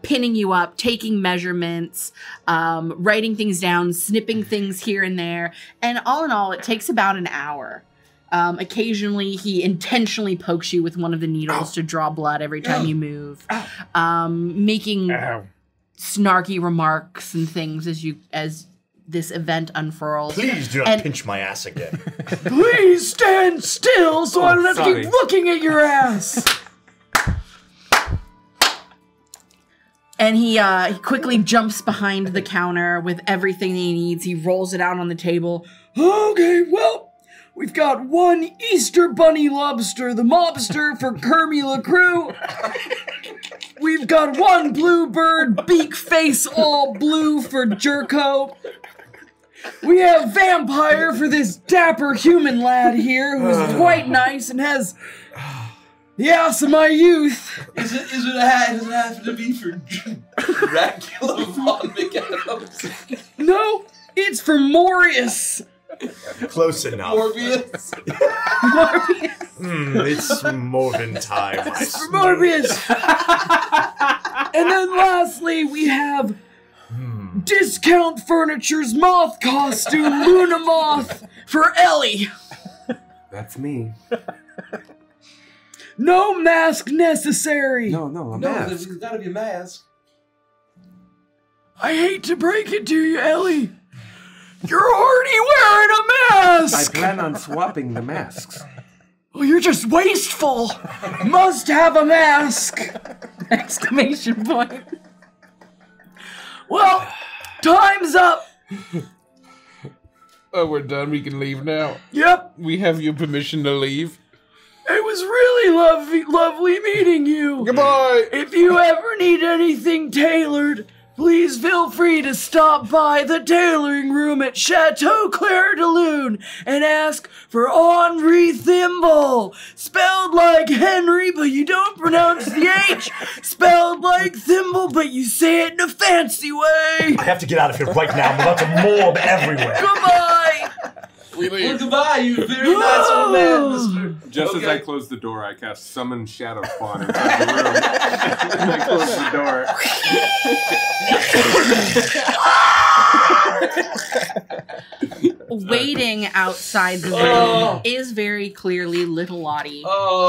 pinning you up, taking measurements, writing things down, snipping things here and there. And all in all, it takes about an hour. Occasionally, he intentionally pokes you with one of the needles to draw blood every time you move, making snarky remarks and things as this event unfurls. Please do not pinch my ass again. Please stand still so I don't have to keep looking at your ass. And he quickly jumps behind the counter with everything he needs. He rolls it out on the table. Okay, well, we've got one Easter Bunny lobster, the mobster for Kermie LaCrew. We've got one bluebird beak face all blue for Jerko. We have vampire for this dapper human lad here who's quite nice and has Yes, my youth. Does it have to be for Dracula von McAdams? No, it's for Morbius. Close enough. Morbius? It's Morven time. It's for Morbius. And then lastly, we have Discount Furniture's moth costume, Luna Moth, for Ellie. That's me. No mask necessary. No, a No, mask. there's gotta be a mask. I hate to break it to you, Ellie. You're already wearing a mask. I plan on swapping the masks. Oh, you're just wasteful. Must have a mask. Exclamation point. Well, time's up. Oh, we're done. We can leave now. Yep. We have your permission to leave. It was really lovely meeting you. Goodbye. If you ever need anything tailored, please feel free to stop by the tailoring room at Chateau Claire de Lune and ask for Henri Thimble. Spelled like Henry, but you don't pronounce the H. Spelled like thimble, but you say it in a fancy way. I have to get out of here right now. I'm about to mold everywhere. Goodbye. We leave. Well, goodbye, you very nice old man, mister. Just as I close the door, I cast Summon Shadow Spawn inside the room. And I close the door. Waiting outside the room is very clearly little Lottie.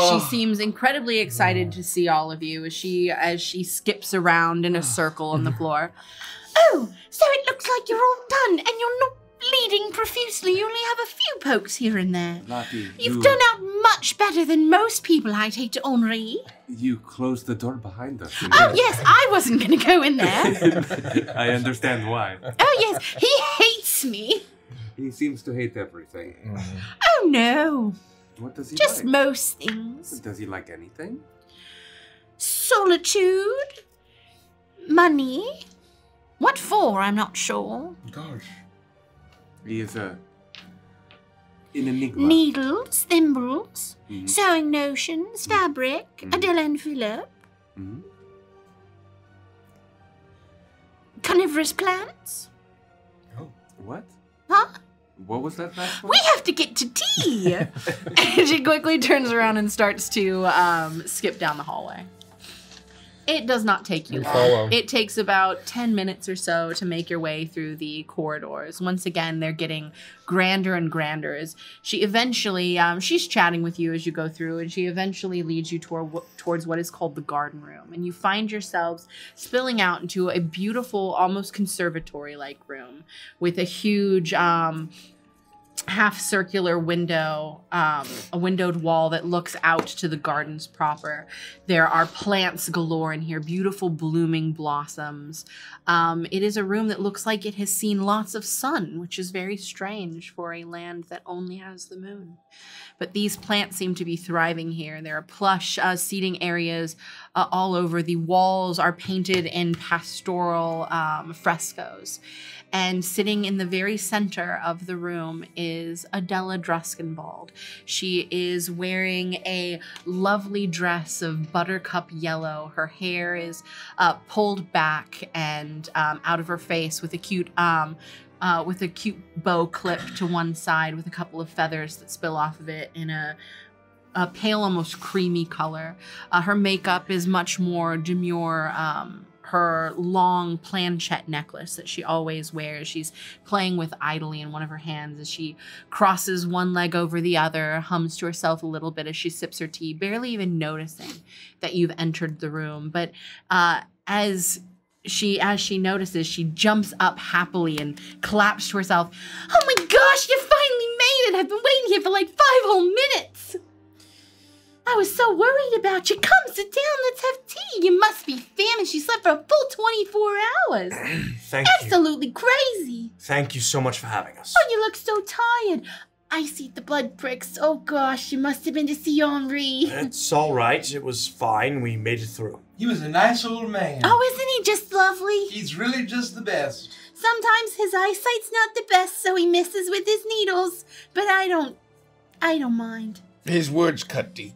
She seems incredibly excited to see all of you as she skips around in a circle on the floor. Oh, so it looks like you're all done and you're not bleeding profusely. You only have a few pokes here and there. Lottie, You've done out much better than most people, I take to Henri. You closed the door behind us. Oh, yes, I wasn't going to go in there. I understand why. Oh, yes, he hates me. He seems to hate everything. Oh, no. What does he Just like? most things. Does he like anything? Solitude. Money. What for, I'm not sure. Gosh. He is an enigma. Needles, thimbles, sewing notions, fabric, Adele and Philip. Carnivorous plants. Oh, what? Huh? What was that last one? We have to get to tea. And she quickly turns around and starts to skip down the hallway. It does not take you long. Follow. It takes about 10 minutes or so to make your way through the corridors. Once again, they're getting grander and grander. As she eventually, she's chatting with you as you go through, and she eventually leads you towards what is called the garden room. And you find yourselves spilling out into a beautiful, almost conservatory-like room with a huge half-circular window, a windowed wall that looks out to the gardens proper. There are plants galore in here, beautiful blooming blossoms. It is a room that looks like it has seen lots of sun, which is very strange for a land that only has the moon. But these plants seem to be thriving here. There are plush seating areas all over. The walls are painted in pastoral frescoes. And sitting in the very center of the room is Adela Druskenbald. She is wearing a lovely dress of buttercup yellow. Her hair is pulled back and out of her face with a cute bow clip to one side with a couple of feathers that spill off of it in a pale, almost creamy color. Her makeup is much more demure. Her long planchette necklace that she always wears. She's playing with idly in one of her hands as she crosses one leg over the other, hums to herself a little bit as she sips her tea, barely even noticing that you've entered the room. But as she notices, she jumps up happily and claps to herself. Oh my gosh, you finally made it! I've been waiting here for like 5 whole minutes! I was so worried about you. Come, sit down, let's have tea. You must be famished. You slept for a full 24 hours. Thank you. Absolutely crazy. Thank you so much for having us. Oh, you look so tired. I see the blood pricks. Oh gosh, you must have been to see Henri. It's all right. It was fine. We made it through. He was a nice old man. Oh, isn't he just lovely? He's really just the best. Sometimes his eyesight's not the best, so he misses with his needles. But I don't mind. His words cut deep.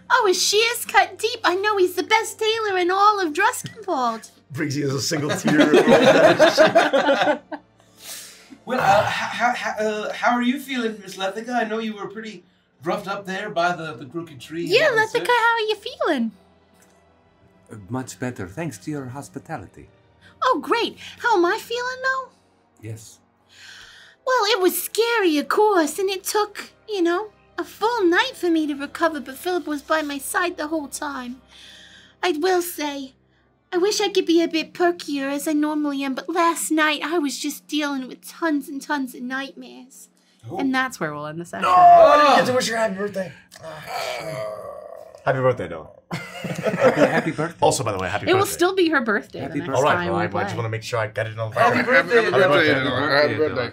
Oh, his shears cut deep. I know he's the best tailor in all of Druskenwald. Briggsy has a single tear. Well, how are you feeling, Miss Lethica? I know you were pretty roughed up there by the crooked tree. Yeah, Lethica, how are you feeling? Much better, thanks to your hospitality. Oh, great. How am I feeling, though? Yes. Well, it was scary, of course, and it took, a full night for me to recover, but Philip was by my side the whole time. I will say, I wish I could be a bit perkier as I normally am, but last night I was just dealing with tons and tons of nightmares. Oh. And that's where we'll end the session. No, I didn't get to wish you happy birthday. Happy birthday, Noah. Happy birthday. Also, by the way, happy birthday. It will still be her birthday the next All right, time well, I we play. just want to make sure I got it on the Happy birthday, Happy birthday.